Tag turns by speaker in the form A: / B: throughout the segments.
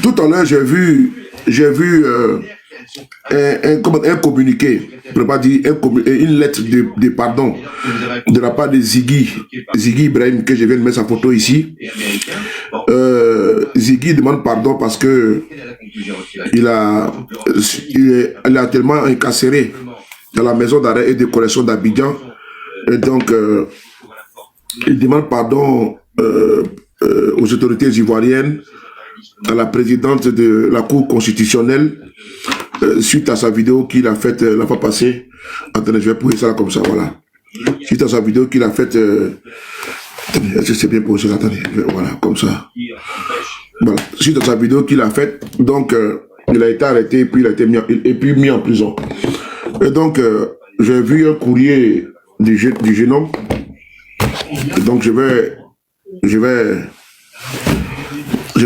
A: Tout à l'heure, j'ai vu un communiqué, je ne peux pas dire une lettre de pardon de la part de Ziggy Ibrahim, que je viens de mettre sa photo ici. Ziggy demande pardon parce que il a tellement incarcéré dans la maison d'arrêt et de correction d'Abidjan. Et donc, il demande pardon aux autorités ivoiriennes, à la présidente de la Cour constitutionnelle, suite à sa vidéo qu'il a faite la fois passée. Attendez, je vais poser ça comme ça, voilà. Suite à sa vidéo qu'il a faite... attendez, est-ce que c'est bien posé? Attendez, voilà, comme ça. Voilà. Suite à sa vidéo qu'il a faite, donc, il a été arrêté et puis il a été mis en prison. Et donc, j'ai vu un courrier du jeune homme. Et donc, je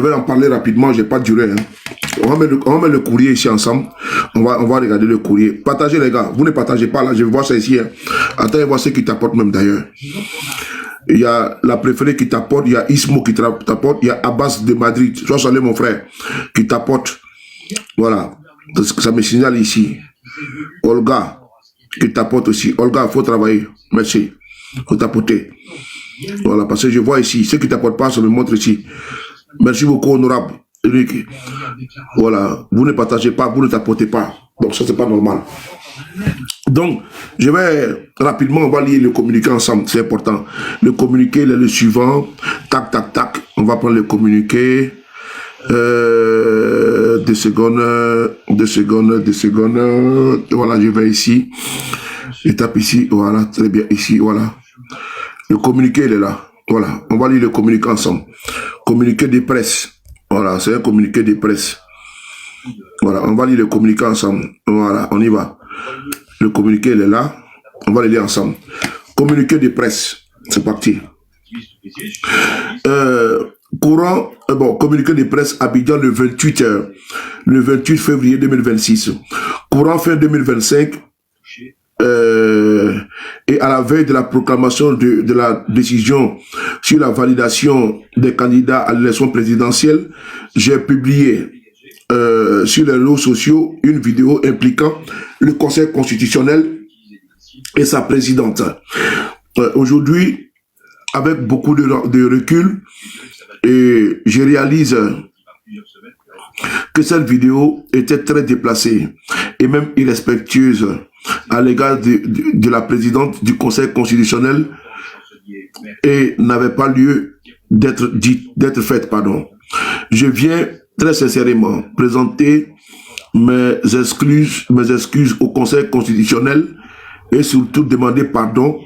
A: vais en parler rapidement, je n'ai pas duré. Hein. On va mettre le courrier ici ensemble. On va regarder le courrier. Partagez les gars. Vous ne partagez pas là. Je vais voir ça ici. Hein. Attends, voir ce qui t'apporte même d'ailleurs. Il y a la préférée qui t'apporte. Il y a Ismo qui t'apporte. Il y a Abbas de Madrid. Sois salé mon frère. Qui t'apporte. Voilà. Ça me signale ici. Olga qui t'apporte aussi. Olga, il faut travailler. Merci. Il faut t'apporter. Voilà. Parce que je vois ici. Ceux qui ne t'apportent pas, ça me montre ici. Merci beaucoup, honorable. Voilà, vous ne partagez pas, vous ne t'apportez pas. Donc ça, c'est pas normal. Donc, je vais rapidement, on va lire le communiqué ensemble, c'est important. Le communiqué, il est le suivant. Tac, tac, tac. On va prendre le communiqué. 2 secondes. Voilà, je vais ici. Je tape ici, voilà, très bien, ici, voilà. Le communiqué, il est là. Voilà, on va lire le communiqué ensemble. Communiqué de presse. Voilà, c'est un communiqué de presse. Voilà, on va lire le communiqué ensemble. Voilà, on y va. Le communiqué, il est là. On va le lire ensemble. Communiqué de presse. C'est parti. Communiqué de presse Abidjan le 28 février 2026. Courant fin 2025. Et à la veille de la proclamation de la décision sur la validation des candidats à l'élection présidentielle, j'ai publié sur les réseaux sociaux une vidéo impliquant le Conseil constitutionnel et sa présidente. Aujourd'hui, avec beaucoup de recul, et je réalise que cette vidéo était très déplacée et même irrespectueuse à l'égard de la présidente du Conseil constitutionnel et n'avait pas lieu d'être faite, pardon. Je viens très sincèrement présenter mes excuses au Conseil constitutionnel et surtout demander pardon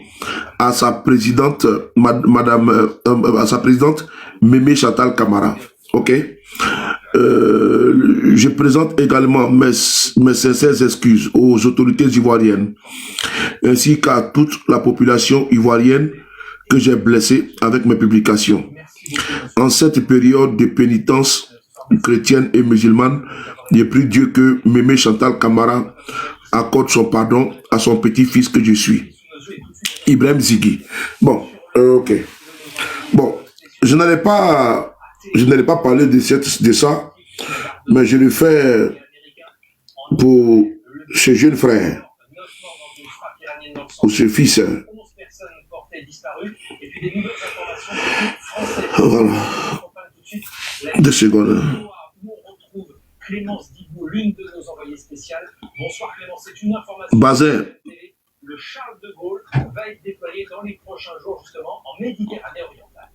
A: à sa présidente, à sa présidente Mémé Chantal Camara. Ok? Je présente également mes sincères excuses aux autorités ivoiriennes ainsi qu'à toute la population ivoirienne que j'ai blessée avec mes publications. En cette période de pénitence chrétienne et musulmane, je prie Dieu que Mémé Chantal Camara accorde son pardon à son petit-fils que je suis, Ibrahim Ziggy. Bon, ok. Bon, je n'allais pas parler de ça, mais je le fais pour ce jeune frère, pour ce fils. Voilà. 2 secondes. Bazin. Le Charles de Gaulle va être déployé dans les prochains jours justement en Méditerranée orientale.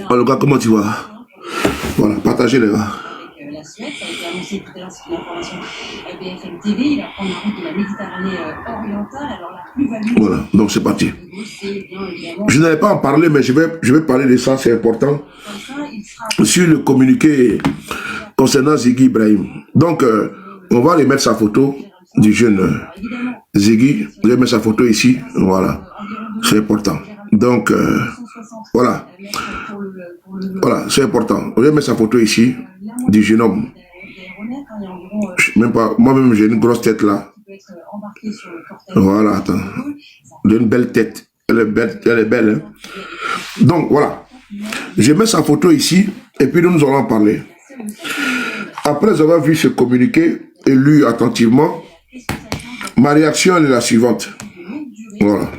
A: Alors, gars, comment tu vas? Voilà, partagez les gars. La Suède, ça a été annoncé tout à l'heure, c'est une information BFM TV, il va prendre la route de la Méditerranée orientale, alors la plus-value... Voilà, donc c'est parti. Je n'allais pas en parler, mais je vais parler de ça, c'est important. Sur le communiqué concernant Ziggy Ibrahim. Donc, on va aller mettre sa photo du jeune Ziggy, je vais mettre sa photo ici, voilà, c'est important. Donc, voilà. Voilà, c'est important. On va mettre sa photo ici, du jeune homme. Même pas, moi-même, j'ai une grosse tête là. Voilà, attends. J'ai une belle tête. Elle est belle, hein. Donc, voilà. Je mets sa photo ici et puis nous allons en parler. Après avoir vu ce communiqué et lu attentivement, ma réaction est la suivante. Voilà.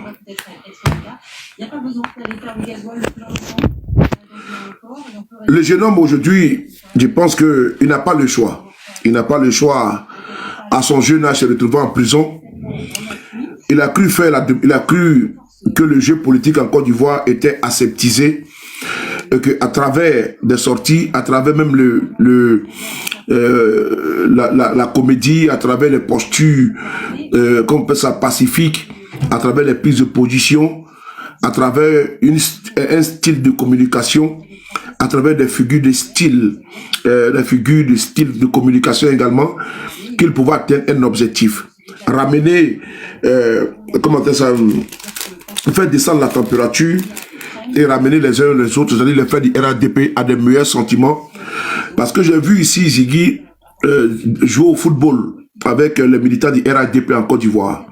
A: Le jeune homme aujourd'hui, je pense qu'il n'a pas le choix. Il n'a pas le choix à son jeune âge se retrouver en prison. Il a cru que le jeu politique en Côte d'Ivoire était aseptisé et qu'à travers des sorties, à travers même la comédie, à travers les postures, comme on peut ça, pacifiques, à travers les prises de position, à travers un style de communication, à travers des figures de style, de communication également, qu'il pouvait atteindre un objectif. Ramener, comment dire ça, faire descendre la température et ramener les uns les autres, c'est-à-dire les faire du RADP à des meilleurs sentiments. Parce que j'ai vu ici Ziggy jouer au football avec les militants du RADP en Côte d'Ivoire.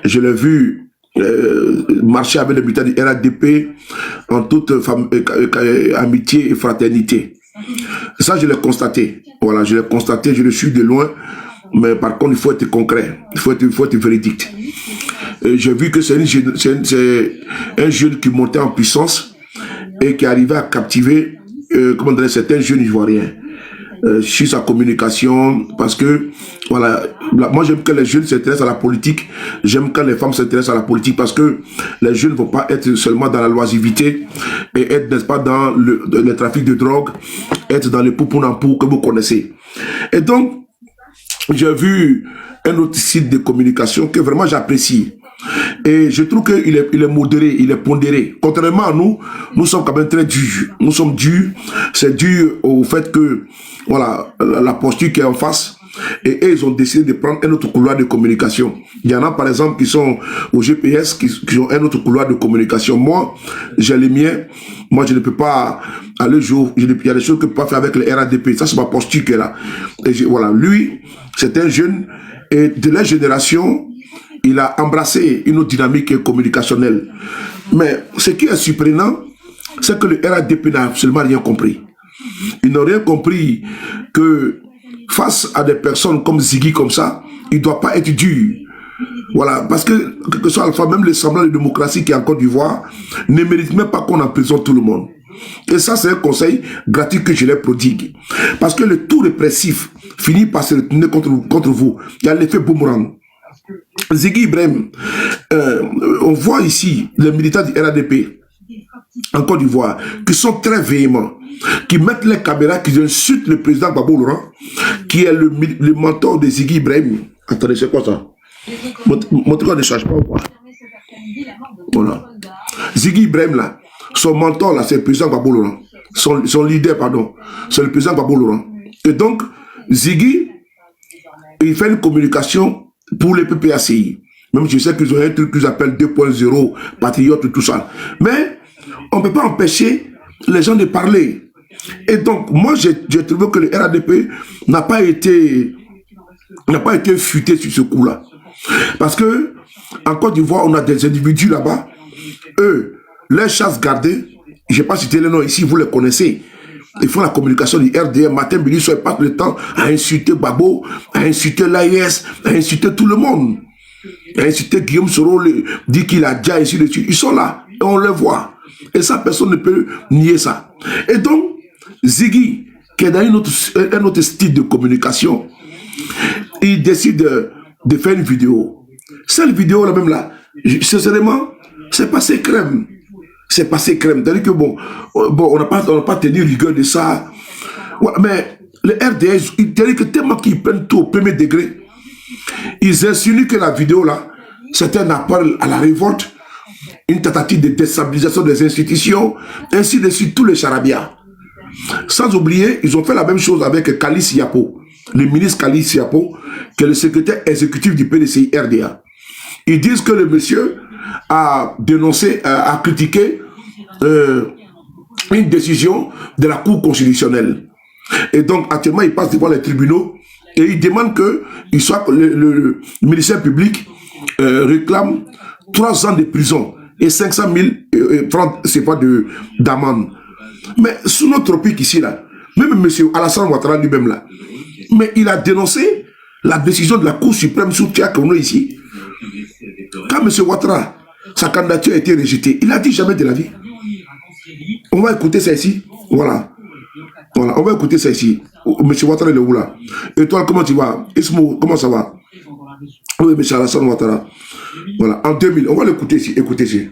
A: Je l'ai vu marcher avec les militants du RADP en toute amitié et fraternité. Ça, je l'ai constaté. Voilà, je l'ai constaté, je le suis de loin. Mais par contre, il faut être concret, il faut être véridique. J'ai vu que c'est un jeune qui montait en puissance et qui arrivait à captiver comment dire, certains jeunes Ivoiriens sur sa communication, parce que voilà, moi j'aime que les jeunes s'intéressent à la politique, j'aime quand les femmes s'intéressent à la politique, parce que les jeunes ne vont pas être seulement dans la loisivité et être, n'est-ce pas, dans le trafic de drogue, être dans les poupou-nampou que vous connaissez. Et donc, j'ai vu un autre site de communication que vraiment j'apprécie. Et je trouve qu'il est modéré, il est pondéré. Contrairement à nous, nous sommes quand même très durs. Nous sommes durs. C'est dû au fait que, voilà, la posture qui est en face. Et eux, ils ont décidé de prendre un autre couloir de communication. Il y en a, par exemple, qui sont au GPS, qui ont un autre couloir de communication. Moi, j'ai les miens. Moi, je ne peux pas aller jouer. Il y a des choses que je ne peux pas faire avec le RADP. Ça, c'est ma posture qui est là. Et voilà, lui, c'est un jeune. Et de la génération, il a embrassé une autre dynamique communicationnelle. Mais ce qui est surprenant, c'est que le RADP n'a absolument rien compris. Ils n'ont rien compris que face à des personnes comme Ziggy, comme ça, il ne doit pas être dur. Voilà, parce que, quel que soit Alpha, même le semblant de démocratie qui est en Côte d'Ivoire, ne mérite même pas qu'on emprisonne tout le monde. Et ça, c'est un conseil gratuit que je les prodigue. Parce que le tout répressif finit par se retourner contre vous. Il y a l'effet boomerang. Ziggy Ibrahim, on voit ici les militants du RADP en Côte d'Ivoire qui sont très véhéments, qui mettent les caméras, qui insultent le président Gbagbo Laurent, qui est le mentor de Ziggy Ibrahim. Attendez, c'est quoi ça? Mon truc ne change pas ou quoi? Voilà. Ziggy Ibrahim là, son mentor là, c'est le président Gbagbo Laurent. Son leader, pardon, c'est le président Gbagbo Laurent. Et donc, Ziggy, il fait une communication pour les PPACI. Même si je sais qu'ils ont un truc qu'ils appellent 2.0, patriotes et tout ça. Mais on ne peut pas empêcher les gens de parler. Et donc, moi, j'ai trouvé que le RADP n'a pas été fuité sur ce coup-là. Parce que, en Côte d'Ivoire, on a des individus là-bas. Eux, les chasses gardées, je n'ai pas cité les noms ici, vous les connaissez. Ils font la communication du RDM, matin, midi, soir, ils passent le temps à insulter Gbagbo, à insulter l'AIS, à insulter tout le monde. À insulter Guillaume Soro, dit qu'il a déjà ici dessus. Ils sont là, et on les voit. Et ça, personne ne peut nier ça. Et donc, Ziggy, qui est dans un autre style de communication, il décide de faire une vidéo. Cette vidéo-là même là, sincèrement, c'est passé crème. C'est passé crème. C'est-à-dire que bon, on n'a pas tenu rigueur de ça. Ouais, mais le RDS, c'est-à-dire que tellement qu'ils prennent tout au premier degré, ils insinuent que la vidéo là, c'est un appel à la révolte, une tentative de déstabilisation des institutions, ainsi de suite, tous les charabia. Sans oublier, ils ont fait la même chose avec Kalis Yapo, le ministre Kalis Yapo, qui est le secrétaire exécutif du PDCI RDA. Ils disent que le monsieur a dénoncé, a critiqué une décision de la Cour constitutionnelle. Et donc, actuellement, il passe devant les tribunaux et il demande que le ministère public réclame 3 ans de prison et 500 000 francs, c'est pas d'amende. Mais sous notre tropique ici, là, même M. Alassane Ouattara lui-même, là, mais il a dénoncé la décision de la Cour suprême sur Tia Kono ici. Quand M. Ouattara, sa candidature a été rejetée, il a dit jamais de la vie. On va écouter ça ici. Voilà. Voilà, on va écouter ça ici. M. Ouattara, il est où là? Et toi, comment tu vas? Ismo, comment ça va? Oui, M. Alassane Ouattara. Voilà, en 2000, on va l'écouter ici. Écoutez ici.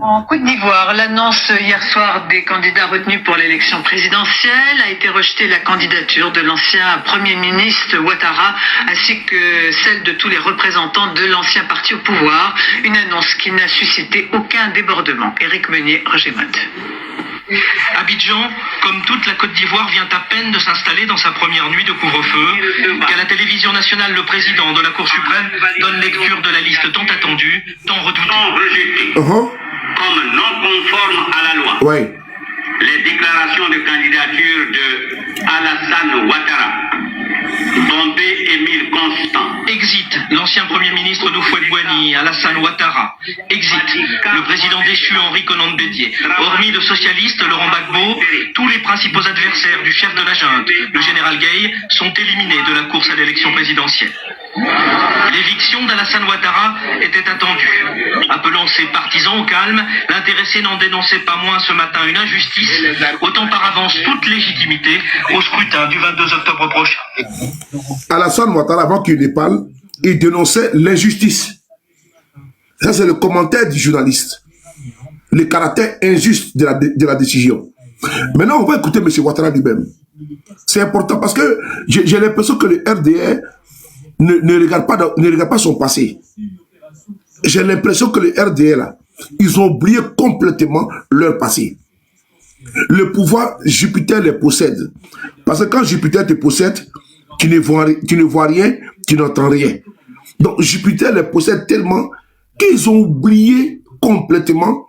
B: En Côte d'Ivoire, l'annonce hier soir des candidats retenus pour l'élection présidentielle a été rejetée la candidature de l'ancien Premier ministre Ouattara ainsi que celle de tous les représentants de l'ancien parti au pouvoir. Une annonce qui n'a suscité aucun débordement. Éric Meunier, Roger Mott.
C: Abidjan, comme toute la Côte d'Ivoire, vient à peine de s'installer dans sa première nuit de couvre-feu. Qu'à la télévision nationale, le président de la Cour suprême donne lecture de la liste tant attendue, tant redoutée.
D: Comme non conforme à la loi.
A: Ouais.
D: Les déclarations de candidature de Alassane Ouattara, Bombé Émile Constant.
C: Exit l'ancien Premier ministre d'Houphouët-Boigny, Alassane Ouattara. Exit le président déchu Henri Konan Bédié. Hormis le socialiste Laurent Gbagbo, tous les principaux adversaires du chef de la junte, le général Gueye, sont éliminés de la course à l'élection présidentielle. L'éviction d'Alassane Ouattara était attendue. Appelant ses partisans au calme, l'intéressé n'en dénonçait pas moins ce matin une injustice, ôtant par avance toute légitimité au scrutin du 22 octobre prochain.
A: Alassane Ouattara, avant qu'il ne parle, il dénonçait l'injustice. Ça, c'est le commentaire du journaliste. Le caractère injuste de la décision. Maintenant, on va écouter M. Ouattara lui-même. C'est important parce que j'ai l'impression que le RDR ne regarde pas son passé. J'ai l'impression que le RDR, là, ils ont oublié complètement leur passé. Le pouvoir, Jupiter les possède. Parce que quand Jupiter te possède, tu ne vois rien, tu n'entends rien. Donc Jupiter les possède tellement qu'ils ont oublié complètement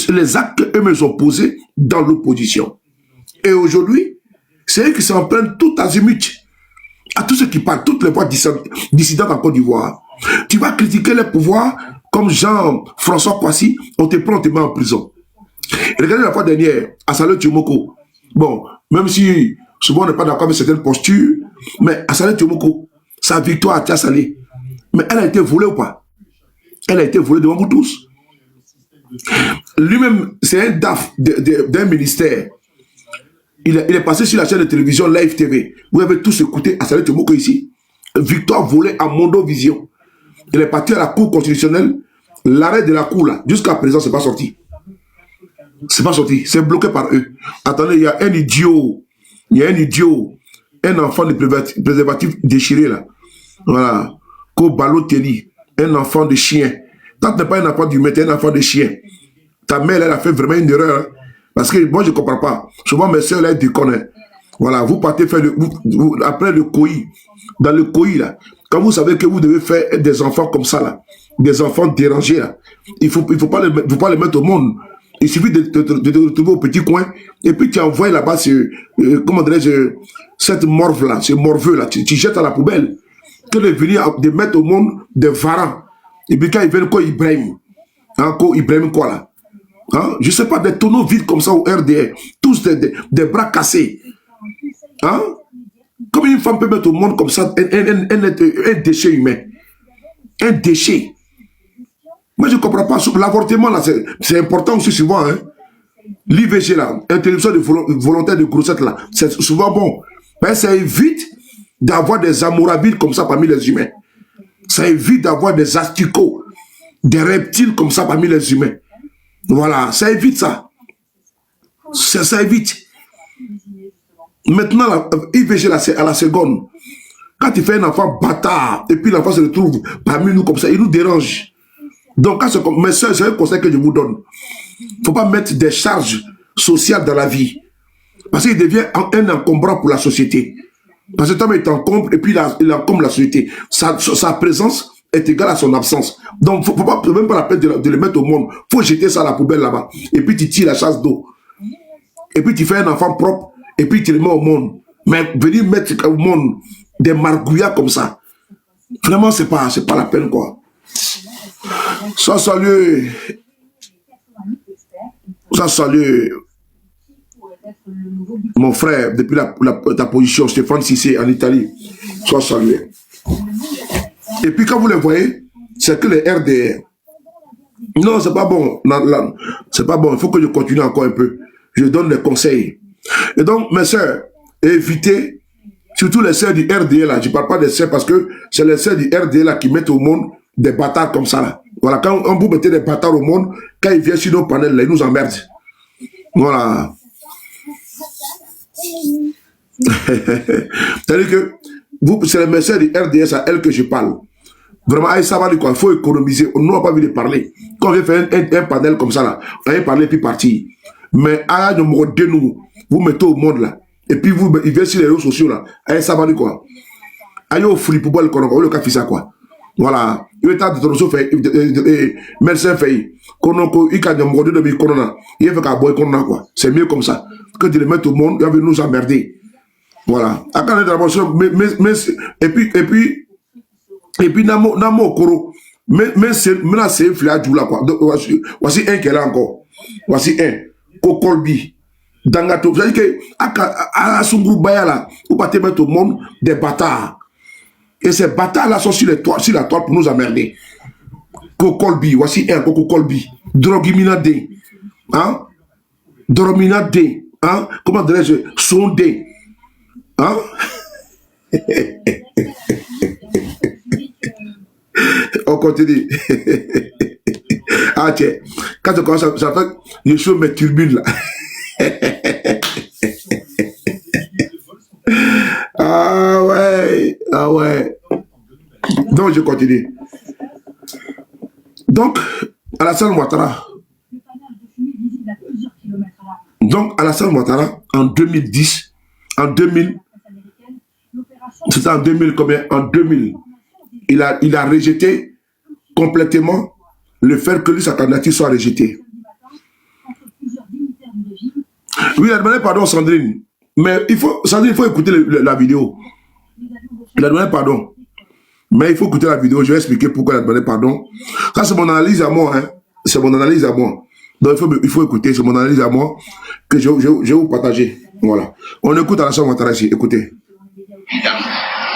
A: les actes qu'eux-mêmes ont posés dans l'opposition. Et aujourd'hui, c'est eux qui s'en prennent tout azimut à tous ceux qui parlent, toutes les voix dissidentes en Côte d'Ivoire. Tu vas critiquer les pouvoirs comme Jean-François Passy, on te prend, on te met en prison. Et regardez la fois dernière, à Saleh Tiomoko. Bon, même si souvent on n'est pas d'accord avec certaines postures, mais à Saleh Tiomoko, sa victoire à Tia-Salé, mais elle a été volée ou pas? Elle a été volée devant vous tous. Lui-même, c'est un DAF d'un ministère. Il est passé sur la chaîne de télévision Live TV. Vous avez tous écouté à Saleh Tiomoko ici. Victoire volée à Mondo Vision. Il est parti à la Cour constitutionnelle. L'arrêt de la Cour, là, jusqu'à présent, c'est pas sorti. C'est pas sorti. C'est bloqué par eux. Attendez, il y a un idiot. Un enfant de préservatif déchiré, là. Voilà. Balotelli. Un enfant de chien. Quand tu n'es pas un enfant d'humain, tu es un enfant de chien. Ta mère, elle a fait vraiment une erreur. Hein. Parce que moi, je ne comprends pas. Souvent, mes soeurs, elles déconnent. Voilà, vous partez faire après le COI. Dans le COI, là, quand vous savez que vous devez faire des enfants comme ça, là, des enfants dérangés, là, il faut pas les mettre au monde. Il suffit de te retrouver au petit coin, et puis tu envoies là-bas comment dirais-je, cette morve-là, ce morveux-là, tu jettes à la poubelle. Que de venir de mettre au monde des varans. Et puis quand ils viennent, quoi, Ibrahim. Hein, quoi, Ibrahim, quoi, là. Hein? Je ne sais pas, des tonneaux vides comme ça au RDR, tous des bras cassés. Hein? Comment une femme peut mettre au monde comme ça un déchet humain? Un déchet. Moi, je ne comprends pas. L'avortement, là, c'est important aussi souvent. Hein? L'IVG, là, interruption volontaire de grossesse, là, c'est souvent bon. Mais ça évite d'avoir des amourabiles comme ça parmi les humains. Ça évite d'avoir des asticots, des reptiles comme ça parmi les humains. Voilà, ça évite ça. Ça évite. Maintenant, IVG, là, c'est à la seconde. Quand tu fais un enfant bâtard, et puis l'enfant se retrouve parmi nous comme ça, il nous dérange. Donc, quand mes soeurs, c'est un conseil que je vous donne. Il ne faut pas mettre des charges sociales dans la vie. Parce qu'il devient un encombrant pour la société. Parce que cet homme est encombre, et puis il encombre la société. Sa présence est égale à son absence. Donc, il ne faut pas, même pas la peine de le mettre au monde. Il faut jeter ça à la poubelle là-bas. Et puis, tu tires la chasse d'eau. Et puis, tu fais un enfant propre, et puis tu le mets au monde. Mais venir mettre au monde des margouillards comme ça, vraiment, c'est pas la peine, quoi. Ça salue mon frère depuis ta position, Stéphane Cissé en Italie. Sois salué. Et puis quand vous les voyez, c'est que les RDR. Non, c'est pas bon. C'est pas bon. Il faut que je continue encore un peu. Je donne des conseils. Et donc, mes sœurs, évitez, surtout les sœurs du RDA là, je ne parle pas des sœurs parce que c'est les sœurs du RDA là qui mettent au monde des bâtards comme ça là. Voilà, quand vous mettez des bâtards au monde, quand ils viennent sur nos panels là, ils nous emmerdent. Voilà. C'est-à-dire que c'est les messieurs du RDS à elle que je parle. Vraiment, ça va dire quoi, il faut économiser. On n'a pas envie de parler. Quand on vient faire un panel comme ça, là, on vient parler puis partir. Mais à nous, vous mettez au monde là. Et puis il vient sur les réseaux sociaux là. Ça va dire quoi. Aïe au free pour le corona, le café ça quoi. Voilà. Il est de ton fait, médecin fait. Konoko, il a de corona. Il fait qu'à boire corona quoi. C'est mieux comme ça. Que de les mettre au monde, il va nous emmerder. Voilà. Et puis, namo koro. Mais c'est un fléau là quoi. Voici un qui est là encore. Voici un. Kokolbi. Dangato. C'est-à-dire que, à son groupe Baya là, vous pouvez mettre au monde des bâtards. Et ces bâtards là sont sur la toile pour nous emmerder. Kokolbi. Voici un. Kokolbi. Drogiminade. Hein? Drominade. Hein? Comment dirais-je? Sondé. Hein? On continue. Ah tiens, quand je commence ça fait les choses me turbulent là. Ah ouais, ah ouais. Donc je continue. Donc, Alassane Ouattara. Donc, Alassane Ouattara, en 2010, c'était en 2000 combien? En 2000, il a rejeté complètement le fait que sa candidature soit rejetée. Oui, il a demandé pardon, Sandrine. Mais Sandrine, il faut écouter la vidéo. Il a demandé pardon. Mais il faut écouter la vidéo. Je vais expliquer pourquoi il a demandé pardon. Ça, c'est mon analyse à moi. Hein. C'est mon analyse à moi. Donc, il faut écouter. C'est mon analyse à moi que je vais vous partager. Voilà. On écoute Alassane Ouattara ici. Écoutez.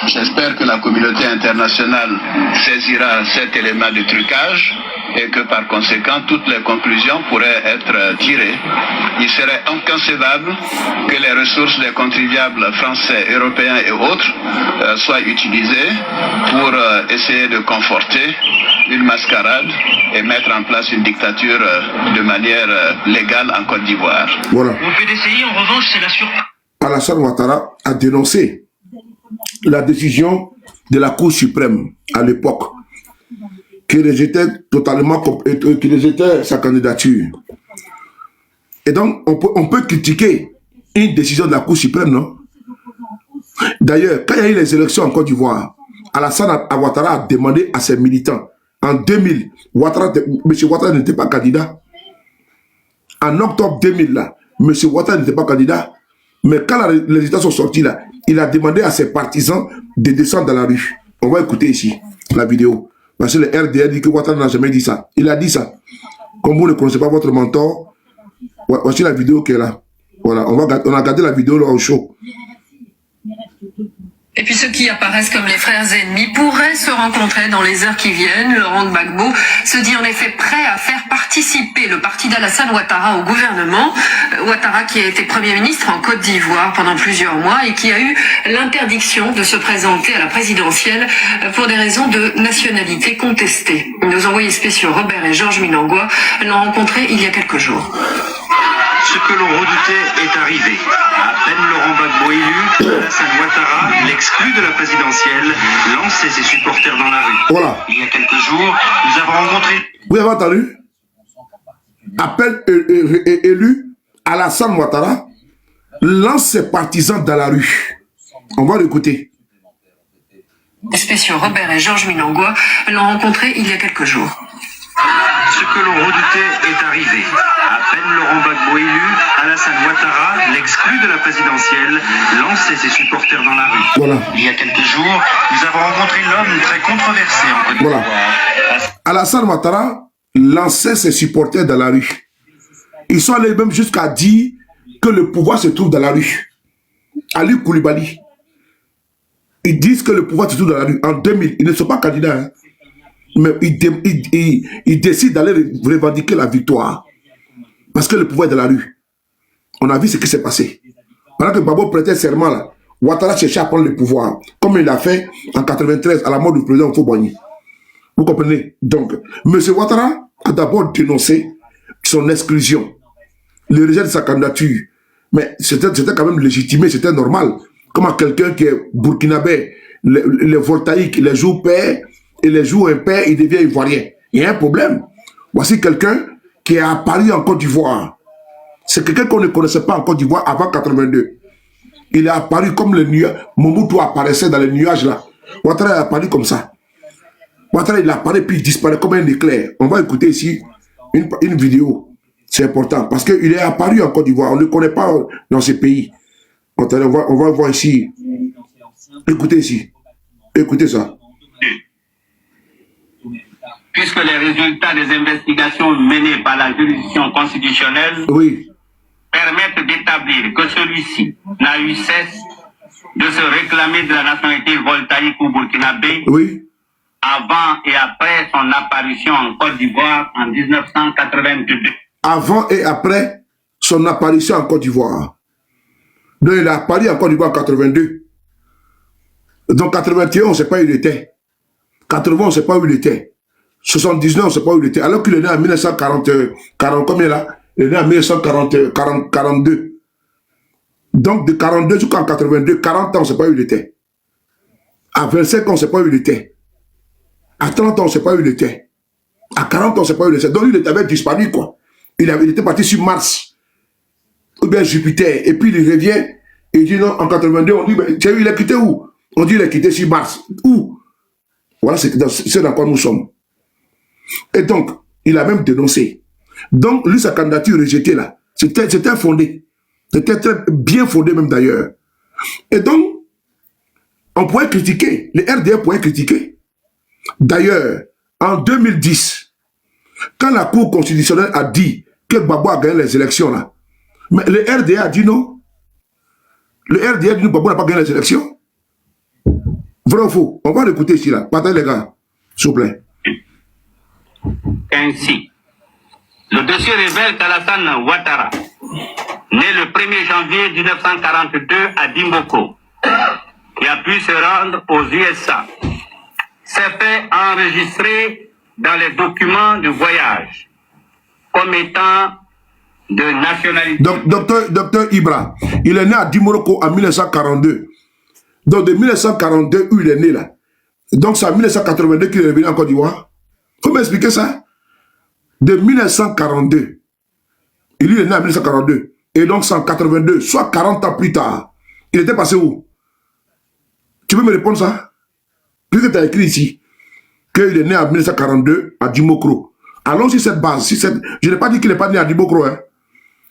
E: J'espère que la communauté internationale saisira cet élément de trucage et que par conséquent toutes les conclusions pourraient être tirées. Il serait inconcevable que les ressources des contribuables français, européens et autres soient utilisées pour essayer de conforter une mascarade et mettre en place une dictature de manière légale en Côte d'Ivoire.
A: Voilà.
C: Au PDCI, en revanche, c'est la surprise.
A: Alassane Ouattara a dénoncé la décision de la Cour suprême à l'époque qui rejetait totalement sa candidature. Et donc, on peut critiquer une décision de la Cour suprême, non? D'ailleurs, quand il y a eu les élections en Côte d'Ivoire, Alassane Ouattara a demandé à ses militants, en 2000, M. Ouattara n'était pas candidat. En octobre 2000, là, M. Ouattara n'était pas candidat. Mais quand les résultats sont sortis là, il a demandé à ses partisans de descendre dans la rue. On va écouter ici la vidéo. Parce que le RDR dit que Ouattara n'a jamais dit ça. Il a dit ça. Comme vous ne connaissez pas votre mentor, voici la vidéo qui est là. Voilà, on a regardé la vidéo là au show.
B: Et puis ceux qui apparaissent comme les frères ennemis pourraient se rencontrer dans les heures qui viennent. Laurent Gbagbo se dit en effet prêt à faire participer le parti d'Alassane Ouattara au gouvernement. Ouattara qui a été Premier ministre en Côte d'Ivoire pendant plusieurs mois et qui a eu l'interdiction de se présenter à la présidentielle pour des raisons de nationalité contestée. Nos envoyés spéciaux Robert et Georges Minangwa l'ont rencontré il y a quelques jours.
C: Ce que l'on redoutait est arrivé. À peine Laurent Gbagbo élu, Alassane Ouattara, l'exclu de la présidentielle, lançait ses supporters dans la rue.
A: Voilà.
C: Il y a quelques jours, nous avons rencontré...
A: Vous avez entendu? À peine élu, Alassane Ouattara lance ses partisans dans la rue. On va l'écouter.
B: Les spéciaux Robert et Georges Minangwa l'ont rencontré il y a quelques jours.
F: Ce que l'on redoutait est arrivé. À peine Laurent Gbagbo élu, Alassane Ouattara, l'exclu de la présidentielle, lançait ses supporters dans la rue.
A: Voilà.
F: Il y a quelques jours, nous avons rencontré l'homme très controversé en Côte d'Ivoire.
A: Voilà. Alassane Ouattara lançait ses supporters dans la rue. Ils sont allés même jusqu'à dire que le pouvoir se trouve dans la rue. Ali Koulibaly. Ils disent que le pouvoir se trouve dans la rue. En 2000, ils ne sont pas candidats. Hein. Mais ils décident d'aller revendiquer la victoire. Parce que le pouvoir est dans la rue. On a vu ce qui s'est passé. Pendant que Gbagbo prêtait serment, là, Ouattara cherchait à prendre le pouvoir. Comme il l'a fait en 93 à la mort du président Houphouët-Boigny. Vous comprenez? Donc, M. Ouattara a d'abord dénoncé son exclusion. Le rejet de sa candidature. Mais c'était quand même légitimé, c'était normal. Comment quelqu'un qui est burkinabé, les voltaïques, les jours pairs et les jours impairs, il devient ivoirien. Il y a un problème. Voici quelqu'un qui est apparu en Côte d'Ivoire. C'est quelqu'un qu'on ne connaissait pas en Côte d'Ivoire avant 82. Il est apparu comme le nuage. Mobutu apparaissait dans les nuages là. Ouattara est apparu comme ça. Ouattara il apparaît puis il disparaît comme un éclair. On va écouter ici une vidéo. C'est important parce qu'il est apparu en Côte d'Ivoire. On ne le connaît pas dans ces pays. On va voir ici. Écoutez ici. Écoutez ça.
D: Puisque les résultats des investigations menées par la juridiction constitutionnelle permettent d'établir que celui-ci n'a eu cesse de se réclamer de la nationalité voltaïque ou burkinabé avant et après son apparition en Côte d'Ivoire en 1982.
A: Avant et après son apparition en Côte d'Ivoire. Donc il a apparu en Côte d'Ivoire en 82. Donc 81, on ne sait pas où il était. 80, on ne sait pas où il était. 79, on ne sait pas où il était. Alors qu'il est né en 1940, combien là? Il est né en 1942. Donc de 42 jusqu'en 82, 40 ans, on ne sait pas où il était. À 25 ans, on ne sait pas où il était. À 30 ans, on ne sait pas où il était. À 40 ans, on ne sait pas où il était. Donc il avait disparu, quoi. Il était parti sur Mars. Ou bien Jupiter. Et puis il revient. Et il dit non, en 82, on dit, tu as vu, il a quitté où? On dit il a quitté sur Mars. Où? Voilà, c'est dans quoi nous sommes. Et donc, il a même dénoncé. Donc, lui, sa candidature rejetée là, c'était fondé. C'était très bien fondé même d'ailleurs. Et donc, on pourrait critiquer, les RDR pourraient critiquer. D'ailleurs, en 2010, quand la Cour constitutionnelle a dit que Gbagbo a gagné les élections là, mais le RDA a dit non. Le RDA a dit non, Gbagbo n'a pas gagné les élections. Vrai ou faux? On va l'écouter ici là. Partagez les gars, s'il vous plaît.
D: Ainsi, le dossier révèle qu'Alassane Ouattara, né le 1er janvier 1942 à Dimboko, qui a pu se rendre aux USA, s'est fait enregistrer dans les documents de voyage comme étant de nationalité.
A: Donc, docteur Ibra, il est né à Dimoroko en 1942. Donc, de 1942, où il est né là. Donc, c'est en 1982 qu'il est revenu en Côte d'Ivoire. Comment expliquer ça? De 1942. Il est né en 1942. Et donc, c'est en 82, soit 40 ans plus tard. Il était passé où? Tu peux me répondre ça? Puisque tu as écrit ici qu'il est né en 1942 à Dimokro. Allons sur cette base. Je n'ai pas dit qu'il n'est pas né à Dimokro. Hein.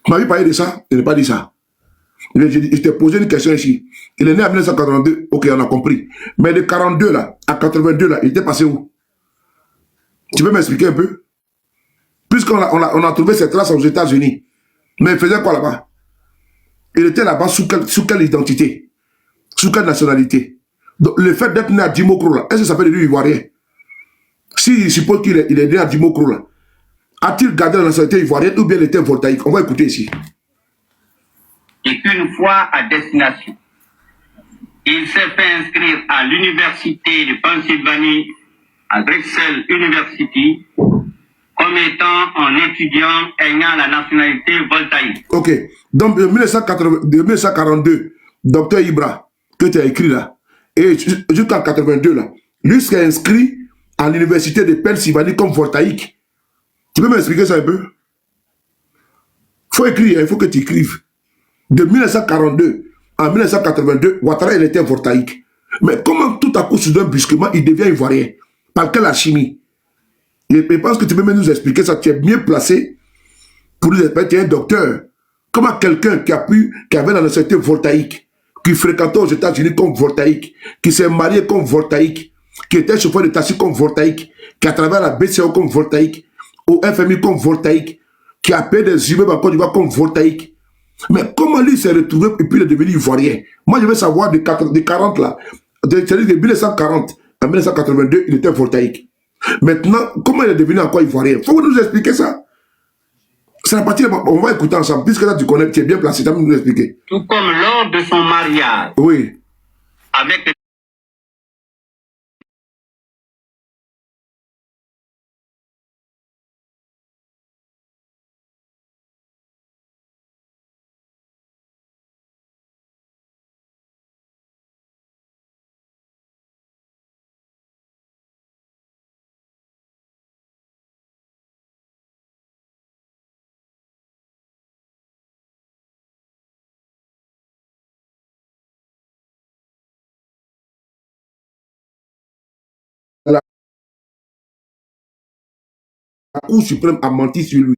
A: Tu m'avais parlé de ça? Je n'ai pas dit ça. Je t'ai posé une question ici. Il est né en 1942. Ok, on a compris. Mais de 42 là, à 82 là, il était passé où? Tu peux m'expliquer un peu? Puisqu'on a trouvé ses traces aux États-Unis. Mais il faisait quoi là-bas? Il était là-bas sous quelle identité? Sous quelle nationalité? Donc, le fait d'être né à Dimokro là, est-ce que ça fait de lui ivoirien? S'il suppose qu'il est né à Dimokro là, a-t-il gardé la nationalité ivoirienne ou bien il était voltaïque? On va écouter ici.
D: Et qu'une fois à destination, il s'est fait inscrire à l'université de Pennsylvanie, à Drexel University, comme étant un étudiant ayant la nationalité voltaïque.
A: Ok. Donc, de 1942, docteur Ibra, que tu as écrit là, et jusqu'en 82 là, lui s'est inscrit à l'université de Pennsylvanie comme voltaïque. Tu peux m'expliquer ça un peu? Il faut écrire, il faut que tu écrives. De 1942 à 1982, Ouattara, il était voltaïque. Mais comment tout à coup, sous un brusquement, il devient ivoirien? Par quelle alchimie? Je pense que tu peux même nous expliquer ça. Tu es mieux placé pour nous expliquer. Tu es un docteur. Comment quelqu'un qui avait la nationalité voltaïque, qui fréquentait aux États-Unis comme voltaïque, qui s'est marié comme voltaïque, qui était chauffeur de taxi comme voltaïque, qui a travaillé à la BCO comme voltaïque, au FMI comme voltaïque, qui a payé des immeubles en Côte d'Ivoire comme voltaïque. Mais comment lui s'est retrouvé et puis il est devenu ivoirien? Moi, je veux savoir de 40 là. C'est-à-dire de 1940 à 1982, il était voltaïque. Maintenant, comment il est devenu encore ivoirien? Il faut nous expliquer ça. C'est la partie, on va écouter ensemble. Puisque là, tu connais, tu es bien placé, tu vas nous expliquer.
D: Tout comme lors de son mariage
A: Oui.
D: avec
A: La Cour suprême a menti sur lui.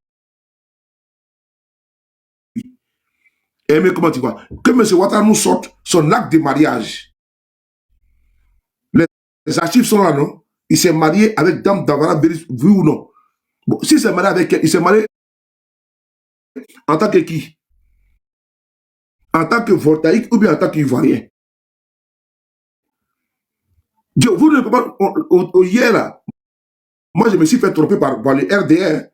A: Et mais comment tu vois? Que M. Ouattara nous sorte son acte de mariage. Les archives sont là, non? Il s'est marié avec Dame Davara, oui ou non? Bon, s'il s'est marié avec elle, il s'est marié en tant que qui? En tant que voltaïque ou bien en tant qu'ivoirien? Vous ne pouvez pas. Hier, là, moi, je me suis fait tromper par les RDR.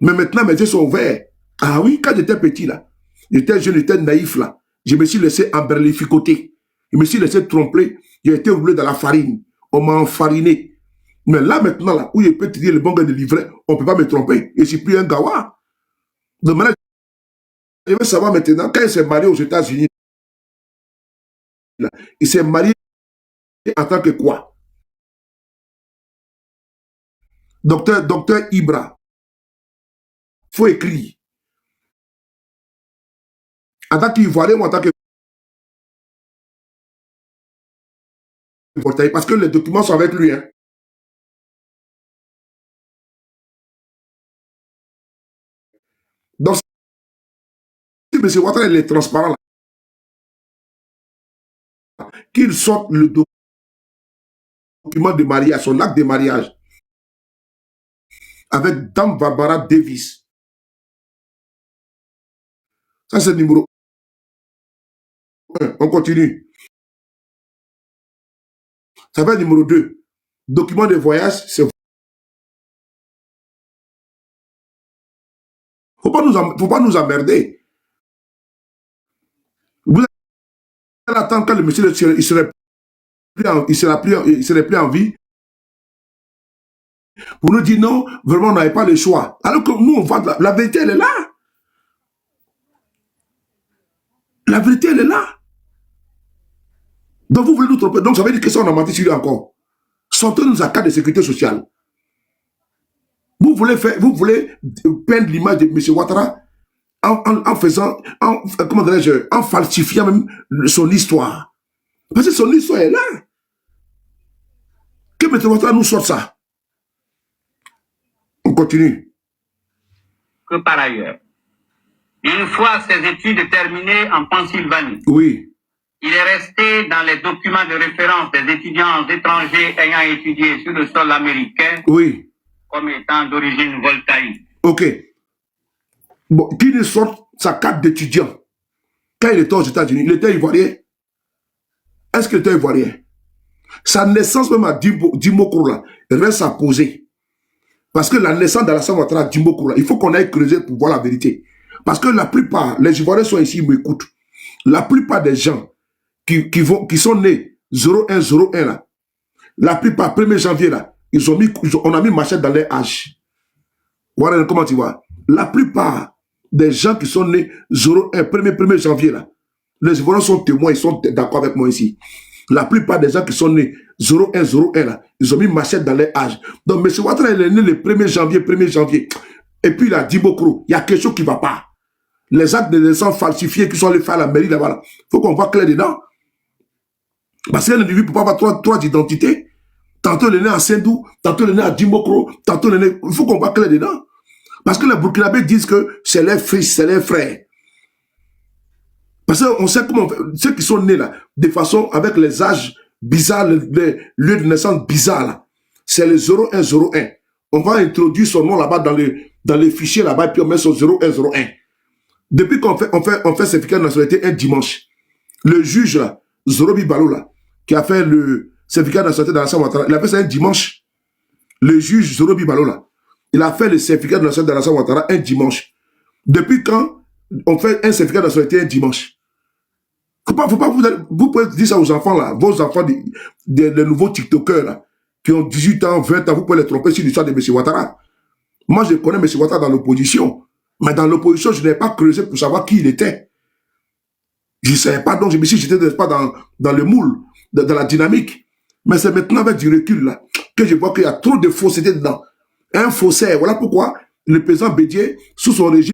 A: Mais maintenant, mes yeux sont ouverts. Ah oui, quand j'étais petit, là, j'étais jeune, j'étais naïf, là, je me suis laissé emberlificoter. Je me suis laissé tromper. J'ai été roulé dans la farine. On m'a enfariné. Mais là, maintenant, là, où je peux te dire le bon gars de livret, on ne peut pas me tromper. Je ne suis plus un gawa. Donc maintenant, je veux savoir maintenant, quand il s'est marié aux États-Unis, il s'est marié en tant que quoi? Docteur Ibra. Il faut écrire. En tant qu'Ivoirien ou en tant que voltaïque, parce que les documents sont avec lui. Hein. Donc, si M. Ouattara est transparent, qu'il sorte le document de mariage, son acte de mariage, avec Dame Barbara Davis. Ça, c'est le numéro 1. On continue. Ça va être numéro 2. Document de voyage, c'est... Faut pas nous emmerder. Vous allez attendre quand le monsieur il serait plus en vie pour nous dire non, vraiment on n'avait pas le choix. Alors que nous, on voit la vérité, elle est là. La vérité, elle est là. Donc vous voulez nous tromper. Donc ça veut dire que ça, on a menti sur lui encore. Sortez-nous à carte de sécurité sociale. Vous voulez peindre l'image de M. Ouattara en falsifiant même son histoire. Parce que son histoire est là. Que M. Ouattara nous sorte ça. On continue.
D: que par ailleurs. Une fois ses études terminées en Pennsylvanie,
A: oui,
D: il est resté dans les documents de référence des étudiants étrangers ayant étudié sur le sol américain
A: oui,
D: comme étant d'origine voltaïque.
A: ok. Bon, qui nous sort sa carte d'étudiant quand il était aux États-Unis? Il était ivoirien. Est-ce qu'il était ivoirien? Sa naissance même à Dimokro là reste à poser. Parce que la naissance d'Alassane Ouattara à Dimokro là, il faut qu'on aille creuser pour voir la vérité. Parce que la plupart, les Ivoiriens sont ici, ils m'écoutent. La plupart des gens qui sont nés 0101 là, la plupart, 1er janvier là, on a mis machette dans leur âge. Voilà comment tu vois. La plupart des gens qui sont nés 1er janvier là, les Ivoiriens sont témoins, ils sont d'accord avec moi ici. La plupart des gens qui sont nés 0101 là, ils ont mis machette dans leur âge. Donc M. Ouattara il est né le 1er janvier. Et puis là, Dimokro, il y a quelque chose qui ne va pas. Les actes de naissance falsifiés qui sont allés faire à la mairie là-bas. Il faut qu'on voit clair dedans. Parce qu'un individu ne peut pas avoir trois identités. tantôt il est né à Sendou, tantôt il est né à Dimbokro, tantôt il est né... Il faut qu'on voit clair dedans. Parce que les Burkinabés disent que c'est leurs fils, c'est leurs frères. Parce qu'on sait comment... Ceux qui sont nés là, de façon avec les âges bizarres, les lieux de naissance bizarres là, c'est le 0101. On va introduire son nom là-bas dans les fichiers là-bas, puis on met son 0101. Depuis qu'on fait certificat de nationalité un dimanche, le juge là, Zorobi Balou là, qui a fait le certificat de nationalité dans la Ouattara, il a fait ça un dimanche. Le juge Zorobi Balou là, il a fait le certificat de nationalité dans la Ouattara un dimanche. Depuis quand on fait un certificat de nationalité un dimanche? Vous pouvez dire ça aux enfants là, vos enfants, les nouveaux TikTokers là, qui ont 18 ans, 20 ans, vous pouvez les tromper sur l'histoire de M. Ouattara. Moi, je connais M. Ouattara dans l'opposition. Mais dans l'opposition, je n'ai pas creusé pour savoir qui il était. Je ne savais pas, donc je me suis jeté pas dans le moule, dans la dynamique. Mais c'est maintenant avec du recul là, que je vois qu'il y a trop de fausseté dedans. Un faussaire, voilà pourquoi le président Bédié, sous son régime,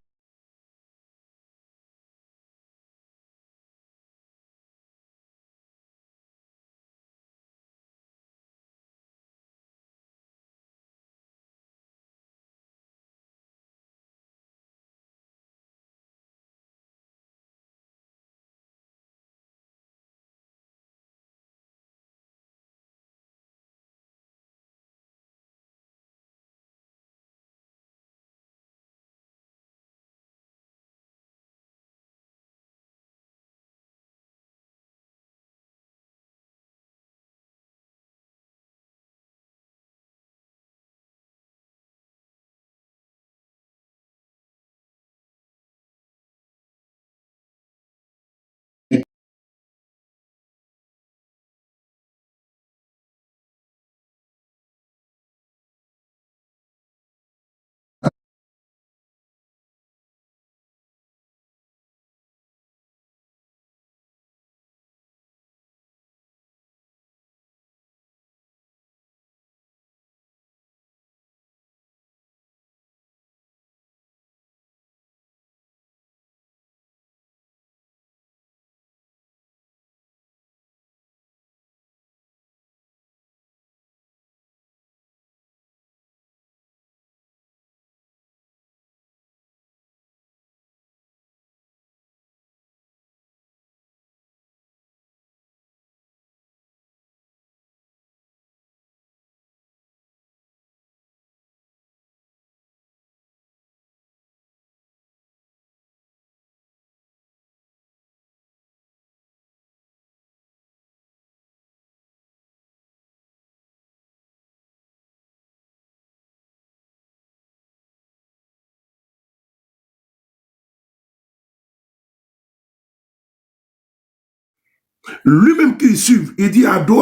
A: lui-même qui suit, il dit ado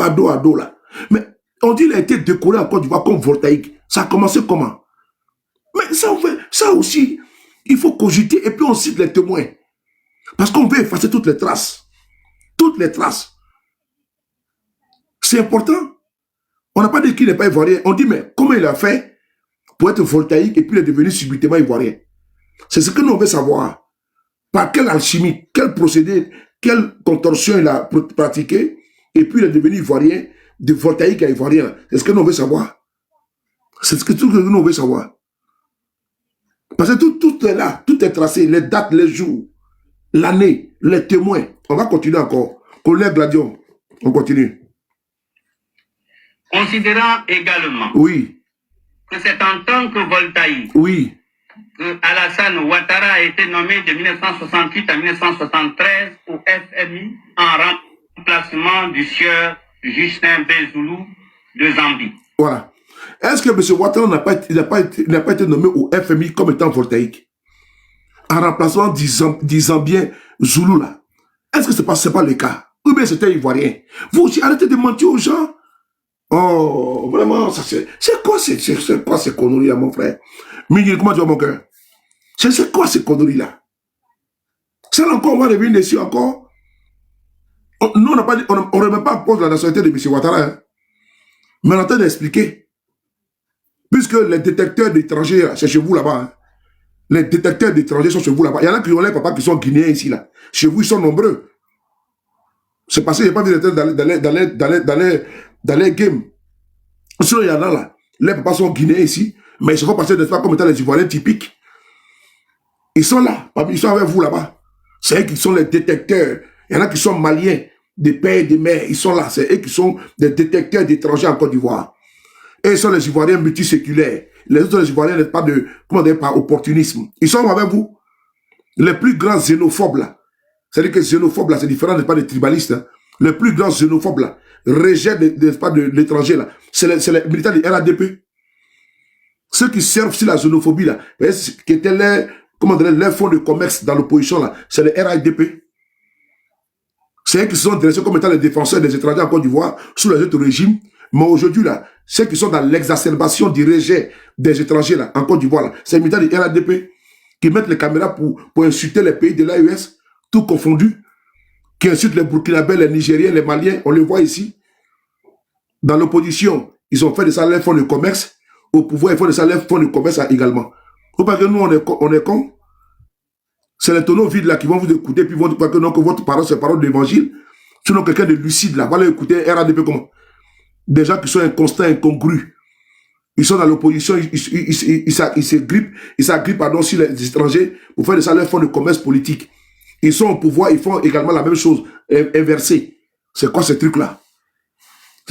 A: là. Mais on dit qu'il a été décoré en Côte d'Ivoire comme voltaïque. Ça a commencé comment? Mais ça aussi, il faut cogiter et puis on cite les témoins. Parce qu'on veut effacer toutes les traces. Toutes les traces. C'est important. On n'a pas dit qu'il n'est pas ivoirien. On dit, mais comment il a fait pour être voltaïque et puis il est devenu subitement ivoirien? C'est ce que nous on veut savoir. Par quelle alchimie, quel procédé, quelle contorsion il a pratiqué et puis il est devenu ivoirien, de voltaïque à ivoirien. C'est ce que nous on veut savoir. C'est ce que nous on veut savoir. Parce que tout est là, tout est tracé, les dates, les jours, l'année, les témoins. On va continuer encore. Collègue Gladion, on continue.
D: Considérant également
A: Oui,
D: que c'est en tant que voltaïque
A: oui,
D: que Alassane Ouattara a été nommé de 1968 à 1973 au FMI en remplacement du sieur Justin Bézoulou de Zambie.
A: voilà. Est-ce que M. Ouattara n'a pas été nommé au FMI comme étant voltaïque? En remplacement du Zambien Zoulou là. Est-ce que ce n'est pas le cas? Ou bien c'était ivoirien? Vous aussi, arrêtez de mentir aux gens. Oh, vraiment, c'est quoi ces conneries là, mon frère? Miguel, comment tu vas, mon cœur? C'est quoi ces conneries là? Ça encore, on va revenir dessus encore. Nous, on ne remet pas en cause la nationalité de M. Ouattara. Hein. Mais on est en train d'expliquer. Puisque les détecteurs d'étrangers, c'est chez vous là-bas. Hein. Les détecteurs d'étrangers sont chez vous là-bas. Il y en a qui ont les papas qui sont guinéens ici là. Chez vous, ils sont nombreux. C'est parce que je n'ai pas vu dans les games. Sinon, il y en a là. Les papas sont guinéens ici, mais ils se font passer, n'est-ce pas, comme étant les Ivoiriens typiques. Ils sont là, ils sont avec vous là-bas. C'est eux qui sont les détecteurs. Il y en a qui sont maliens, des pères et des mères. Ils sont là. C'est eux qui sont des détecteurs d'étrangers en Côte d'Ivoire. Et ils sont les Ivoiriens multiséculaires. Les autres, les Ivoiriens, n'est pas de, comment dire, par opportunisme. Ils sont avec vous. Les plus grands xénophobes là. C'est-à-dire que xénophobes là, c'est différent, n'est pas des tribalistes. Hein. Les plus grands xénophobes là, rejettent, n'est-ce pas, de l'étranger là. C'est les militaires du RADP. Ceux qui servent sur la xénophobie là, qui étaient les, comment dire, les fonds de commerce dans l'opposition là, c'est le RADP. C'est eux qui se sont dressés comme étant les défenseurs des étrangers en Côte d'Ivoire sous les autres régimes. Mais aujourd'hui là, ceux qui sont dans l'exacerbation du rejet des étrangers là, en Côte d'Ivoire là, c'est les militaires du RADP qui mettent les caméras pour insulter les pays de l'AES, tout confondu, qui insultent les Burkinabés, les Nigériens, les Maliens, on les voit ici. Dans l'opposition, ils ont fait de ça leur fonds de commerce. Au pouvoir, ils font de ça leur fonds de commerce également. Faut pas que nous, on est cons. C'est les tonneaux vides là qui vont vous écouter, puis vont dire que non, que votre parole, c'est parole d'évangile. Sinon, quelqu'un de lucide là, va aller écouter RADP comment. Des gens qui sont inconstants, incongrus. Ils sont dans l'opposition, ils s'agrippent sur les étrangers pour faire de ça leur fonds de commerce politique. Ils sont au pouvoir, ils font également la même chose, inversée. C'est quoi ce truc-là?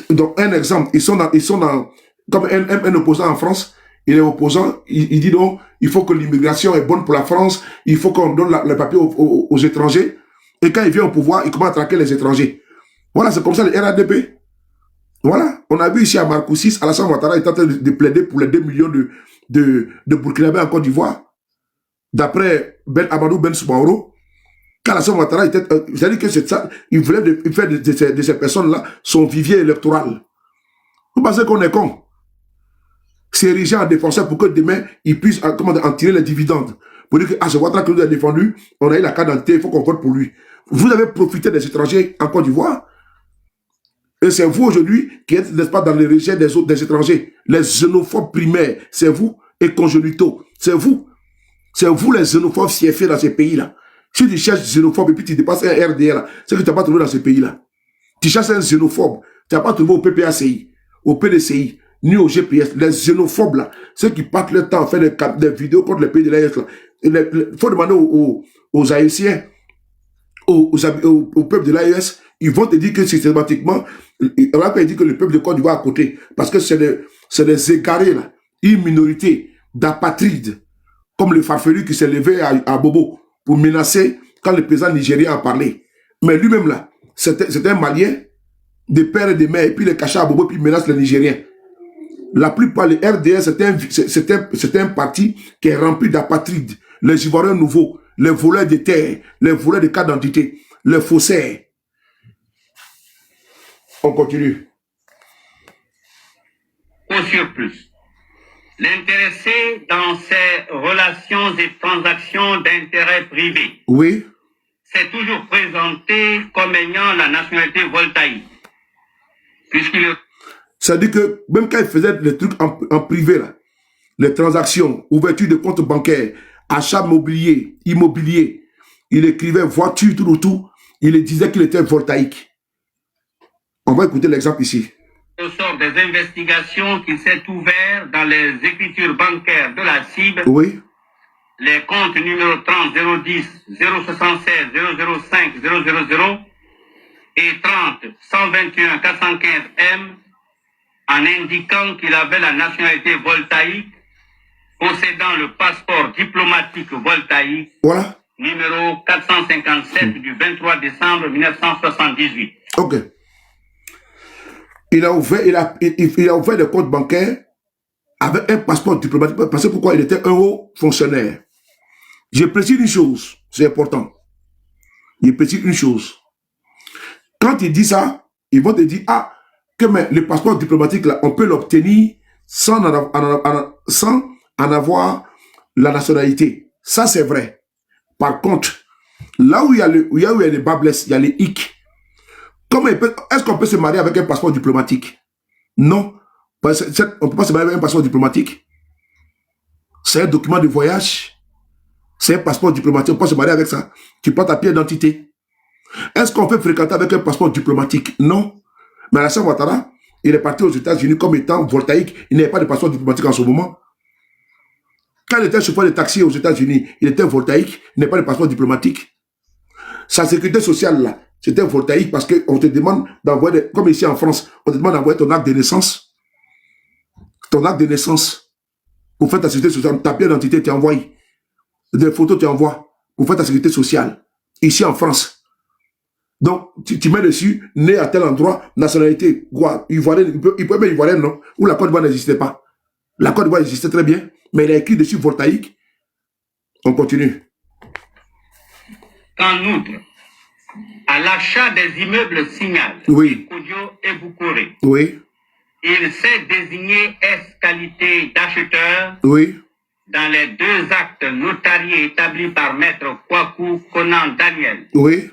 A: Donc, un exemple, ils sont dans comme un opposant en France, il est opposant, il dit donc, il faut que l'immigration est bonne pour la France, il faut qu'on donne le papier aux étrangers. Et quand il vient au pouvoir, il commence à traquer les étrangers. Voilà, c'est comme ça le RADP. Voilà, on a vu ici à Marcoussis, Alassane Ouattara est en train de plaider pour les 2 millions de Burkinabés en Côte d'Ivoire. D'après Amadou Ben Soumaoro, quand Alassane Ouattara était, c'est-à-dire que c'est ça, il voulait faire de ces personnes-là son vivier électoral. Vous pensez qu'on est con? C'est érigé en défenseur pour que demain, il puisse en tirer les dividendes. Pour dire que c'est Ouattara qui nous a défendu, on a eu la carte d'identité, il faut qu'on vote pour lui. Vous avez profité des étrangers en Côte d'Ivoire. Et c'est vous aujourd'hui qui êtes, n'est-ce pas, dans le rejet des étrangers. Les xénophobes primaires, c'est vous, et congénitaux, c'est vous. C'est vous les xénophobes siéfés dans ces pays-là. Si tu cherches xénophobe et puis tu dépasses un RDR, c'est que tu n'as pas trouvé dans ces pays-là. Tu cherches un xénophobe, tu n'as pas trouvé au PPACI, au PDCI, ni au GPS. Les xénophobes là, ceux qui passent leur temps à faire des vidéos contre les pays de l'AES là. Il faut demander aux Haïtiens, au peuple de l'AES, ils vont te dire que systématiquement, on va pas dire que le peuple de Côte d'Ivoire à côté, parce que c'est des égarés là, une minorité d'apatrides, comme le farfelu qui s'est levé à Bobo pour menacer quand le président nigérien a parlé. Mais lui-même là, c'est un Malien, de père et de mère, et puis il est caché à Bobo, puis il menace les Nigériens. La plupart, les RDS, c'est un parti qui est rempli d'apatrides, les Ivoiriens nouveaux, les voleurs de terre, les voleurs de cartes d'identité, les faussaires. On continue.
D: Au surplus, l'intéressé dans ses relations et transactions d'intérêt privé
A: Oui.
D: s'est toujours présenté comme ayant la nationalité voltaïque. Puisqu'il
A: C'est-à-dire que même quand il faisait des trucs en privé, là, les transactions, ouverture de comptes bancaires, achat immobilier, il écrivait voiture, tout, il disait qu'il était voltaïque. On va écouter l'exemple ici.
D: Au sort des investigations qui s'est ouvert dans les écritures bancaires de la CIB,
A: Oui.
D: les comptes numéro 30 010 076 005 000 et 30 121 415 M, en indiquant qu'il avait la nationalité voltaïque, possédant le passeport diplomatique voltaïque,
A: Voilà.
D: numéro 457 du 23 décembre 1978.
A: Ok. Il a ouvert des comptes bancaires avec un passeport diplomatique. Parce que pourquoi? Il était un haut fonctionnaire. Je précise une chose, c'est important. Je précise une chose. Quand il dit ça, ils vont te dire, ah, que mais le passeport diplomatique, là, on peut l'obtenir sans en avoir la nationalité. Ça, c'est vrai. Par contre, là où il y a les bas blesses, il y a les hic. Est-ce qu'on peut se marier avec un passeport diplomatique? Non. On ne peut pas se marier avec un passeport diplomatique. C'est un document de voyage. C'est un passeport diplomatique. On peut se marier avec ça. Tu prends ta pièce d'identité. Est-ce qu'on peut fréquenter avec un passeport diplomatique? Non. Mais Alassane Ouattara, Il est parti aux États-Unis comme étant voltaïque. Il n'avait pas de passeport diplomatique en ce moment. Quand il était chauffeur de taxi aux États-Unis, il était voltaïque. Il n'avait pas de passeport diplomatique. Sa sécurité sociale, là, c'était voltaïque parce qu'on te demande d'envoyer, comme ici en France, on te demande d'envoyer ton acte de naissance. Ton acte de naissance. Pour faire ta sécurité sociale, ta pièce d'identité, tu envoies. Des photos, tu envoies. Pour faire ta sécurité sociale. Ici en France. Donc, tu mets dessus, né à tel endroit, nationalité, quoi, ivoirienne, il peut même ivoirienne, non? Ou la Côte d'Ivoire n'existait pas. La Côte d'Ivoire existait très bien, mais il a écrit dessus voltaïque. On continue.
D: En outre, à l'achat des immeubles Signal,
A: Oui.
D: Kodio et Boukouré,
A: Oui.
D: il s'est désigné qualité d'acheteur
A: Oui.
D: dans les 2 actes notariés établis par Maître Kwaku Conan Daniel.
A: Oui.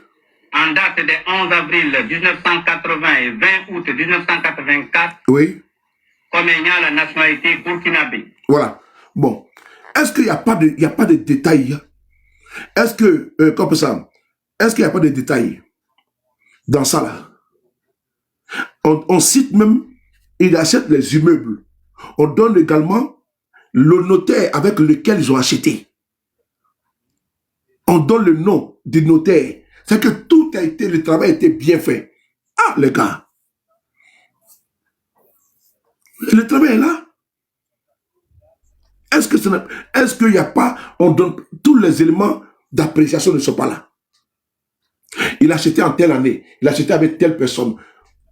D: En date des 11 avril 1980 et 20 août 1984,
A: Oui.
D: comme ayant la nationalité burkinabé.
A: Voilà. Bon. Est-ce qu'il n'y a pas de détails? Est-ce que, comme ça, est-ce qu'il n'y a pas de détails dans ça là? On cite même, il achète les immeubles. On donne également le notaire avec lequel ils ont acheté. On donne le nom du notaire. C'est que tout a été, le travail a été bien fait. Ah, les gars. Le travail est là. Est-ce qu'il n'y a pas, on donne tous les éléments d'appréciation ne sont pas là. Il a acheté en telle année, il a acheté avec telle personne,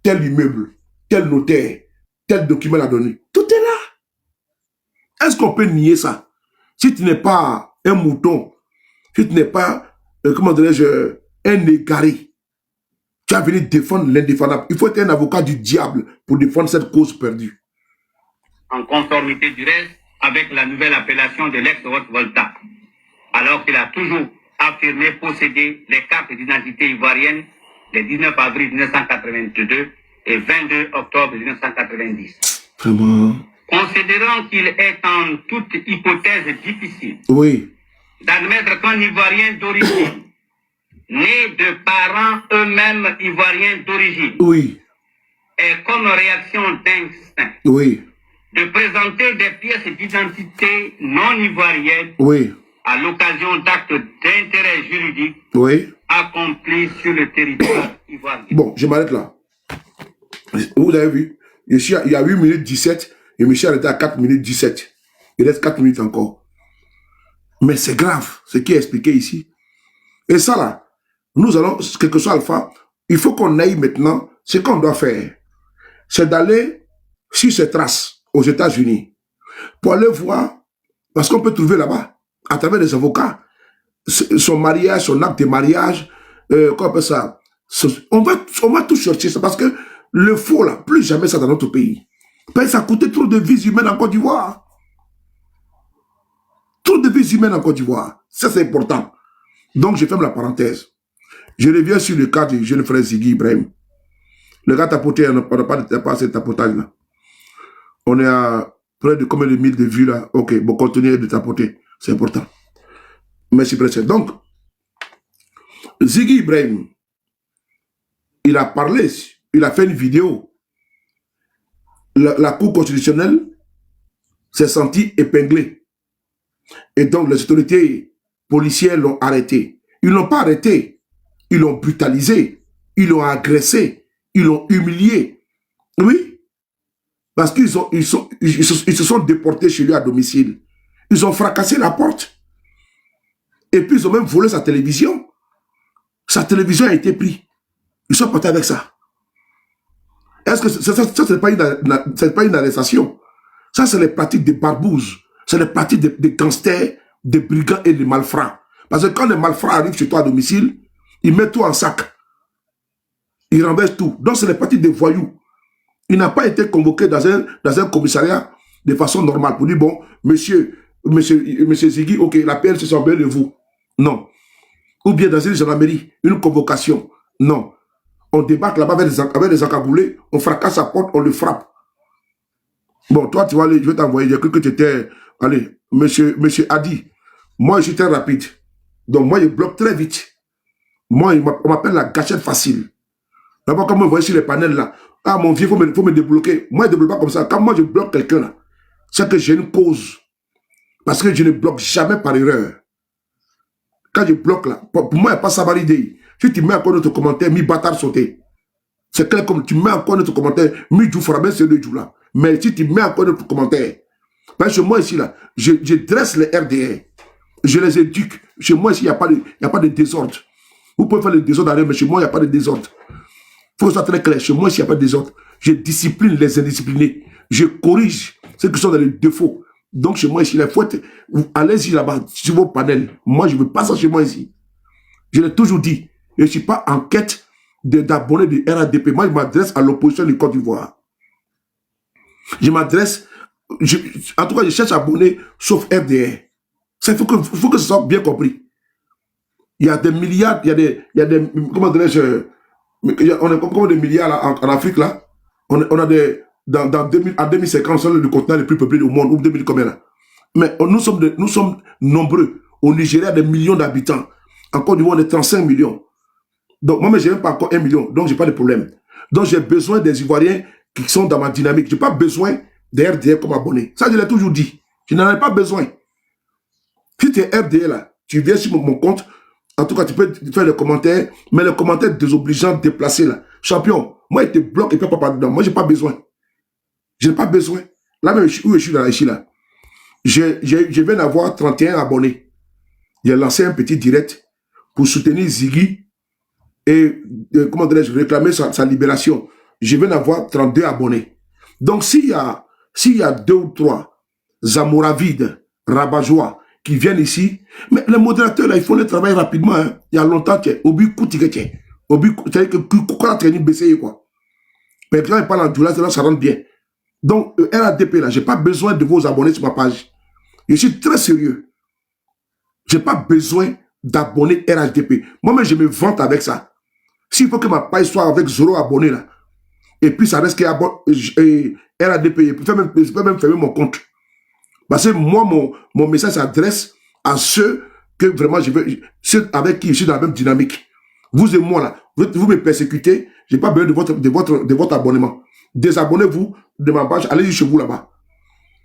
A: tel immeuble, tel notaire, tel document l'a donné. Tout est là. Est-ce qu'on peut nier ça? Si tu n'es pas un mouton, si tu n'es pas, comment dirais-je, un égaré, tu vas venir défendre l'indéfendable. Il faut être un avocat du diable pour défendre cette cause perdue.
D: En conformité du reste avec la nouvelle appellation de l'ex-Haute-Volta, alors qu'il a toujours affirmé posséder les cartes d'identité ivoiriennes les 19 avril 1982 et 22 octobre 1990.
A: Vraiment?
D: Considérant qu'il est en toute hypothèse difficile
A: Oui.
D: d'admettre qu'un Ivoirien d'origine, né de parents eux-mêmes Ivoiriens d'origine,
A: Oui.
D: est comme réaction d'instinct
A: Oui.
D: de présenter des pièces d'identité non ivoiriennes
A: Oui.
D: à l'occasion d'actes d'intérêt juridique
A: Oui.
D: accomplis sur le territoire ivoirien.
A: Bon, je m'arrête là. Vous avez vu, ici, il y a 8 minutes 17 et Michel était à 4 minutes 17. Il reste 4 minutes encore. Mais c'est grave ce qui est expliqué ici. Et ça là, nous allons, quel que soit Alpha, il faut qu'on aille maintenant, ce qu'on doit faire, c'est d'aller sur ces traces aux États-Unis pour aller voir, parce qu'on peut trouver là-bas, à travers des avocats, son mariage, son acte de mariage, comment on appelle ça, on va tout chercher ça, parce que le faux là, plus jamais ça dans notre pays. Parce que ça coûtait trop de vies humaines en Côte d'Ivoire. Trop de vies humaines en Côte d'Ivoire. Ça c'est important. Donc je ferme la parenthèse. Je reviens sur le cas du jeune frère Ziggy Ibrahim. Le gars tapoté, on n'a pas assez de tapotage là. On est à près de combien de mille de vues là? Ok, bon, continuez de tapoter. C'est important. Merci, président. Donc, Ziggy Ibrahim, il a parlé, il a fait une vidéo. La Cour constitutionnelle s'est sentie épinglée. Et donc, les autorités policières l'ont arrêté. Ils ne l'ont pas arrêté. Ils l'ont brutalisé. Ils l'ont agressé. Ils l'ont humilié. Oui. Parce qu'ils se sont déportés chez lui à domicile. Ils ont fracassé la porte. Et puis ils ont même volé sa télévision. Sa télévision a été prise. Ils sont partis avec ça. Est-ce que ça c'est pas une arrestation? Ça, c'est les pratiques des barbouzes. C'est les pratiques des gangsters, des brigands et des malfrats. Parce que quand les malfrats arrivent chez toi à domicile, ils mettent tout en sac. Ils renversent tout. Donc, c'est les pratiques des voyous. Il n'a pas été convoqué dans un commissariat de façon normale pour dire, bon, monsieur Ziggy, ok, la PL se sent bien de vous. Non. Ou bien dans une gendarmerie, une convocation. Non. On débarque là-bas avec des encagoulés, on fracasse sa porte, on le frappe. Bon, toi, tu vas aller, je vais t'envoyer, j'ai cru que tu étais, allez, monsieur Adi, moi, je suis très rapide. Donc, moi, je bloque très vite. Moi, on m'appelle la gâchette facile. D'abord, quand vous voyez sur les panels là, ah mon vieux, faut me débloquer. Moi, je ne débloque pas comme ça. Quand moi je bloque quelqu'un là, c'est que j'ai une cause. Parce que je ne bloque jamais par erreur. Quand je bloque là, pour moi, il n'y a pas ça validé. Si tu mets encore notre commentaire, mi bâtard sauté. C'est clair comme tu mets encore notre commentaire, mi du frappé, c'est le jour là. Mais si tu mets encore notre commentaire, parce que moi ici là, je dresse les RDR. Je les éduque. Chez moi ici, il n'y a pas de désordre. Vous pouvez faire le désordre, mais chez moi, il n'y a pas de désordre. Il faut que ce soit très clair. Chez moi, s'il n'y a pas de désordre, je discipline les indisciplinés. Je corrige ceux qui sont dans les défauts. Donc, chez moi, ici, il faut être... Allez-y là-bas, sur vos panels. Moi, je ne veux pas ça chez moi ici. Je l'ai toujours dit. Je ne suis pas en quête d'abonnés de RADP. Moi, je m'adresse à l'opposition du Côte d'Ivoire. Je m'adresse... En tout cas, je cherche à abonner, sauf RDR. Il faut que ce soit bien compris. Il y a des milliards, il y a des comment dirais-je, on a comme des milliards là, en Afrique là. On a des, en 2050, c'est le continent le plus peuplé au monde, ou 2000 combien là. Mais nous sommes nombreux. Au Nigeria, des millions d'habitants. En Côte d'Ivoire, on est 35 millions. Donc, moi, je n'ai même pas encore 1 million. Donc, je n'ai pas de problème. Donc, j'ai besoin des Ivoiriens qui sont dans ma dynamique. Je n'ai pas besoin des RDR comme abonnés. Ça, je l'ai toujours dit. Je n'en ai pas besoin. Si tu es RDR là, tu viens sur mon compte. En tout cas, tu peux faire les commentaires, mais les commentaires désobligeants, déplacés là. Champion, moi, il te bloque et puis pas dedans. Moi, je n'ai pas besoin. Je n'ai pas besoin. Là même, où je suis là, ici là. Je viens d'avoir 31 abonnés. J'ai lancé un petit direct pour soutenir Ziggy et, comment dirais-je, réclamer sa libération. Je viens d'avoir 32 abonnés. Donc, s'il y a 2 ou 3 Zamoravides, Rabajois, qui viennent ici, mais les modérateurs, là, ils font le travail rapidement. Hein. Il y a longtemps, Obi Koutigé, c'est-à-dire que Koukora a baissé, quoi. Mais quand ils parlent en Djoula, ça rentre bien. Donc, RADP, là, je n'ai pas besoin de vos abonnés sur ma page. Je suis très sérieux. Je n'ai pas besoin d'abonnés RHDP. Moi-même, je me vante avec ça. S'il faut que ma page soit avec 0 abonnés, là, et puis ça reste que RADP, je peux même fermer mon compte. Parce que moi, mon message s'adresse à ceux que vraiment je veux, ceux avec qui je suis dans la même dynamique. Vous et moi, là, vous me persécutez, je n'ai pas besoin de votre abonnement. Désabonnez-vous de ma page, allez-y chez vous là-bas.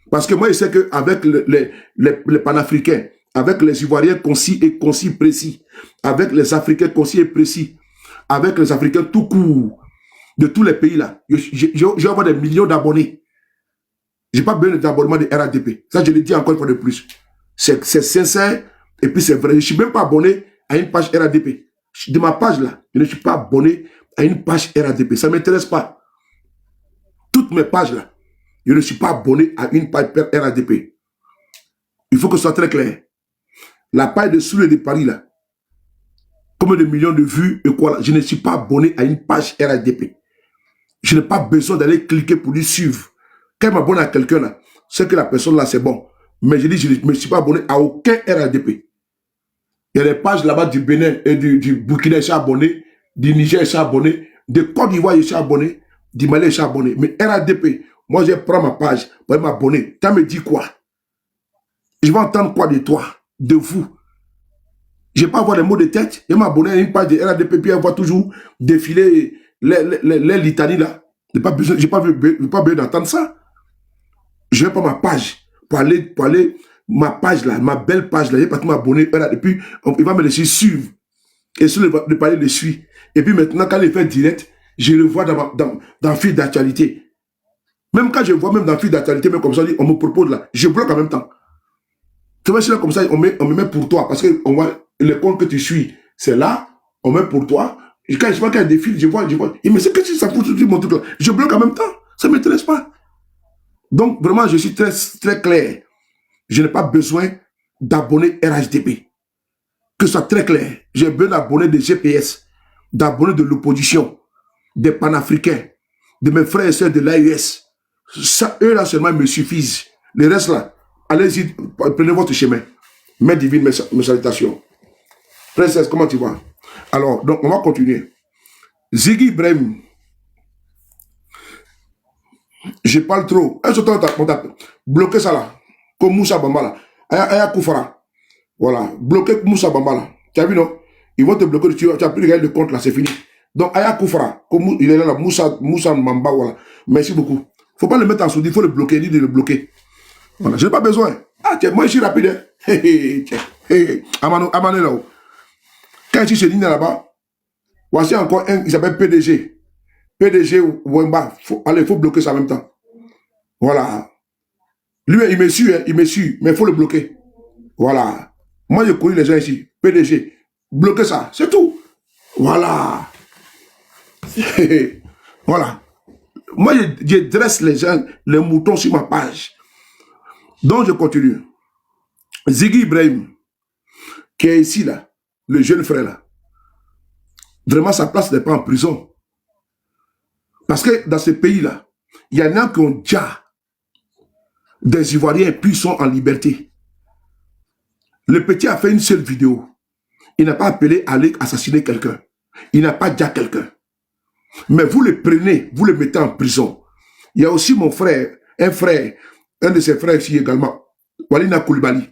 A: Parce que moi, je sais qu'avec les panafricains, avec les Ivoiriens concis et précis, avec les Africains concis et précis, avec les Africains tout court, de tous les pays là, je vais avoir des millions d'abonnés. Je n'ai pas besoin d'abonnement de RADP. Ça, je le dis encore une fois de plus. C'est sincère et puis c'est vrai. Je ne suis même pas abonné à une page RADP. De ma page là, je ne suis pas abonné à une page RADP. Ça ne m'intéresse pas. Toutes mes pages là, je ne suis pas abonné à une page RADP. Il faut que ce soit très clair. La page de Soule de Paris là, combien de millions de vues et quoi là, je ne suis pas abonné à une page RADP. Je n'ai pas besoin d'aller cliquer pour lui suivre. Quand je m'abonne à quelqu'un là, c'est que la personne là c'est bon. Mais je dis, je ne me suis pas abonné à aucun RADP. Il y a des pages là-bas du Bénin et du Burkina, je suis abonné, du Niger, je suis abonné, de Côte d'Ivoire, je suis abonné, du Mali, je suis abonné. Mais RADP, moi je prends ma page pour m'abonner. Tu me dis quoi? Je vais entendre quoi de toi, de vous? Je ne vais pas avoir les mots de tête. Je vais m'abonner à une page de RADP, puis on va toujours défiler les litanies là. Je n'ai pas besoin d'entendre ça. Je vais pas ma page pour aller ma page là, ma belle page là, je vais pas m'abonner et puis il va me laisser suivre et sur le palier le suit et puis maintenant quand il fait direct, je le vois dans le fil d'actualité. Même quand je vois même dans le fil d'actualité, même comme ça, on me propose là, je bloque en même temps. Tu vois, c'est là comme ça, on me met pour toi parce que on voit le compte que tu suis, c'est là, on met pour toi. Et quand je vois qu'il y a des fils, je vois, et mais c'est que ça fout tout mon truc là, je bloque en même temps, ça ne m'intéresse pas. Donc, vraiment, je suis très, très clair. Je n'ai pas besoin d'abonnés RHDP. Que ce soit très clair. J'ai besoin d'abonnés de GPS, d'abonnés de l'opposition, des panafricains, de mes frères et sœurs de l'AES. Ça, eux là seulement me suffisent. Le reste là, allez-y, prenez votre chemin. Mère divine, mes salutations. Princesse, comment tu vas? Alors, donc, on va continuer. Ziggy Ibrahim. Je parle trop. Un certain temps, on t'a bloqué ça là. Comme Moussa Bamba là. Aya Koufara. Voilà. Bloqué Moussa Bamba là. Tu as vu non? Ils vont te bloquer. Tu as plus de gagner de compte là, c'est fini. Donc, Aya Koufra, comme il est là, Moussa Mamba, voilà. Merci beaucoup. Il ne faut pas le mettre en sourdine, il faut le bloquer, il dit de le bloquer. Voilà, je n'ai pas besoin. Ah, tiens, moi, je suis rapide. Amane là-haut. Quand je suis là-bas, voici encore un, il s'appelle PDG. PDG Wemba. Allez, il faut bloquer ça en même temps. Voilà. Lui, il me suit, mais il faut le bloquer. Voilà. Moi, je connais les gens ici. PDG. Bloquez ça, c'est tout. Voilà. Voilà. Moi, je dresse les gens, les moutons sur ma page. Donc, je continue. Ziggy Ibrahim, qui est ici, là, le jeune frère, là. Vraiment, sa place n'est pas en prison. Parce que dans ce pays-là, il y en a qui ont déjà des Ivoiriens et puis sont en liberté. Le petit a fait une seule vidéo. Il n'a pas appelé à aller assassiner quelqu'un. Il n'a pas déjà quelqu'un. Mais vous le prenez, vous le mettez en prison. Il y a aussi mon frère, un de ses frères ici également, Walina Koulibaly,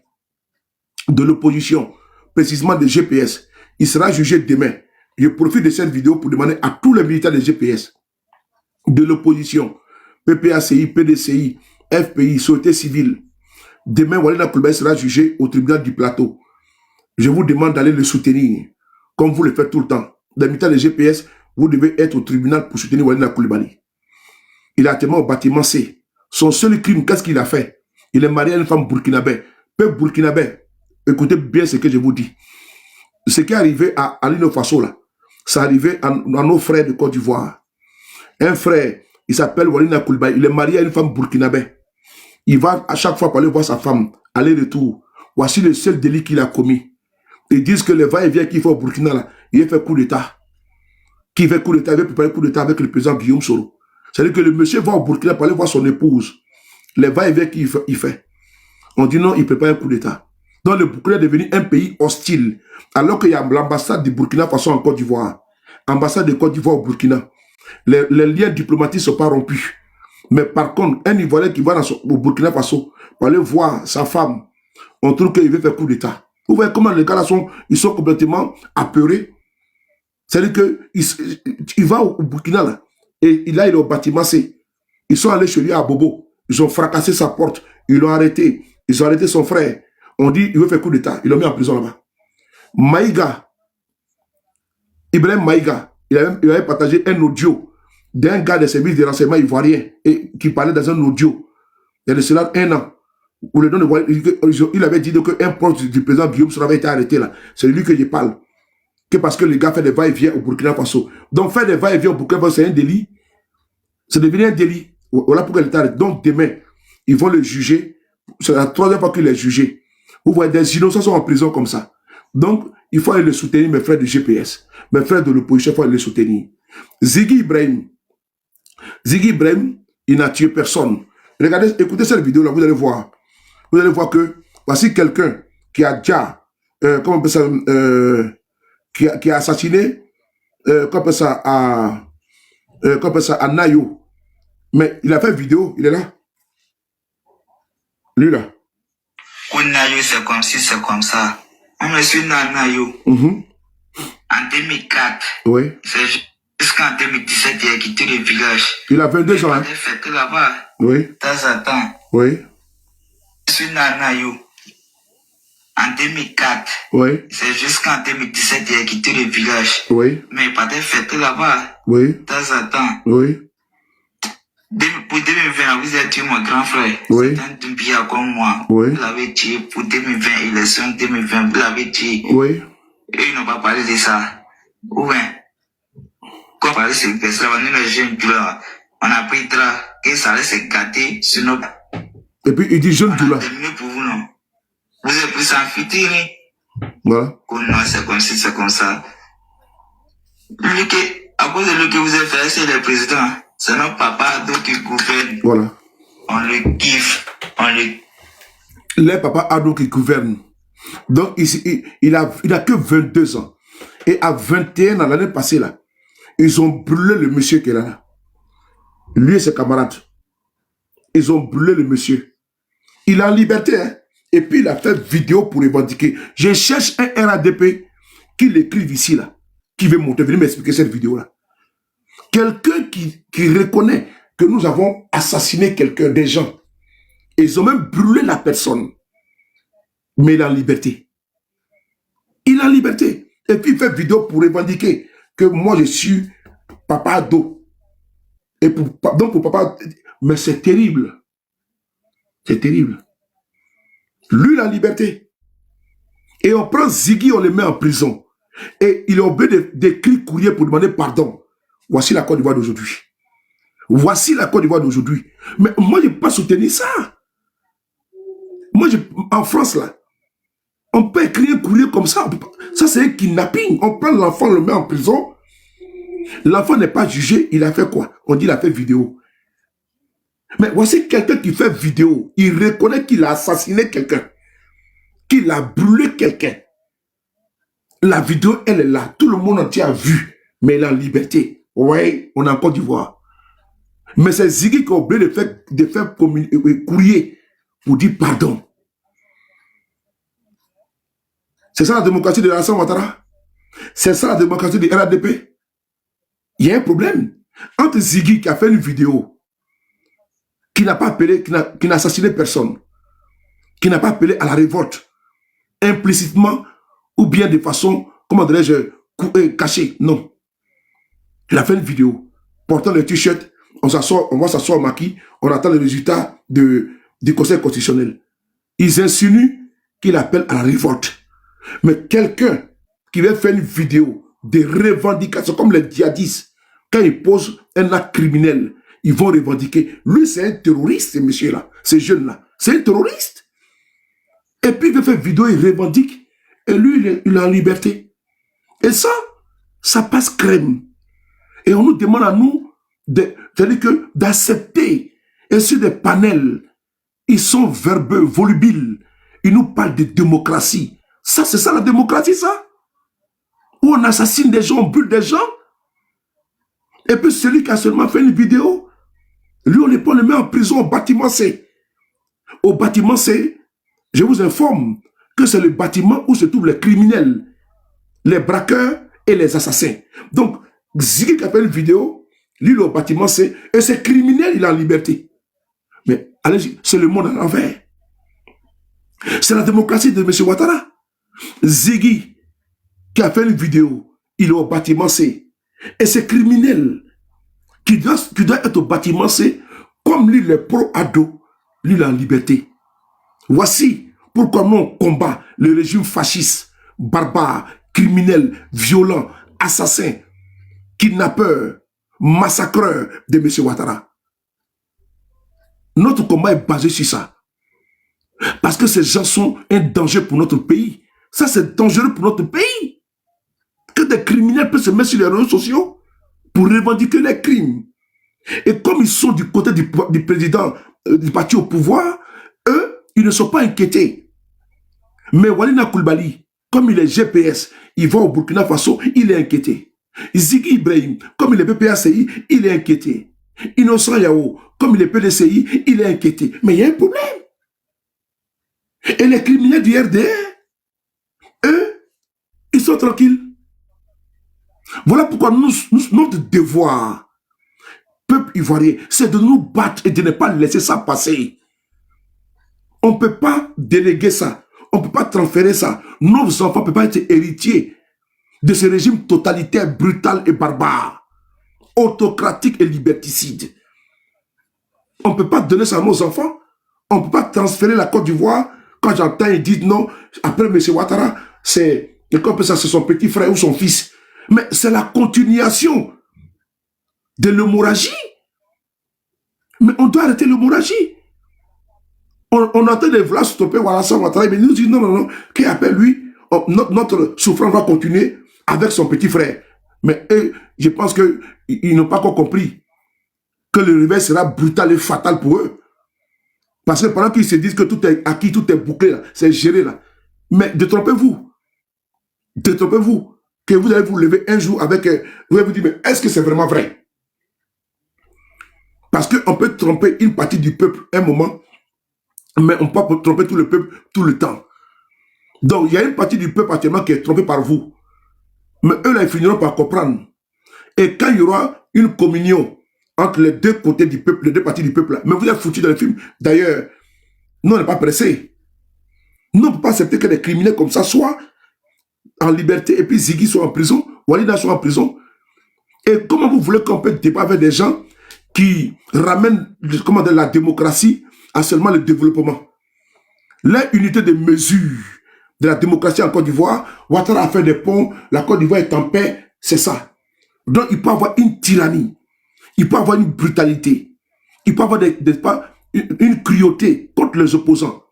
A: de l'opposition, précisément de GPS. Il sera jugé demain. Je profite de cette vidéo pour demander à tous les militaires de GPS, de l'opposition, PPACI, PDCI, FPI, Société civile. Demain, Walina Koulibaly sera jugé au tribunal du plateau. Je vous demande d'aller le soutenir, comme vous le faites tout le temps. Les militaires de GPS, vous devez être au tribunal pour soutenir Walina Koulibaly. Il a tellement au bâtiment C. Son seul crime, qu'est-ce qu'il a fait? Il est marié à une femme burkinabé. Peuple burkinabé, écoutez bien ce que je vous dis. Ce qui est arrivé à Alino Faso, là, c'est arrivé à nos frères de Côte d'Ivoire. Un frère, il s'appelle Walina Koulibaly. Il est marié à une femme burkinabé. Il va à chaque fois pour aller voir sa femme, aller-retour. Voici le seul délit qu'il a commis. Ils disent que le va-et-vient qu'il fait au Burkina, là, il a fait coup d'État. Qui fait coup d'État, il veut préparer coup d'État avec le président Guillaume Soro. C'est-à-dire que le monsieur va au Burkina pour aller voir son épouse. Le va-et-vient qu'il fait. On dit non, il prépare un coup d'État. Donc le Burkina est devenu un pays hostile. Alors qu'il y a l'ambassade du Burkina Faso en Côte d'Ivoire. Ambassade de Côte d'Ivoire au Burkina. Les liens diplomatiques ne sont pas rompus. Mais par contre, un Ivoirien qui va au Burkina Faso pour aller voir sa femme, on trouve qu'il veut faire coup d'État. Vous voyez comment les gars là ils sont complètement apeurés. C'est-à-dire qu'il va au Burkina là, et là il est au bâtiment C. Ils sont allés chez lui à Bobo. Ils ont fracassé sa porte. Ils l'ont arrêté. Ils ont arrêté son frère. On dit il veut faire coup d'État. Ils l'ont mis en prison là-bas. Maïga, Ibrahim Maïga, il avait partagé un audio d'un gars des services de renseignement ivoirien et qui parlait dans un audio. Il y a de cela 1 an. Où le nom de, il avait dit qu'un proche du président Guillaume Soro avait été arrêté là. C'est lui que je parle. Que parce que le gars fait des va-et-vient au Burkina Faso. Donc faire des va-et-vient au Burkina Faso, c'est un délit. C'est devenu un délit. Voilà pourquoi il est arrêté. Donc demain, ils vont le juger. C'est la 3e fois qu'il est jugé. Vous voyez, des innocents sont en prison comme ça. Donc, il faut aller le soutenir, mes frères de GPS. Mes frères de l'opposition, il faut aller le soutenir. Ziggy Ibrahim, il n'a tué personne. Regardez, écoutez cette vidéo là, vous allez voir. Vous allez voir que voici quelqu'un qui a déjà, comment on appelle ça, qui a assassiné, comment on appelle ça, à Nayo. Mais il a fait une vidéo, il est là. Lui là.
G: Nayo, c'est comme si, c'est comme ça. On me suit dans Nayo. En 2004. Oui. C'est jusqu'en 2017, il a quitté le village.
A: Il a 22 ans. Hein?
G: Il a fait là-bas.
A: Oui.
G: De temps en temps.
A: Oui.
G: Je suis dans Nayo. En 2004. Oui. C'est jusqu'en 2017, il a quitté le village. Oui. Mais il partait fêter là-bas. Oui. De temps en temps. Oui. Pour 2020, vous êtes tué mon grand frère. Oui. C'est un Doumbia comme moi. Oui. Vous l'avez tué pour 2020, élection 2020, vous l'avez tué. Oui. Et ils n'ont pas parlé de ça. Ouais. Quand on parlait de ces personnes, nous les jeunes douleurs, on a pris drap, que ça allait se gâter sur nos...
A: Et puis il dit jeune douleur.
G: C'est mieux pour vous, non? Vous êtes plus amphithéorie.
A: Voilà.
G: Non, c'est comme si, c'est comme ça. Lui que, à cause de lui que vous avez fait, c'est le président. C'est notre papa Ado qui gouverne. Voilà. On le kiffe. On le...
A: Les papas Ado qui gouvernent. Donc, il a que 22 ans. Et à 21 ans, l'année passée, là, ils ont brûlé le monsieur qui est là. Lui et ses camarades. Ils ont brûlé le monsieur. Il est en liberté, hein. Et puis, il a fait vidéo pour revendiquer. Je cherche un RADP qui l'écrive ici, là. qui veut monter, venir m'expliquer cette vidéo-là. Quelqu'un qui reconnaît que nous avons assassiné quelqu'un, des gens. Et ils ont même brûlé la personne. Mais il est en liberté. Il est en liberté. Et puis il fait vidéo pour revendiquer que moi je suis papa ado. Et donc pour papa... Mais c'est terrible. C'est terrible. Lui, il a la liberté. Et on prend Ziggy, on le met en prison. Et il est obligé d'écrire courrier pour demander pardon. Voici la Côte d'Ivoire d'aujourd'hui. Voici la Côte d'Ivoire d'aujourd'hui. Mais moi, je n'ai pas soutenu ça. Moi, en France, là, on peut écrire un courrier comme ça. Ça, c'est un kidnapping. On prend l'enfant, on le met en prison. L'enfant n'est pas jugé. Il a fait quoi? On dit qu'il a fait vidéo. Mais voici quelqu'un qui fait vidéo. Il reconnaît qu'il a assassiné quelqu'un. Qu'il a brûlé quelqu'un. La vidéo, elle est là. Tout le monde entier a vu. Mais elle est en liberté. Oui, on a encore dû voir. Mais c'est Ziggy qui a oublié de faire courrier pour dire pardon. C'est ça la démocratie de Alassane Ouattara? C'est ça la démocratie de RADP? Il y a un problème. Entre Ziggy qui a fait une vidéo, qui n'a pas appelé, qui n'a assassiné personne, qui n'a pas appelé à la révolte, implicitement, ou bien de façon, comment dirais-je, cachée. Non. Il a fait une vidéo, portant le t-shirt, on va s'asseoir au maquis, on attend le résultat du Conseil constitutionnel. Ils insinuent qu'il appelle à la révolte. Mais quelqu'un qui va faire une vidéo de revendication, comme les djihadistes, quand ils posent un acte criminel, ils vont revendiquer. Lui, c'est un terroriste, ce monsieur-là, ce jeune-là. C'est un terroriste. Et puis, il va faire une vidéo, il revendique. Et lui, il est en liberté. Et ça passe crème. Et on nous demande à nous d'accepter. Et sur des panels, ils sont verbeux, volubiles. Ils nous parlent de démocratie. Ça, c'est ça la démocratie, ça? Où on assassine des gens, on brûle des gens. Et puis celui qui a seulement fait une vidéo, lui, on le met en prison au bâtiment C. Au bâtiment C, je vous informe que c'est le bâtiment où se trouvent les criminels, les braqueurs et les assassins. Donc, Ziggy qui a fait une vidéo, lui, il est au bâtiment C, et c'est criminel, il est en liberté. Mais allez, c'est le monde à l'envers. C'est la démocratie de M. Ouattara. Ziggy qui a fait une vidéo, il est au bâtiment C. Et c'est criminel qui doit être au bâtiment C, comme lui, le pro-ado, lui, il est en liberté. Voici pourquoi nous, on combat le régime fasciste, barbare, criminel, violent, assassin, kidnappeur, massacreur de M. Ouattara. Notre combat est basé sur ça. Parce que ces gens sont un danger pour notre pays. Ça, c'est dangereux pour notre pays. Que des criminels peuvent se mettre sur les réseaux sociaux pour revendiquer les crimes. Et comme ils sont du côté du président du parti au pouvoir, eux, ils ne sont pas inquiétés. Mais Walina Koulibaly, comme il est GPS, il va au Burkina Faso, il est inquiété. Ziggy Ibrahim, comme il est PPACI, il est inquiété. Innocent Yao, comme il est PDCI, il est inquiété. Mais il y a un problème. Et les criminels du RDR, eux, ils sont tranquilles. Voilà pourquoi notre devoir, peuple ivoirien, c'est de nous battre et de ne pas laisser ça passer. On ne peut pas déléguer ça. On ne peut pas transférer ça. Nos enfants ne peuvent pas être héritiers de ce régime totalitaire, brutal et barbare, autocratique et liberticide. On ne peut pas donner ça à nos enfants. On ne peut pas transférer la Côte d'Ivoire. Quand j'entends, ils disent non, après M. Ouattara, c'est son petit frère ou son fils. Mais c'est la continuation de l'hémorragie. Mais on doit arrêter l'hémorragie. On entend les vouloir stopper Alassane Ouattara, mais nous disons non, non, non, qui appelle lui, notre souffrance va continuer avec son petit frère. Mais eux, je pense qu'ils n'ont pas encore compris que le réveil sera brutal et fatal pour eux. Parce que pendant qu'ils se disent que tout est acquis, tout est bouclé, c'est géré là. Mais détrompez-vous. Détrompez-vous. Que vous allez vous lever un jour avec... vous allez vous dire, mais est-ce que c'est vraiment vrai? Parce qu'on peut tromper une partie du peuple un moment, mais on peut pas tromper tout le peuple tout le temps. Donc, il y a une partie du peuple actuellement qui est trompée par vous. Mais eux, là, ils finiront par comprendre. Et quand il y aura une communion entre les deux côtés du peuple, les deux parties du peuple, là, mais vous êtes foutus dans le film. D'ailleurs, nous, on n'est pas pressés. Nous, on ne peut pas accepter que des criminels comme ça soient en liberté et puis Ziggy soit en prison, Walida soit en prison. Et comment vous voulez qu'on peut débattre avec des gens qui ramènent la démocratie à seulement le développement? L'unité de mesure de la démocratie en Côte d'Ivoire, Ouattara a fait des ponts, la Côte d'Ivoire est en paix, c'est ça. Donc il peut y avoir une tyrannie, il peut y avoir une brutalité, il peut y avoir une cruauté contre les opposants.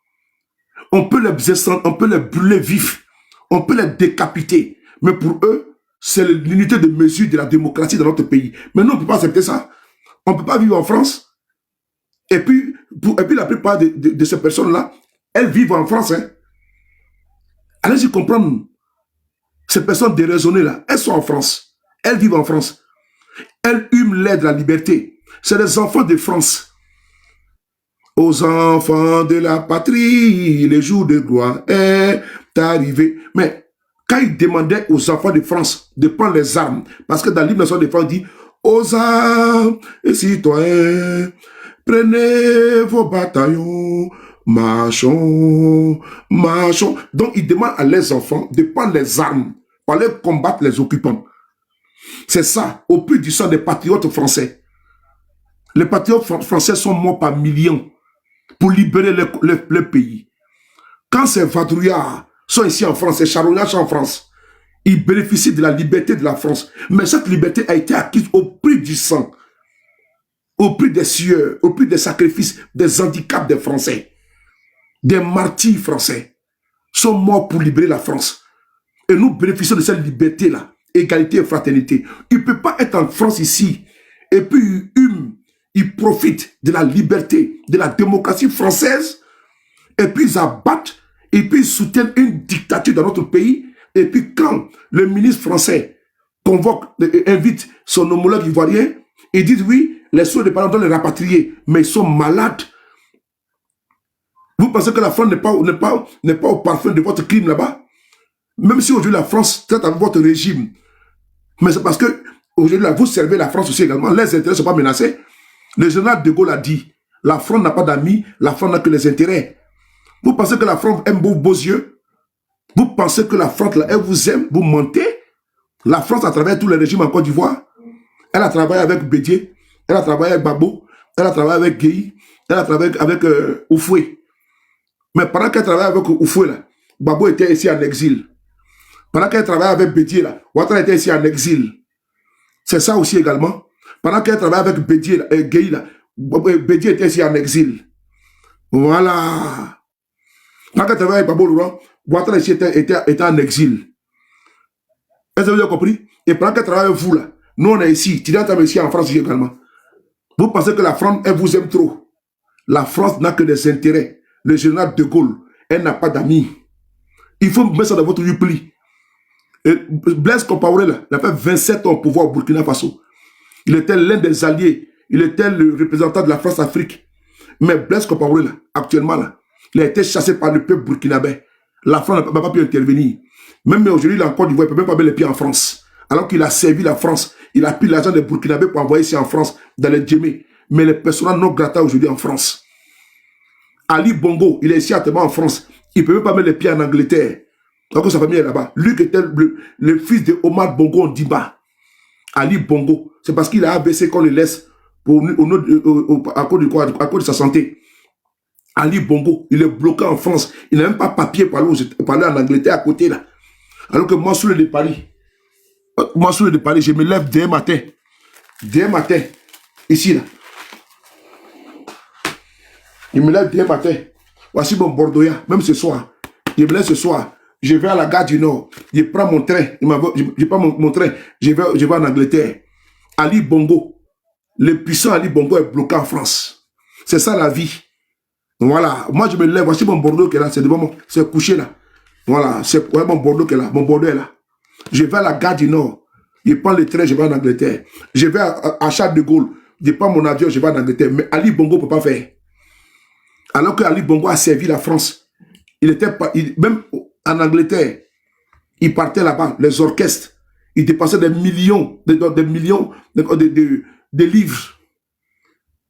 A: On peut les descendre, on peut les brûler vifs, on peut les décapiter. Mais pour eux, c'est l'unité de mesure de la démocratie dans notre pays. Mais nous, on ne peut pas accepter ça. On ne peut pas vivre en France. Et puis la plupart de ces personnes-là, elles vivent en France. Hein. Allez-y comprendre. Ces personnes déraisonnées là, elles sont en France. Elles vivent en France. Elles hument l'air de la liberté. C'est les enfants de France. Aux enfants de la patrie, le jour de gloire est arrivé. Mais quand ils demandaient aux enfants de France de prendre les armes, parce que dans l'hymne national de France, il dit aux armes et citoyens, prenez vos bataillons, marchons, marchons. Donc ils demandent à leurs enfants de prendre les armes pour aller combattre les occupants. C'est ça, au prix du sang des patriotes français. Les patriotes français sont morts par millions pour libérer le pays. Quand ces vadrouillards sont ici en France, ces charognards sont en France, ils bénéficient de la liberté de la France. Mais cette liberté a été acquise au prix du sang, au prix des sueurs, au prix des sacrifices, des handicaps des Français. Des martyrs français sont morts pour libérer la France. Et nous bénéficions de cette liberté-là, égalité et fraternité. Il ne peut pas être en France ici, et puis ils profitent de la liberté, de la démocratie française, et puis ils abattent, et puis ils soutiennent une dictature dans notre pays, et puis quand le ministre français convoque, invite son homologue ivoirien, ils disent oui, les soins de parents doivent les rapatrier, mais ils sont malades. Vous pensez que la France n'est pas au parfum de votre crime là-bas? Même si aujourd'hui la France traite avec votre régime, mais c'est parce que aujourd'hui vous servez la France aussi également, les intérêts ne sont pas menacés. Le général de Gaulle a dit, la France n'a pas d'amis, la France n'a que les intérêts. Vous pensez que la France aime vos beaux yeux? Vous pensez que la France, là, elle vous aime? Vous mentez? La France, à travers tous les régimes en Côte d'Ivoire, elle a travaillé avec Bédié, elle a travaillé avec Babo, elle a travaillé avec Guéhi, elle a travaillé avec Oufoué. Mais pendant qu'elle travaillait avec Oufoué, là, Babo était ici en exil. Pendant qu'elle travaillait avec Bédié, là, Ouattara était ici en exil. C'est ça aussi également. Pendant qu'elle travaillait avec Bédié, Guéhi, là, Bédié était ici en exil. Voilà. Pendant qu'elle travaillait avec Babo Laurent, Ouattara ici était en exil. Est-ce que vous avez compris? Et pendant qu'elle travaille avec vous, là, nous on est ici, Tidata ici en France également. Vous pensez que la France, elle vous aime trop? La France n'a que des intérêts. Le général de Gaulle, elle n'a pas d'amis. Il faut mettre ça dans votre repli. Blaise Compaoré, là, il a fait 27 ans au pouvoir au Burkina Faso. Il était l'un des alliés. Il était le représentant de la France-Afrique. Mais Blaise Compaoré, là, actuellement, là, il a été chassé par le peuple burkinabé. La France n'a pas pu intervenir. Même aujourd'hui, là, en Côte d'Ivoire, il ne peut même pas mettre les pieds en France. Alors qu'il a servi la France. Il a pris l'argent des Burkinabés pour envoyer ici en France, dans les Djemé. Mais les personnes non grata aujourd'hui en France. Ali Bongo, il est ici actuellement en France. Il ne peut même pas mettre les pieds en Angleterre. Donc sa famille est là-bas. Lui qui était le fils de Omar Bongo Ondimba. Ali Bongo. C'est parce qu'il a abaissé qu'on le laisse à cause de sa santé. Ali Bongo, il est bloqué en France. Il n'a même pas papier pour aller en Angleterre à côté là. Alors que moi, sur le de Paris, je me lève dès matin. Ici là. Je me lève dès matin. Voici mon Bordeaux-là, même ce soir. Je me lève ce soir. Je vais à la gare du Nord. Je prends mon train. Je prends mon train. Je vais en Angleterre. Ali Bongo. Le puissant Ali Bongo est bloqué en France. C'est ça la vie. Voilà. Moi, je me lève. Voici mon Bordeaux qui est là. C'est devant moi. C'est couché là. Voilà. C'est mon Bordeaux qui est là. Mon Bordeaux est là. Je vais à la gare du Nord. Je prends le train. Je vais en Angleterre. Je vais à Charles de Gaulle. Je prends mon avion. Je vais en Angleterre. Mais Ali Bongo ne peut pas faire. Alors que Ali Bongo a servi la France. Même en Angleterre, il partait là-bas, les orchestres. il dépensait des millions, de livres.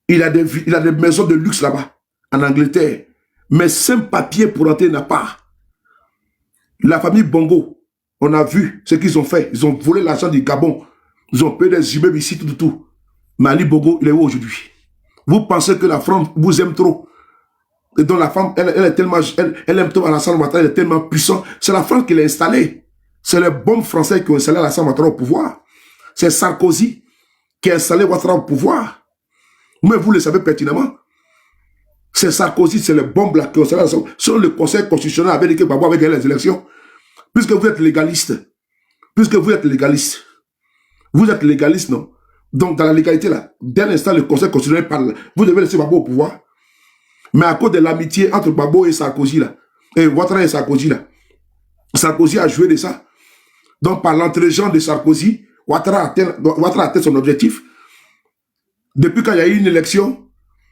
A: Il a des maisons de luxe là-bas, en Angleterre. Mais 5 papiers pour entrer n'a pas. La famille Bongo, on a vu ce qu'ils ont fait. Ils ont volé l'argent du Gabon. Ils ont payé des immeubles ici, tout. Mais Ali Bongo, il est où aujourd'hui? Vous pensez que la France vous aime trop? Et donc la femme, elle est tellement, elle aime trop Alassane Ouattara, elle est tellement puissante. C'est la France qui l'a installée. C'est les bombes français qui ont installé Alassane Ouattara au pouvoir. C'est Sarkozy qui a installé Ouattara au pouvoir. Mais vous le savez pertinemment. C'est Sarkozy, c'est les bombes là qui ont installé Alassane. Selon le Conseil constitutionnel avait dit que Gbagbo avait gagné les élections. Puisque vous êtes légaliste. Vous êtes légaliste, non? Donc, dans la légalité, là, dès l'instant, le Conseil constitutionnel parle. Vous devez laisser Gbagbo au pouvoir. Mais à cause de l'amitié entre Gbagbo et Sarkozy, là, et Ouattara et Sarkozy, là, Sarkozy a joué de ça. Donc, par l'entre-gens de Sarkozy, Ouattara a atteint son objectif. Depuis quand il y a eu une élection,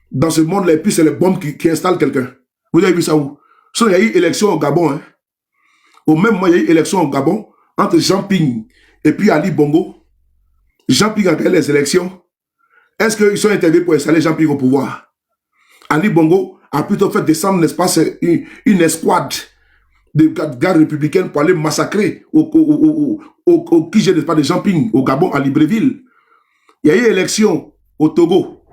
A: dans ce monde-là, et puis c'est les bombes qui installent quelqu'un. Vous avez vu ça où? Il y a eu élection au Gabon, hein. Au même moment, il y a eu élection au Gabon entre Jean Ping et puis Ali Bongo. Jean Ping a gagné les élections. Est-ce qu'ils sont intervenus pour installer Jean Ping au pouvoir? Ali Bongo a plutôt fait descendre, n'est-ce pas, une escouade de gardes républicaines pour aller massacrer au QG, n'est-ce pas, de Jean Ping, au Gabon, à Libreville. Il y a eu élection au Togo.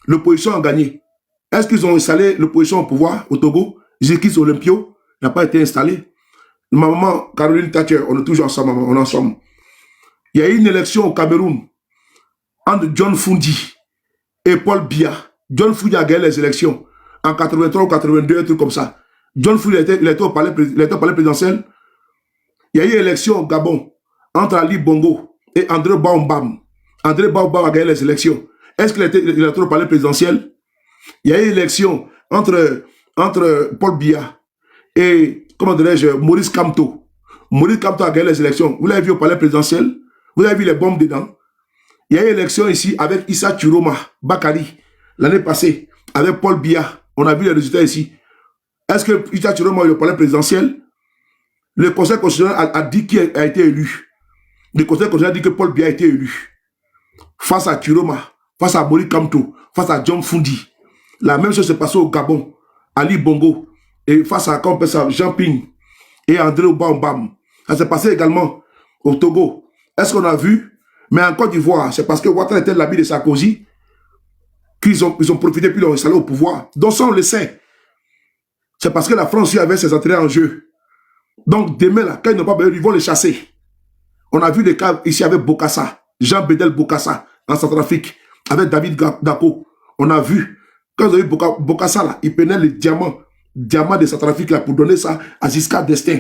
A: L'opposition a gagné. Est-ce qu'ils ont installé l'opposition au pouvoir au Togo? Jékis Olympio n'a pas été installé. Ma maman, Caroline Thatcher, on est toujours ensemble, on est ensemble. Il y a eu une élection au Cameroun entre John Fundi et Paul Biya. John Fundi a gagné les élections en 83 ou 82, un truc comme ça. John Fundi il était au palais présidentiel. Il y a eu une élection au Gabon entre Ali Bongo et André Baobam. André Baobam a gagné les élections. Est-ce qu'il était au palais présidentiel? Il y a eu une élection entre Paul Biya et, comment dirais-je, Maurice Kamto. Maurice Kamto a gagné les élections. Vous l'avez vu au palais présidentiel? Vous avez vu les bombes dedans? Il y a eu une élection ici avec Issa Chiroma Bakari l'année passée, avec Paul Biya. On a vu les résultats ici. Est-ce que Issa Chiroma est au palais présidentiel? Le Conseil constitutionnel a dit qui a été élu. Le Conseil constitutionnel a dit que Paul Biya a été élu. Face à Chiroma, face à Maurice Kamto, face à John Fundi. La même chose s'est passée au Gabon. Ali Bongo. Et face à Jean Ping et André Baobam. Ça s'est passé également au Togo. Est-ce qu'on a vu? Mais en Côte d'Ivoire, c'est parce que Ouattara était l'ami de Sarkozy qu'ils ont profité puis l'ont installé au pouvoir. Donc ça, on le sait. C'est parce que la France avait ses intérêts en jeu. Donc demain, là, quand ils n'ont pas besoin, ils vont les chasser. On a vu des cas ici avec Bokassa, Jean Bedel Bokassa, en Centrafrique, avec David Dako. On a vu, quand ils ont eu Bokassa, là, ils prenaient les diamants de Centrafrique là, pour donner ça à Giscard d'Estaing.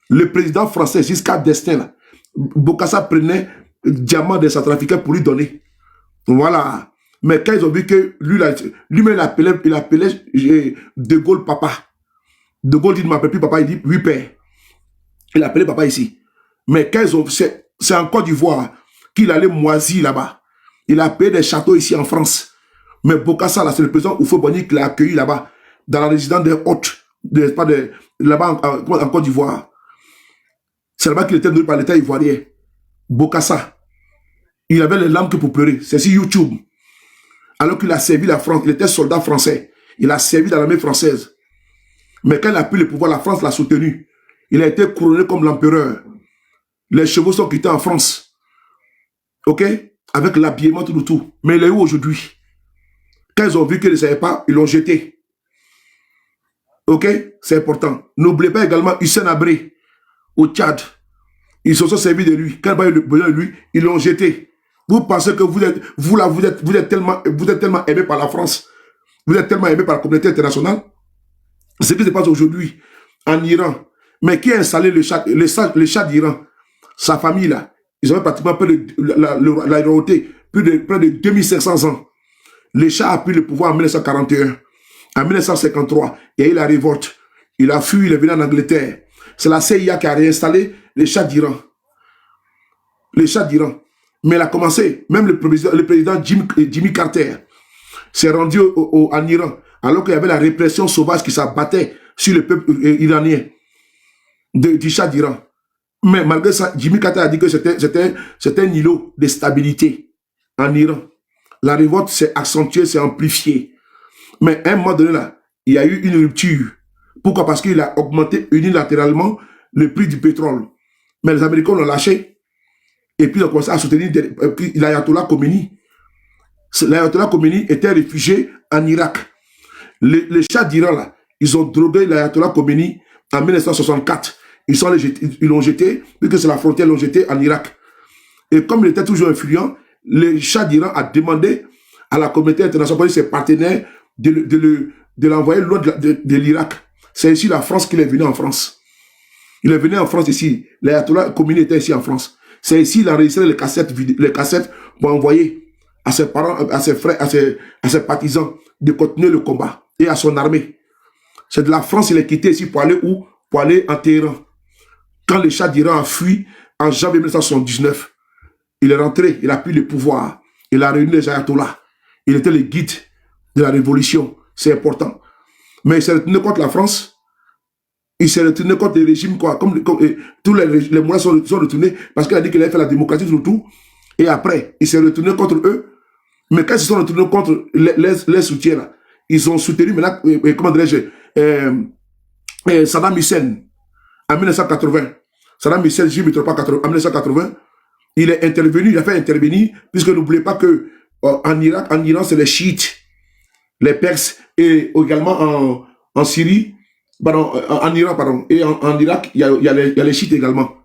A: Le président français, Giscard d'Estaing, là, Bokassa prenait le diamant des Centrafricains pour lui donner. Voilà. Mais quand ils ont vu que lui-même il appelait De Gaulle papa. De Gaulle dit, ne m'appelle plus papa, il dit oui père. Il appelait papa ici. Mais quand ils ont, c'est en Côte d'Ivoire qu'il allait moisir là-bas. Il a payé des châteaux ici en France. Mais Bokassa, là, c'est le président Houphouët-Boigny qui l'a accueilli là-bas, dans la résidence des hôtes, là-bas en Côte d'Ivoire. C'est là-bas qu'il était nourri par l'État ivoirien. Bokassa. Il avait les larmes que pour pleurer. C'est sur YouTube. Alors qu'il a servi la France, il était soldat français. Il a servi dans l'armée française. Mais quand il a pris le pouvoir, la France l'a soutenu. Il a été couronné comme l'empereur. Les chevaux sont quittés en France. Ok? Avec l'habillement, tout. Mais il est où aujourd'hui? Quand ils ont vu qu'ils ne savaient pas, ils l'ont jeté. Ok? C'est important. N'oubliez pas également Hissène Habré au Tchad. Ils se sont servis de lui. Quand ils ont eu besoin de lui, ils l'ont jeté. Vous pensez que vous êtes tellement aimé par la France. Vous êtes tellement aimé par la communauté internationale. Ce qui se passe aujourd'hui en Iran. Mais qui a installé le Shah d'Iran? Sa famille là. Ils avaient pratiquement la royauté près de 2500 ans. Le Shah a pris le pouvoir en 1941. En 1953, il y a eu la révolte. Il a fui, il est venu en Angleterre. C'est la CIA qui a réinstallé le Shah d'Iran. Le Shah d'Iran. Mais il a commencé, même le président Jimmy Carter s'est rendu en Iran, alors qu'il y avait la répression sauvage qui s'abattait sur le peuple iranien du Shah d'Iran. Mais malgré ça, Jimmy Carter a dit que c'était un îlot de stabilité en Iran. La révolte s'est accentuée, s'est amplifiée. Mais à un moment donné, là, il y a eu une rupture. Pourquoi? Parce qu'il a augmenté unilatéralement le prix du pétrole. Mais les Américains l'ont lâché. Et puis ils ont commencé à soutenir l'ayatollah Khomeini. L'ayatollah Khomeini était réfugié en Irak. Les Shahs d'Iran, là, ils ont drogué l'ayatollah Khomeini en 1964. Ils l'ont jeté, puisque c'est la frontière, ils l'ont jeté en Irak. Et comme il était toujours influent, le Shah d'Iran a demandé à la communauté internationale, ses partenaires, de l'envoyer loin de l'Irak. C'est ici la France qu'il est venu en France. Il est venu en France ici. L'ayatollah Khomeini était ici en France. C'est ici qu'il a enregistré les cassettes pour envoyer à ses parents, à ses frères, à ses partisans de continuer le combat et à son armée. C'est de la France qu'il est quitté ici pour aller où? Pour aller en Téhéran. Quand le Shah d'Iran a fui en janvier 1979, il est rentré, il a pris le pouvoir, il a réuni les ayatollahs. Il était le guide de la révolution. C'est important. Mais il s'est retourné contre la France. Il s'est retourné contre les régimes, quoi. Comme tous les moyens sont retournés parce qu'il a dit qu'il avait fait la démocratie surtout. Et après, il s'est retourné contre eux. Mais quand ils se sont retournés contre les soutiens, là, ils ont soutenu maintenant, comment dirais-je, Saddam Hussein en 1980. Saddam Hussein, je ne me trompe pas, en 1980, il est intervenu, il a fait intervenir, puisque n'oubliez pas que en Iran, c'est les chiites, les Perses, et également en Syrie, en Iran, pardon, et en Irak, il y a les chiites également.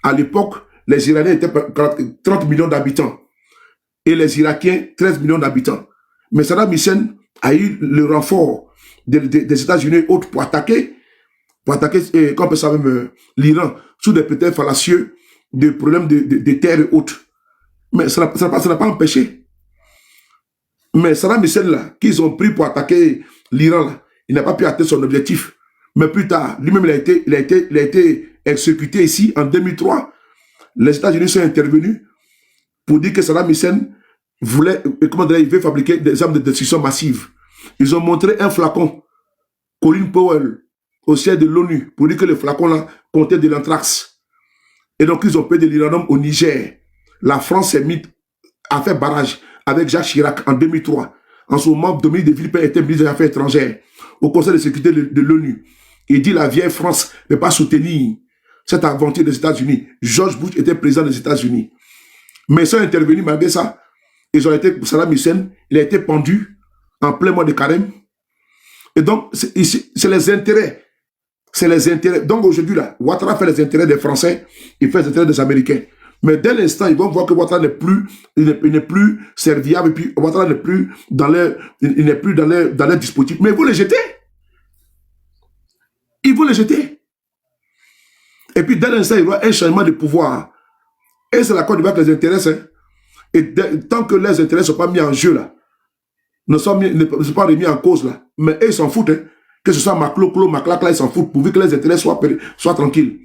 A: À l'époque, les Iraniens étaient 30 millions d'habitants, et les Irakiens, 13 millions d'habitants. Mais Saddam Hussein a eu le renfort des États-Unis et autres pour attaquer, comme on peut savoir même l'Iran, sous des prétextes fallacieux, des problèmes de terre et autres. Mais ça n'a pas empêché. Mais Saddam Hussein, là, qu'ils ont pris pour attaquer l'Iran, là, il n'a pas pu atteindre son objectif. Mais plus tard, lui-même, il a été exécuté ici en 2003. Les États-Unis sont intervenus pour dire que Saddam Hussein voulait, il veut fabriquer des armes de destruction massive. Ils ont montré un flacon, Colin Powell, au siège de l'ONU, pour dire que le flacon là contenait de l'anthrax. Et donc ils ont payé de l'uranium au Niger. La France a fait barrage avec Jacques Chirac en 2003. En ce moment, Dominique de Villepin était ministre des Affaires étrangères au Conseil de sécurité de l'ONU. Il dit la vieille France ne peut pas soutenir cette aventure des États-Unis. George Bush était président des États-Unis. Mais ils sont intervenus malgré ça. Ils ont été, Saddam Hussein, il a été pendu en plein mois de carême. Et donc, c'est les intérêts. C'est les intérêts. Donc aujourd'hui, là, Ouattara fait les intérêts des Français, il fait les intérêts des Américains. Mais dès l'instant, ils vont voir que Ouattara n'est plus serviable, et puis Ouattara n'est plus dans les dispositifs. Mais ils vont les jeter. Ils vont les jeter. Et puis dès l'instant, il y aura un changement de pouvoir. Et c'est la Côte d'Ivoire qui les intéresse. Hein. Et tant que les intérêts ne sont pas mis en jeu, là, ne sont pas remis en cause, là, mais eux, ils s'en foutent. Hein. Que ce soit Maclo, Maclac, là, ils s'en foutent, pourvu que les intérêts soient tranquilles.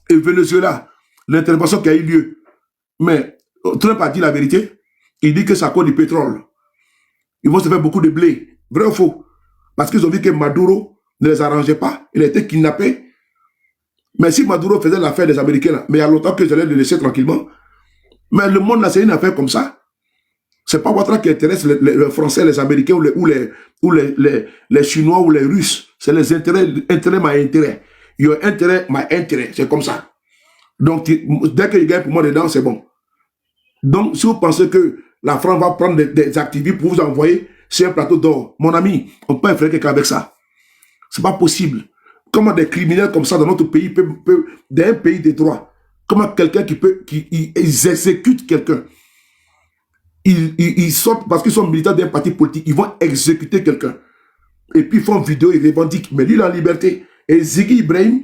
A: Et Venezuela, l'intervention qui a eu lieu. Mais Trump a dit la vérité. Il dit que c'est à cause du pétrole. Ils vont se faire beaucoup de blé. Vrai ou faux? Parce qu'ils ont dit que Maduro ne les arrangeait pas. Il a été kidnappé. Mais si Maduro faisait l'affaire des Américains, là, mais il y a longtemps que je allais le laisser tranquillement. Mais le monde, là, c'est une affaire comme ça. C'est pas Ouattara qui intéresse les Français, les Américains ou les Chinois ou les Russes. C'est les intérêts ma intérêt. Your intérêt, ma intérêt. C'est comme ça. Donc, dès qu'il gagne pour moi dedans, c'est bon. Donc, si vous pensez que la France va prendre des activités pour vous envoyer sur un plateau d'or, mon ami, on peut faire quelqu'un avec ça. C'est pas possible. Comment des criminels comme ça dans notre pays peuvent dans un pays des droits, comment quelqu'un ils exécutent quelqu'un. Ils sortent parce qu'ils sont militants d'un parti politique, ils vont exécuter quelqu'un. Et puis ils font une vidéo, ils revendiquent, mais lui il est en liberté. Et Ziggy Ibrahim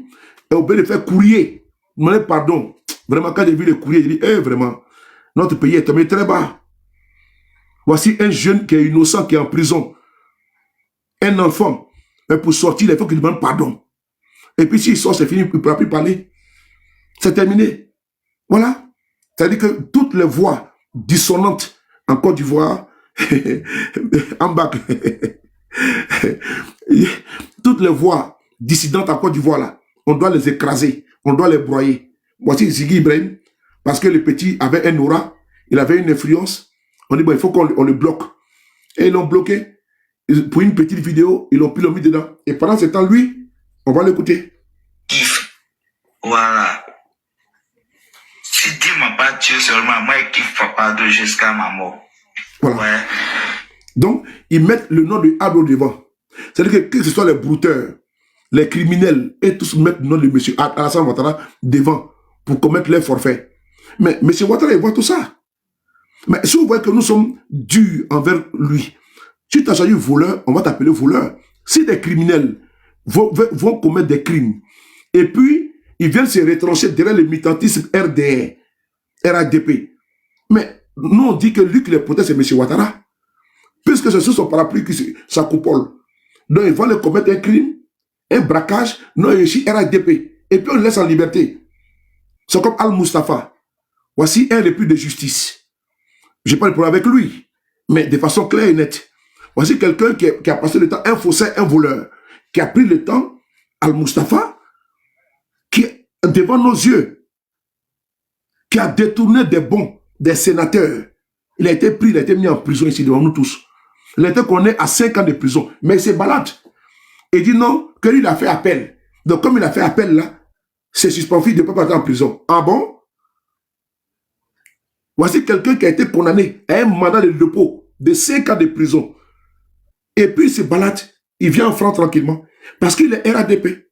A: est obligé de faire courrier. Demandez pardon. Vraiment, quand j'ai vu le courrier, j'ai dit, vraiment, notre pays est tombé très bas. Voici un jeune qui est innocent, qui est en prison. Un enfant. Mais pour sortir, il faut qu'il demande pardon. Et puis s'il sort, c'est fini, il ne pourra plus parler. C'est terminé. Voilà. C'est-à-dire que toutes les voix dissonantes en Côte d'Ivoire, en bas, toutes les voix dissidentes en Côte d'Ivoire, là, on doit les écraser. on doit les broyer. Voici Ziggy Ibrahim, parce que le petit avait un aura, il avait une influence. On dit, bon, il faut qu'on le bloque. Et ils l'ont bloqué. Pour une petite vidéo, ils l'ont mis dedans. Et pendant ce temps, lui, on va l'écouter.
G: Voilà. Si Dieu m'a pas tué seulement, moi, je kiffe papa de jusqu'à ma mort.
A: Voilà.
G: Ouais.
A: Donc, ils mettent le nom de Ado devant. C'est-à-dire que ce soit les brouteurs, les criminels, et tous mettent le nom de M. Alassane Ouattara devant pour commettre les forfaits. Mais M. Ouattara, il voit tout ça. Mais si vous voyez que nous sommes durs envers lui, si tu as choisi voleur, on va t'appeler voleur. Si des criminels vont commettre des crimes, et puis ils viennent se retrancher derrière le militantisme RDR, RADP. Mais nous on dit que lui qui les protège, c'est M. Ouattara. Puisque c'est sous son parapluie qui sa coupole. Donc ils vont le commettre un crime, un braquage, non ici RADP. Et puis on le laisse en liberté. C'est comme Al-Mustafa. Voici un des plus de justice. Je n'ai pas de problème avec lui, mais de façon claire et nette. Voici quelqu'un qui a passé le temps, un faussaire, un voleur, qui a pris le temps, Al-Mustafa, qui, devant nos yeux, qui a détourné des bons, des sénateurs. Il a été pris, il a été mis en prison ici devant nous tous. Il a été condamné à 5 ans de prison, mais il s'est balade. Il dit non, que lui, il a fait appel. Donc comme il a fait appel là, c'est suspendu, il ne peut pas partir en prison. Ah bon? Voici quelqu'un qui a été condamné à un mandat de dépôt de 5 ans de prison. Et puis il se balade, il vient en France tranquillement, parce qu'il est RADP.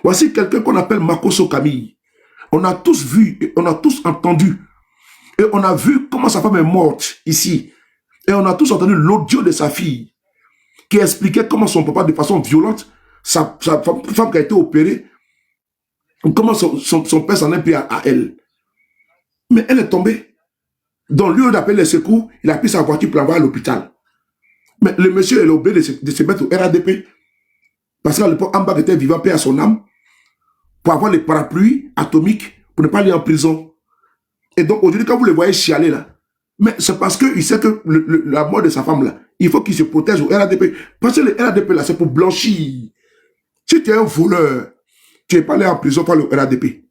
A: Voici quelqu'un qu'on appelle Makosso Camille. On a tous vu, on a tous entendu, et on a vu comment sa femme est morte ici. Et on a tous entendu l'audio de sa fille, qui expliquait comment son papa, de façon violente, sa femme qui a été opérée, comment son père s'en est pris à elle. Mais elle est tombée. Donc, lieu d'appeler les secours, il a pris sa voiture pour l'envoyer à l'hôpital. Mais le monsieur est obligé de se mettre au RADP. Parce qu'à l'époque, Ambak était vivant, paix à son âme, pour avoir les parapluies atomiques, pour ne pas aller en prison. Et donc, aujourd'hui, quand vous le voyez chialer là, mais c'est parce qu'il sait que la mort de sa femme là, il faut qu'il se protège au RADP. Parce que le RADP là, c'est pour blanchir. Si tu es un voleur, tu n'es pas allé en prison par le RADP.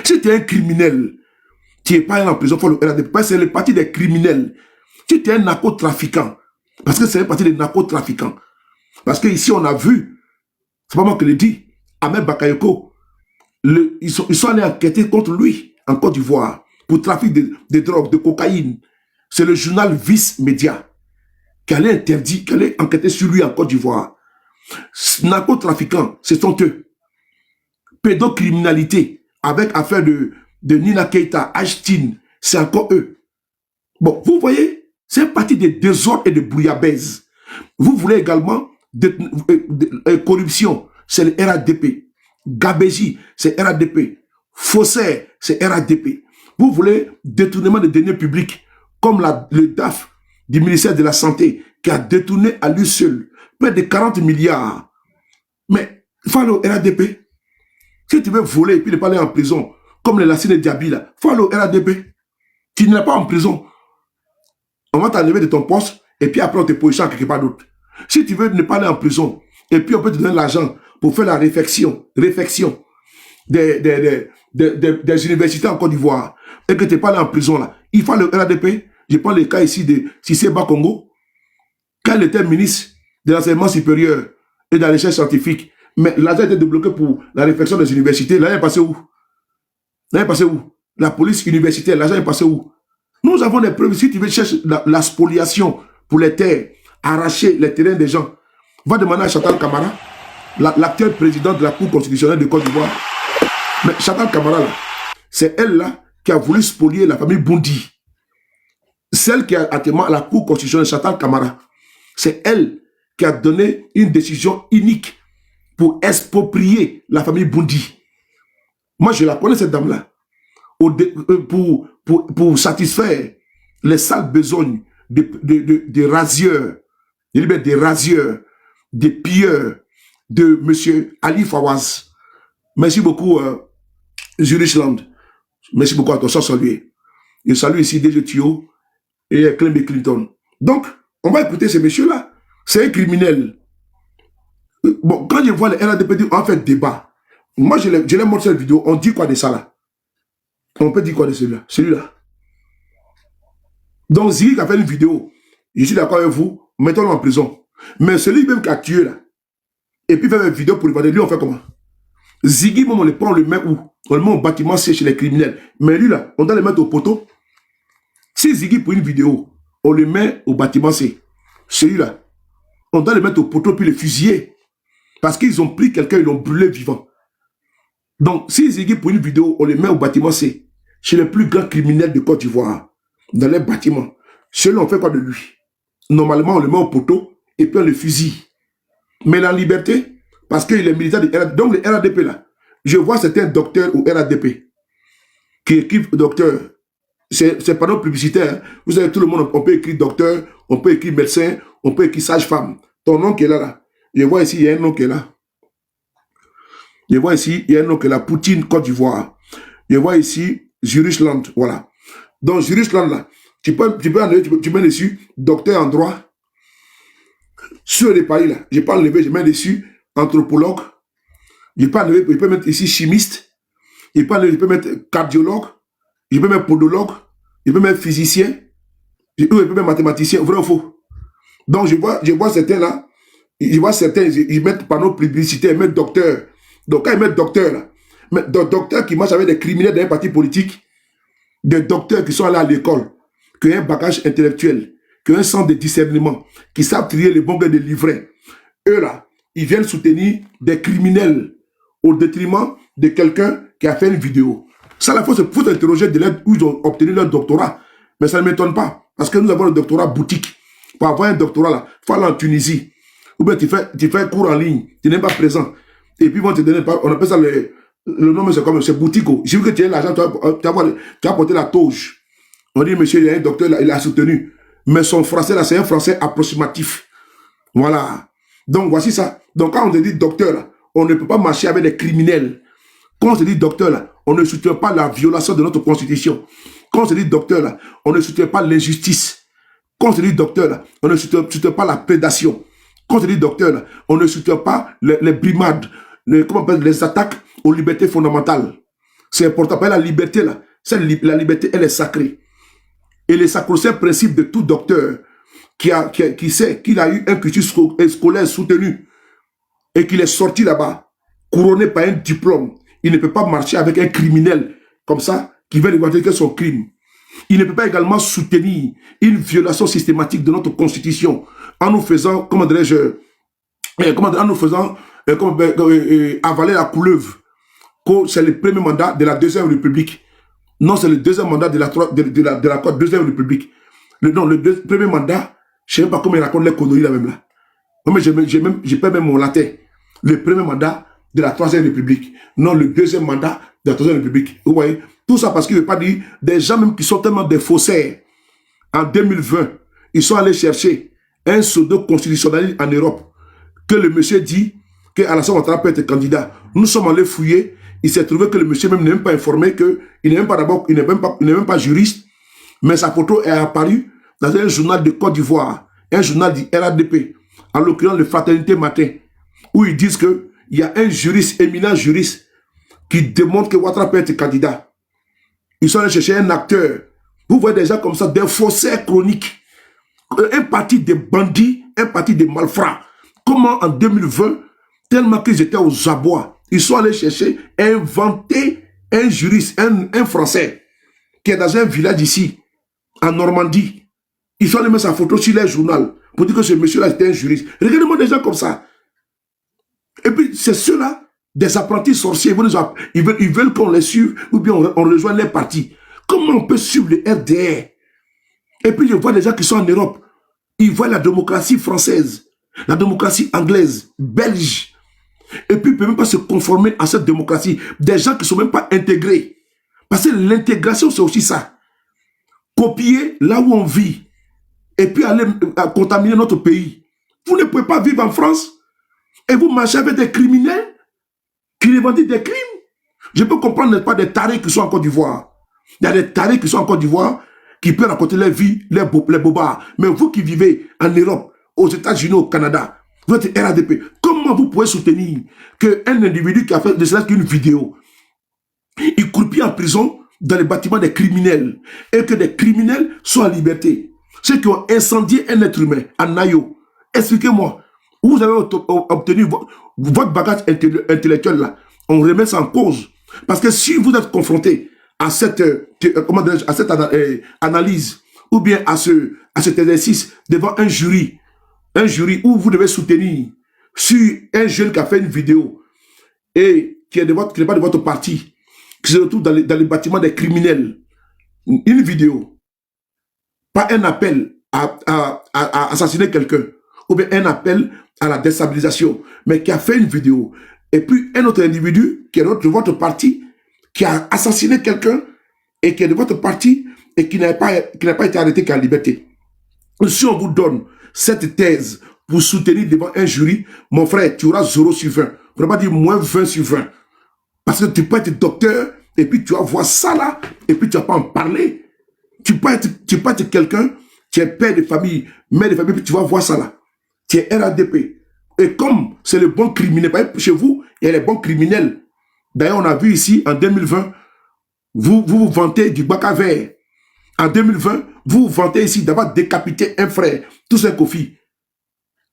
A: Si tu es un criminel, tu n'es pas allé en prison pour le RADP, parce que c'est le parti des criminels. Si tu es un narcotrafiquant, parce que c'est le parti des narcotrafiquants. Parce que ici on a vu, c'est pas moi qui le dis, Ahmed Bakayoko, ils sont allés enquêter contre lui en Côte d'Ivoire pour trafic de drogue, de cocaïne. C'est le journal Vice Média qui allait interdire, qui allait enquêter sur lui en Côte d'Ivoire. Narcotrafiquants, ce sont eux. Pédocriminalité, avec affaire de Nina Keita, Ashtin, c'est encore eux. Bon, vous voyez, c'est un parti de désordre et de bouillabaisse. Vous voulez également corruption, c'est le RADP. Gabéji, c'est RADP. Faussaire, c'est RADP. Vous voulez détournement de deniers publics, comme le DAF du ministère de la Santé, qui a détourné à lui seul près de 40 milliards. Mais il faut aller au RADP. Si tu veux voler et puis ne pas aller en prison, comme les Lassine Diaby là, il faut aller au RADP. Tu n'es pas en prison. On va t'enlever de ton poste et puis après on te positionne quelque part d'autre. Si tu veux ne pas aller en prison et puis on peut te donner l'argent pour faire la réfection des universités en Côte d'Ivoire et que tu n'es pas allé en prison là, il faut le RADP. Je prends le cas ici de Cissé Bakongo, quand il était ministre de l'enseignement supérieur et de la recherche scientifique, mais l'argent était débloqué pour la réfection des universités. L'argent est passé où? L'argent est passé où? La police universitaire, l'argent est passé où? Nous avons des preuves. Si tu veux chercher la spoliation pour les terres, arracher les terrains des gens, va demander à Chantal Camara, l'actuelle présidente de la Cour constitutionnelle de Côte d'Ivoire. Mais Chantal Camara, c'est elle là qui a voulu spolier la famille Bondi. Celle qui a atteint à la Cour constitutionnelle, Chantal Camara, c'est elle qui a donné une décision unique pour exproprier la famille Bondi. Moi, je la connais, cette dame-là. Pour satisfaire les sales besognes des rasieurs, des rasieurs, des pilleurs de M. Ali Fawaz. Merci beaucoup, Zurich Land. Merci beaucoup, attention, saluer. Je salue ici DJ Thio et Clem Clinton. Donc, on va écouter ces messieurs-là. C'est un criminel. Bon, quand je vois les RADP, on fait débat. Moi, je l'ai montré cette vidéo. On dit quoi de ça là? On peut dire quoi de celui-là? Celui-là. Donc, Ziggy qui a fait une vidéo, je suis d'accord avec vous, mettons-le en prison. Mais celui même qui a tué là, et puis fait une vidéo pour le vendre, lui, on fait comment? Ziggy, on le prend, on le met où? On le met au bâtiment, c'est chez les criminels. Mais lui là, on doit le mettre au poteau. Si Ziggy pour une vidéo, on le met au bâtiment C. Celui-là, on doit le mettre au poteau puis le fusiller. Parce qu'ils ont pris quelqu'un, ils l'ont brûlé vivant. Donc, si Ziggy pour une vidéo, on le met au bâtiment C, chez les plus grands criminels de Côte d'Ivoire, dans les bâtiments, celui-là, on fait quoi de lui? Normalement, on le met au poteau et puis on le fusille. Mais la liberté, parce qu'il est militaire de RADP. Donc, le RADP là, je vois certains docteurs au RADP qui écrivent docteur. C'est pas notre publicitaire. Hein. Vous savez, tout le monde, on peut écrire docteur, on peut écrire médecin, on peut écrire sage-femme. Ton nom qui est là. Je vois ici, il y a un nom qui est là. Je vois ici, il y a un nom qui est là, Poutine, Côte d'Ivoire. Je vois ici, Jurusland, voilà. Donc, Jurusland là, tu mets dessus, docteur en droit. Sur les pays là, je peux enlever, je mets dessus, anthropologue. Je peux mettre ici chimiste. Je peux mettre cardiologue. Je peux mettre podologue, je peux mettre physicien, je peux mettre mathématicien, vrai ou faux? Donc je vois certains là, ils mettent panneau publicitaire, ils mettent docteur. Donc quand ils mettent docteur là, mais docteur qui marche avec des criminels d'un parti politique, des docteurs qui sont allés à l'école, qui ont un bagage intellectuel, qui ont un sens de discernement, qui savent trier les bons gars de livret. Eux là, ils viennent soutenir des criminels au détriment de quelqu'un qui a fait une vidéo. Ça, il faut s'interroger de l'aide où ils ont obtenu leur doctorat. Mais ça ne m'étonne pas. Parce que nous avons le doctorat boutique. Pour avoir un doctorat, là, il faut aller en Tunisie. Ou bien tu fais un cours en ligne. Tu n'es pas présent. Et puis, ils vont te donner, on appelle ça le nom, c'est comme, c'est boutique. J'ai vu que tu as l'argent, tu as porté la toge. On dit, monsieur, il y a un docteur, là, il a soutenu. Mais son français, là, c'est un français approximatif. Voilà. Donc, voici ça. Donc, quand on te dit docteur, là, on ne peut pas marcher avec des criminels. Quand on se dit docteur, là, on ne soutient pas la violation de notre constitution. Quand on se dit docteur, là, on ne soutient pas l'injustice. Quand on se dit docteur, là, on ne soutient pas la prédation. Quand on se dit docteur, là, on ne soutient pas les brimades, les attaques aux libertés fondamentales. C'est important. La liberté, là, la liberté, elle est sacrée. Et le sacro-saint principe de tout docteur qui sait qu'il a eu un cursus scolaire soutenu et qu'il est sorti là-bas, couronné par un diplôme, il ne peut pas marcher avec un criminel comme ça, qui veut revendiquer son crime. Il ne peut pas également soutenir une violation systématique de notre constitution en nous faisant, comment dirais-je, en nous faisant avaler la couleuvre. C'est le premier mandat de la Deuxième République. Non, c'est le deuxième mandat de la Deuxième République. Le premier mandat, je ne sais pas comment il raconte les conneries là même là. Non, mais je perds même mon latin. Le premier mandat de la Troisième République. Non, le deuxième mandat de la Troisième République. Vous voyez? Tout ça parce qu'il ne veut pas dire des gens même qui sont tellement des faussaires. En 2020, ils sont allés chercher un pseudo-constitutionnaliste en Europe que le monsieur dit qu'Alassane Ouattara peut être candidat. Nous sommes allés fouiller. Il s'est trouvé que le monsieur même n'est même pas informé qu'il n'est même pas d'abord, il n'est même pas juriste, mais sa photo est apparue dans un journal de Côte d'Ivoire, un journal du RADP, en l'occurrence le Fraternité Matin, où ils disent qu'il y a un juriste, éminent juriste, qui démontre que Ouattara peut être candidat. Ils sont allés chercher un acteur. Vous voyez des gens comme ça, des faussaires chroniques. Un parti de bandits, un parti de malfrats. Comment en 2020, tellement qu'ils étaient aux abois, ils sont allés chercher, inventer un juriste, un Français, qui est dans un village ici, en Normandie. Ils sont allés mettre sa photo sur leur journal pour dire que ce monsieur-là était un juriste. Regardez-moi des gens comme ça. Et puis, c'est ceux-là, des apprentis sorciers, ils veulent qu'on les suive ou bien on rejoigne les partis. Comment on peut suivre le RDR? Et puis, je vois des gens qui sont en Europe. Ils voient la démocratie française, la démocratie anglaise, belge. Et puis, ils ne peuvent même pas se conformer à cette démocratie. Des gens qui ne sont même pas intégrés. Parce que l'intégration, c'est aussi ça. Copier là où on vit. Et puis aller contaminer notre pays. Vous ne pouvez pas vivre en France et vous marchez avec des criminels qui revendiquent des crimes. Je peux comprendre, n'est-ce pas, des tarés qui sont en Côte d'Ivoire. Il y a des tarés qui sont en Côte d'Ivoire qui peuvent raconter leur vie, les bobards. Mais vous qui vivez en Europe, aux États-Unis, au Canada, vous êtes RADP. Comment vous pouvez soutenir qu'un individu qui a fait de cela qu'une vidéo, il croupit en prison dans les bâtiments des criminels et que des criminels sont en liberté? Ceux qui ont incendié un être humain à Nayo, expliquez-moi, où vous avez obtenu votre bagage intellectuel là? On remet ça en cause. Parce que si vous êtes confronté à cette, analyse ou bien à cet exercice devant un jury où vous devez soutenir sur un jeune qui a fait une vidéo et qui n'est pas de votre parti, qui se retrouve dans les bâtiments des criminels, une vidéo, pas un appel à assassiner quelqu'un, ou bien un appel à la déstabilisation, mais qui a fait une vidéo, et puis un autre individu qui est de votre parti, qui a assassiné quelqu'un, et qui est de votre parti, et qui n'a pas été arrêté, qui est en liberté. Si on vous donne cette thèse pour soutenir devant un jury, mon frère, tu auras 0 sur 20. On ne va pas dire moins 20 sur 20. Parce que tu peux être docteur, et puis tu vas voir ça là, et puis tu ne vas pas en parler. Tu peux être quelqu'un, tu es père de famille, mère de famille, puis tu vas voir ça là. Tu es RADP. Et comme c'est le bon criminel, chez vous, il y a les bons criminels. D'ailleurs, on a vu ici, en 2020, vous vous vantez du bac à verre. En 2020, vous vous vantez ici d'avoir décapité un frère, tous un Kofi.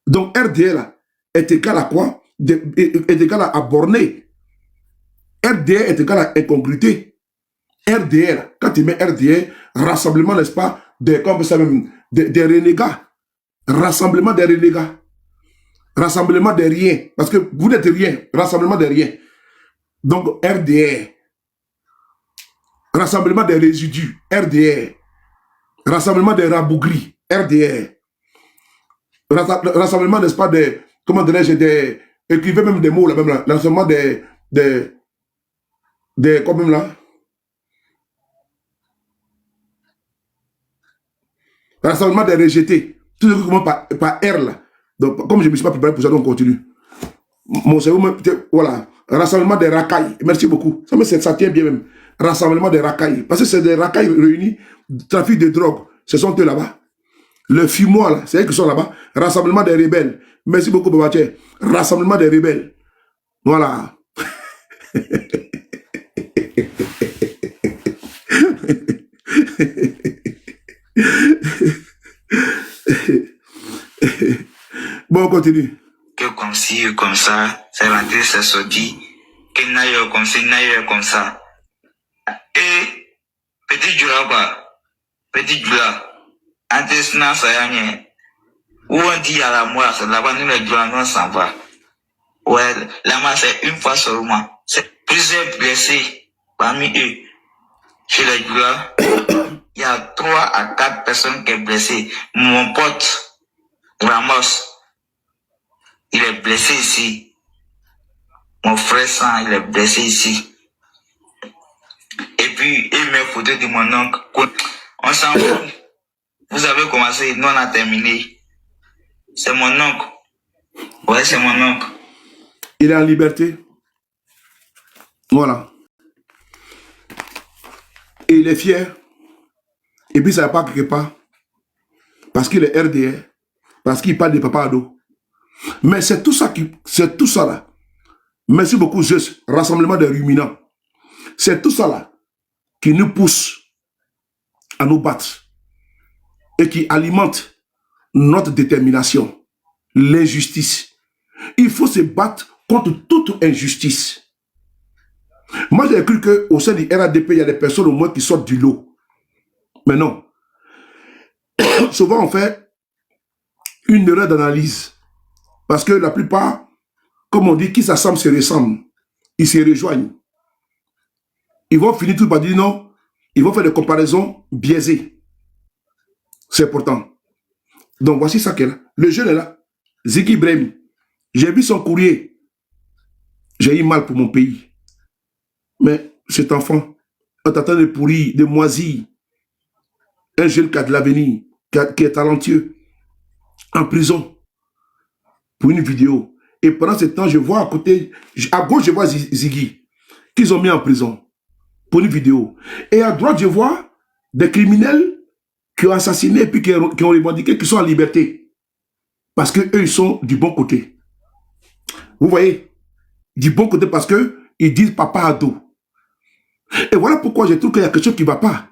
A: Donc RDL est égal à quoi? Est égal à borné. RDL est égal à incongruité. RDL, quand tu mets RDL, rassemblement, n'est-ce pas, des renégats. Rassemblement des renégats. Rassemblement des riens. Parce que vous n'êtes rien. Rassemblement des riens. Donc RDR. Rassemblement des résidus. RDR. Rassemblement des rabougris. RDR. Rassemblement, n'est-ce pas, des... Comment dirais-je, des... Écrivez même des mots là, même là. Rassemblement des quoi même là? Rassemblement des rejetés. Tout ce qui commence par R là. Donc, comme je ne me suis pas préparé pour ça, donc on continue. Mon cerveau, voilà. Rassemblement des racailles. Merci beaucoup. Ça tient bien même. Rassemblement des racailles. Parce que c'est des racailles réunis, trafic de drogue. Ce sont eux là-bas. Le fumoir là, c'est eux qui sont là-bas. Rassemblement des rebelles. Merci beaucoup, Babaché. Rassemblement des rebelles. Voilà. Bon, on continue.
G: Que comme ci, comme ça, c'est rentré, c'est sorti. Que n'aille comme ça, n'aille comme ça. Et, petit Djoula quoi. Petit Djoula. Antesna, ça y est. Où on dit à la mort, c'est là-bas, nous les Djoula, nous on s'en va. Ouais, là-bas, c'est une fois seulement. C'est plusieurs blessés parmi eux. Chez les Djoula, il y a 3 à 4 personnes qui sont blessées. Mon pote, Ramos, il est blessé ici. Mon frère Sang, il est blessé ici. Et puis, il met photo de mon oncle. On s'en fout. Vous avez commencé, nous on a terminé. C'est mon oncle. Ouais, c'est mon oncle.
A: Il est en liberté. Voilà. Et il est fier. Et puis ça va pas quelque part. Parce qu'il est RDR. Parce qu'il parle de Papa Ado. Mais c'est tout ça là. Merci beaucoup, Zeus. Rassemblement des ruminants. C'est tout ça là qui nous pousse à nous battre et qui alimente notre détermination, l'injustice. Il faut se battre contre toute injustice. Moi, j'ai cru qu'au sein du RADP, il y a des personnes au moins qui sortent du lot. Mais non. Souvent, on fait une erreur d'analyse. Parce que la plupart, comme on dit, qui s'assemblent se ressemblent. Ils se rejoignent. Ils vont finir tout par dire non. Ils vont faire des comparaisons biaisées. C'est important. Donc, voici ça qu'elle a. Le jeune est là. Ziggy Brahim. J'ai vu son courrier. J'ai eu mal pour mon pays. Mais cet enfant, on t'attend de pourrir, de moisir. Un jeune qui a de l'avenir, qui est talentueux, en prison, pour une vidéo. Et pendant ce temps, je vois à côté, à gauche, je vois Ziggy, qu'ils ont mis en prison, pour une vidéo. Et à droite, je vois des criminels qui ont assassiné, et puis qui ont revendiqué, qui sont en liberté. Parce qu'eux, ils sont du bon côté. Vous voyez? Du bon côté parce que ils disent papa ado. Et voilà pourquoi je trouve qu'il y a quelque chose qui ne va pas.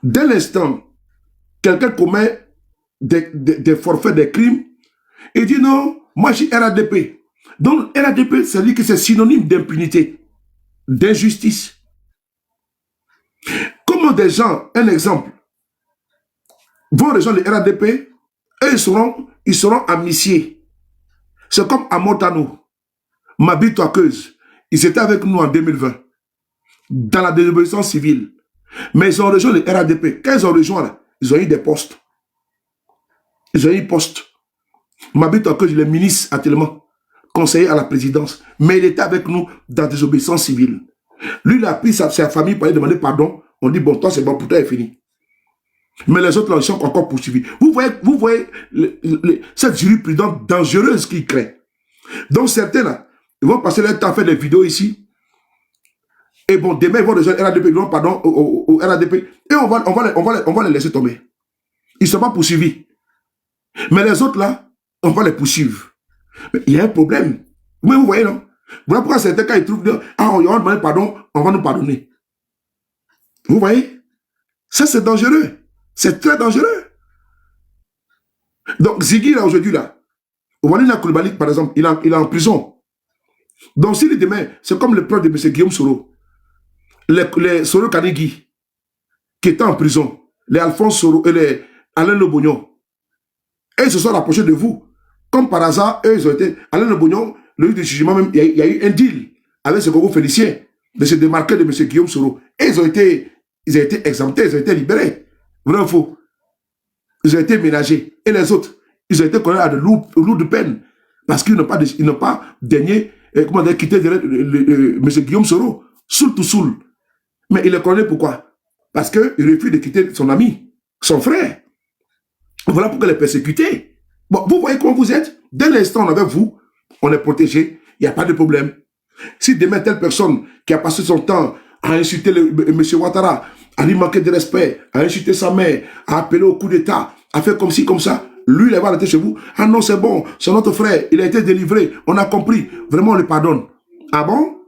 A: Dès l'instant, quelqu'un commet des forfaits, des crimes, il dit non, moi je suis RADP. Donc RADP, ça dit que c'est synonyme d'impunité, d'injustice. Comment des gens, un exemple, vont rejoindre le RADP et ils seront amnistiés. C'est comme à Montano, Mabi Touakeuse. Ils étaient avec nous en 2020, dans la désobéissance civile. Mais ils ont rejoint le RADP. Quand ils ont rejoint, là, ils ont eu des postes. Ils ont eu des postes. Mabi Touakeuse, il est ministre actuellement, conseiller à la présidence. Mais il était avec nous dans la désobéissance civile. Lui, il a pris sa famille pour aller demander pardon. On dit, bon, toi, c'est bon, pour toi, c'est fini. Mais les autres, là, ils sont encore poursuivis. Vous voyez cette jurisprudence dangereuse qu'ils créent. Donc, certains, là, ils vont passer leur temps à faire des vidéos ici. Et bon, demain, ils vont rejoindre RADP, ils vont, pardon, au RADP. Et on va les laisser tomber. Ils ne sont pas poursuivis. Mais les autres, là, on va les poursuivre. Mais il y a un problème. Mais vous voyez, non? Voilà pourquoi certains, quand ils trouvent, ah, on va demander pardon, on va nous pardonner. Vous voyez? Ça, c'est dangereux. C'est très dangereux. Donc, Ziggy, là, aujourd'hui, là, Walina Koulibaly, par exemple, il est en prison. Donc, s'il est demain, c'est comme le plan de M. Guillaume Soro. Les Soro Kanigi, qui étaient en prison, les Alphonse Soro et les Alain Lobognon, et ils se sont rapprochés de vous. Comme par hasard, eux, ils ont été, Alain Lobognon, le juge de jugement, même, il y a eu un deal avec ce Gogo Félicien de se démarquer de M. Guillaume Soro. Et ils ont été exemptés, ils ont été libérés. Vrai ou faux? Ils ont été ménagés. Et les autres, ils ont été condamnés à de lourdes peines parce qu'ils n'ont pas daigné quitter M. Guillaume Soro. Soul to soul. Mais il est condamné pourquoi? Parce qu'il refuse de quitter son ami, son frère. Voilà pourquoi il est persécuté. Bon, vous voyez comment vous êtes? Dès l'instant avec vous, on est protégé, il n'y a pas de problème. Si demain, telle personne qui a passé son temps à insulter M. Ouattara, à lui manquer de respect, à insulter sa mère, à appeler au coup d'État, à faire comme ci, comme ça, lui, il va arrêter chez vous. Ah non, c'est bon, c'est notre frère, il a été délivré, on a compris. Vraiment, on le pardonne. Ah bon?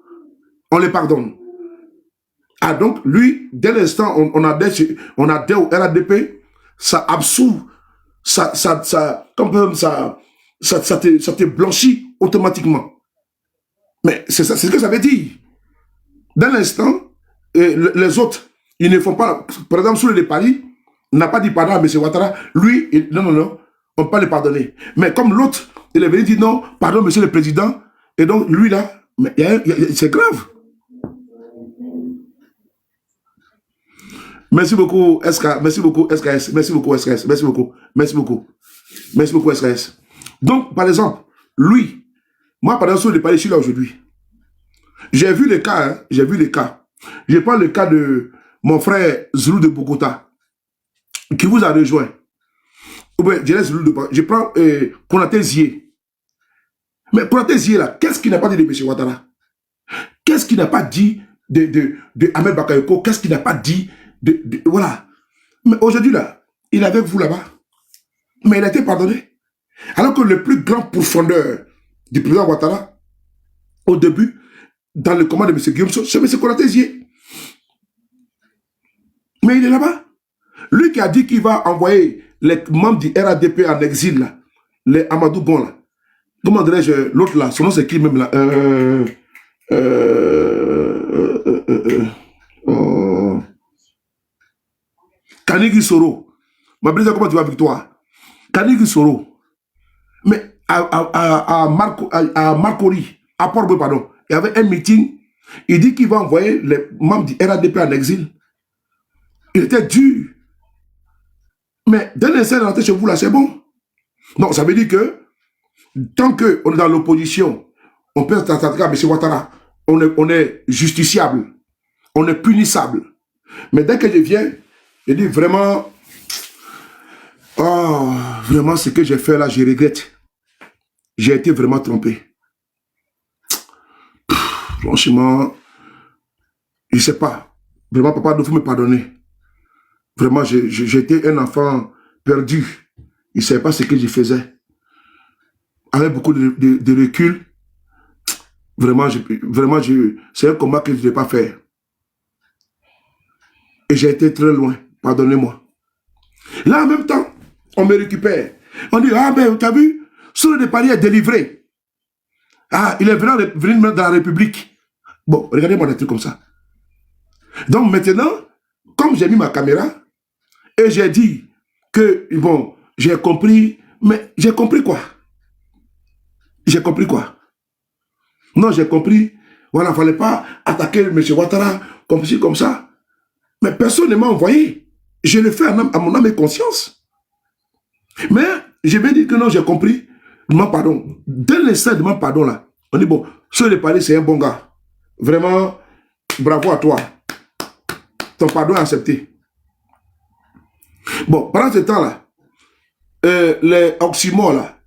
A: On le pardonne. Ah donc, lui, dès l'instant, on a des au RADP, ça absout, ça te blanchit automatiquement. Mais c'est ce que ça veut dire. Dans l'instant, les autres, ils ne font pas, par exemple, sur le Paris, n'a pas dit pardon à M. Ouattara, lui, non, on ne peut pas le pardonner. Mais comme l'autre, il est venu dire non, pardon, monsieur le président, et donc lui là, c'est grave. Merci beaucoup, SK, merci beaucoup, SKS, merci beaucoup, SKS, merci beaucoup, merci beaucoup, merci beaucoup, SKS. Donc, par exemple, lui, moi, par exemple, sur le Paris, je suis là aujourd'hui. J'ai vu les cas, hein, j'ai vu les cas. Je prends le cas de mon frère Zoulou de Bogota, qui vous a rejoint. Je prends Konaté Zié. Mais Konaté Zié, là, qu'est-ce qu'il n'a pas dit de M. Ouattara? Qu'est-ce qu'il n'a pas dit de Ahmed Bakayoko? Qu'est-ce qu'il n'a pas dit voilà. Mais aujourd'hui, là, il est avec vous là-bas. Mais il a été pardonné. Alors que le plus grand pourfendeur du président Ouattara, au début, dans le commande de M. Guillaume, c'est M. Konaté Zié. Mais il est là-bas. Lui qui a dit qu'il va envoyer les membres du RADP en exil, là, les Amadou Bon, là. Comment dirais-je, l'autre là, son nom c'est qui même là? Kanigi Soro. Ma présidente, comment tu vas, Victoire? Kanigi Soro. Mais à Marcory, à Port-Boué, pardon, il y avait un meeting. Il dit qu'il va envoyer les membres du RADP en exil. Il était dur. Mais dès l'instant de rentrer chez vous, là, c'est bon. Donc, ça veut dire que tant qu'on est dans l'opposition, on peut s'attaquer à M. Ouattara. On est justiciable. On est punissable. Mais dès que je viens, je dis vraiment, oh, vraiment ce que j'ai fait là, je regrette. J'ai été vraiment trompé. Franchement, je ne sais pas. Vraiment, papa, il faut me pardonner. Vraiment, j'étais un enfant perdu. Il ne savait pas ce que je faisais. Avec beaucoup de recul, Vraiment, c'est un combat que je ne vais pas faire. Et j'ai été très loin. Pardonnez-moi. Là, en même temps, on me récupère. On dit, ah ben, tu as vu, Souley de Paris est délivré. Ah, il est venu dans la République. Bon, regardez-moi des trucs comme ça. Donc maintenant, comme j'ai mis ma caméra, et j'ai dit que, bon, j'ai compris, mais j'ai compris quoi? J'ai compris quoi? Non, j'ai compris, voilà, il ne fallait pas attaquer M. Ouattara comme ci, comme ça. Mais personne ne m'a envoyé. Je le fais à mon âme et conscience. Mais j'ai bien dit que non, j'ai compris. Demande pardon. Dès l'instant de demande pardon là, on dit bon, Souley de Paris, c'est un bon gars. Vraiment, bravo à toi. Ton pardon est accepté. Bon, pendant ce temps-là, les Oxymore là,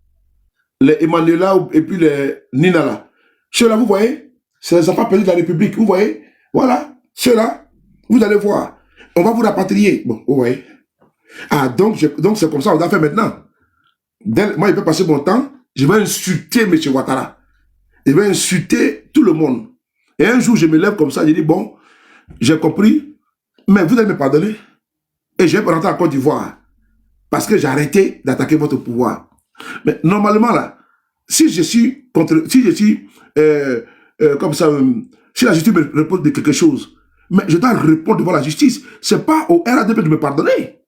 A: les Emmanuela et puis les Nina là, ceux-là, vous voyez, c'est les enfants perdus de la République, vous voyez, voilà, ceux-là, vous allez voir, on va vous rapatrier. Bon, vous voyez. Ah, donc c'est comme ça, on doit faire maintenant. Moi, il peut passer mon temps, je vais insulter M. Ouattara. Je vais insulter tout le monde. Et un jour, je me lève comme ça, je dis, bon, j'ai compris, mais vous allez me pardonner. Et je vais rentrer en Côte d'Ivoire. Parce que j'ai arrêté d'attaquer votre pouvoir. Mais normalement, là, si je suis comme ça, si la justice me répond de quelque chose, mais je dois répondre devant la justice. C'est pas au RADP de me pardonner.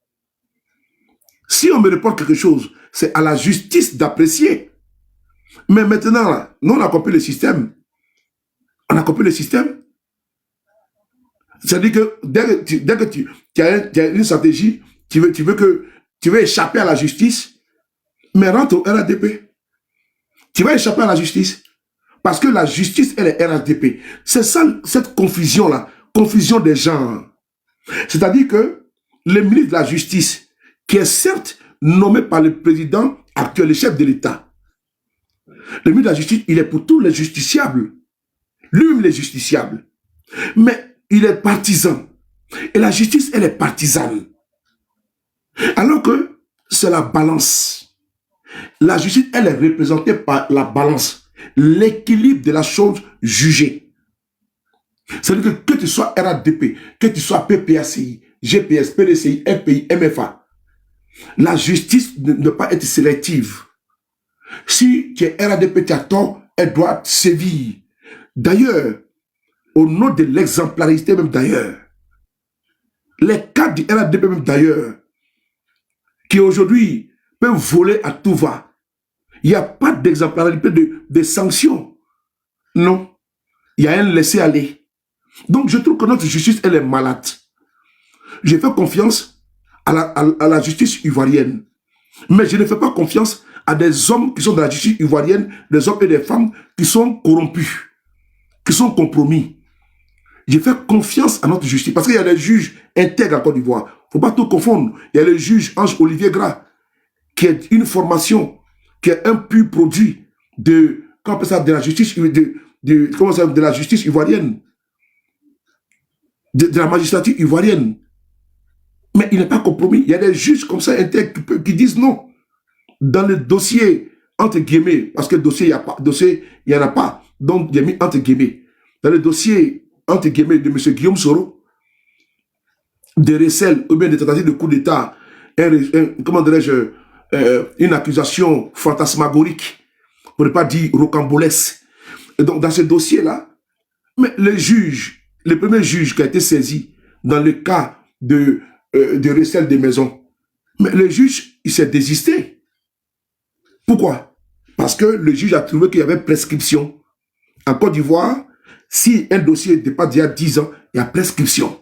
A: Si on me répond quelque chose, c'est à la justice d'apprécier. Mais maintenant, là, nous, on a compris le système. On a compris le système. C'est-à-dire que dès que tu as une stratégie, tu veux échapper à la justice, mais rentre au RADP. Tu vas échapper à la justice. Parce que la justice, elle est RADP. C'est ça, cette confusion-là, confusion des genres. C'est-à-dire que le ministre de la Justice, qui est certes nommé par le président actuel, le chef de l'État, le ministre de la Justice, il est pour tous les justiciables. Lui-même, les justiciables. Mais il est partisan. Et la justice, elle est partisane. Alors que c'est la balance. La justice, elle est représentée par la balance. L'équilibre de la chose jugée. C'est-à-dire que tu sois RADP, que tu sois PPACI, GPS, PDCI, FPI, MFA, la justice ne doit pas être sélective. Si tu es RADP, tu as tort, elle doit sévir. D'ailleurs, au nom de l'exemplarité même d'ailleurs, les cas du RADP même d'ailleurs, qui aujourd'hui peuvent voler à tout va, il n'y a pas d'exemplarité de sanctions. Non. Il y a un laisser-aller. Donc je trouve que notre justice, elle est malade. Je fais confiance à la justice ivoirienne. Mais je ne fais pas confiance à des hommes qui sont dans la justice ivoirienne, des hommes et des femmes qui sont corrompus, qui sont compromis. Je fais confiance à notre justice. Parce qu'il y a des juges intègres en Côte d'Ivoire. Il ne faut pas tout confondre. Il y a le juge Ange-Olivier Gras, qui est une formation, qui est un pur produit de, comment on appelle ça, de la justice, de la justice ivoirienne, de la magistrature ivoirienne. Mais il n'est pas compromis. Il y a des juges comme ça intègres qui disent non. Dans le dossier, entre guillemets, parce que dossier, il n'y en a pas. Donc, il y a mis entre guillemets. Dans le dossier, entre guillemets, de M. Guillaume Soro, de recel ou bien de tentative de coup d'État, comment dirais-je, une accusation fantasmagorique, pour ne pas dire rocambolesque. Et donc, dans ce dossier-là, mais le premier juge qui a été saisi dans le cas de recel des maisons, mais le juge, il s'est désisté. Pourquoi? Parce que le juge a trouvé qu'il y avait prescription. En Côte d'Ivoire, si un dossier dépasse déjà 10 ans, il y a prescription.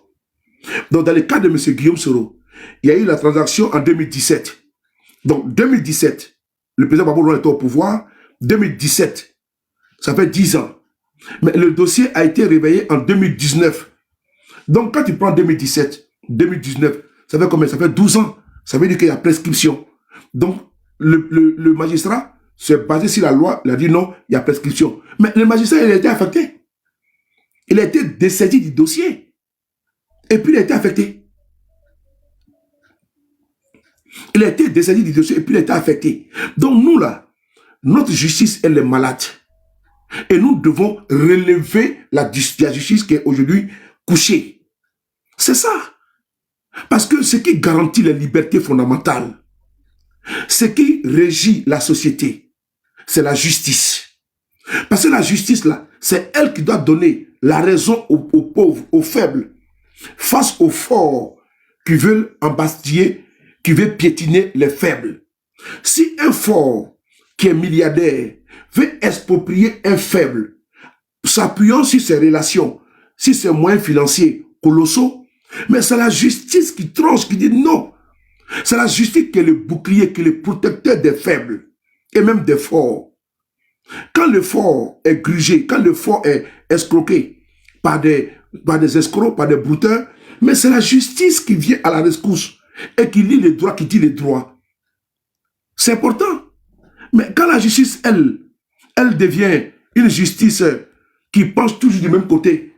A: Donc, dans le cas de M. Guillaume Soro, il y a eu la transaction en 2017. Donc, 2017, le président Gbagbo était au pouvoir. 2017, ça fait 10 ans. Mais le dossier a été réveillé en 2019. Donc, quand tu prends 2017, 2019, ça fait combien? Ça fait 12 ans. Ça veut dire qu'il y a prescription. Donc, le magistrat s'est basé sur la loi, il a dit non, il y a prescription. Mais le magistrat, il a été affecté. Il a été dessaisi du dossier. Et puis, il a été affecté. Il a été dessaisi du dossier et puis il a été affecté. Donc, nous, là, notre justice, elle est malade. Et nous devons relever la justice qui est aujourd'hui couchée. C'est ça. Parce que ce qui garantit les libertés fondamentales, ce qui régit la société, c'est la justice. Parce que la justice, là, c'est elle qui doit donner la raison aux pauvres, aux faibles, face aux forts qui veulent embastiller, qui veulent piétiner les faibles. Si un fort qui est milliardaire veut exproprier un faible, s'appuyant sur ses relations, sur ses moyens financiers colossaux, mais c'est la justice qui tranche, qui dit non. C'est la justice qui est le bouclier, qui est le protecteur des faibles et même des forts. Quand le fort est grugé, quand le fort est escroqué par des escrocs, par des brouteurs, mais c'est la justice qui vient à la rescousse et qui lit les droits, qui dit les droits. C'est important. Mais quand la justice, elle devient une justice qui penche toujours du même côté,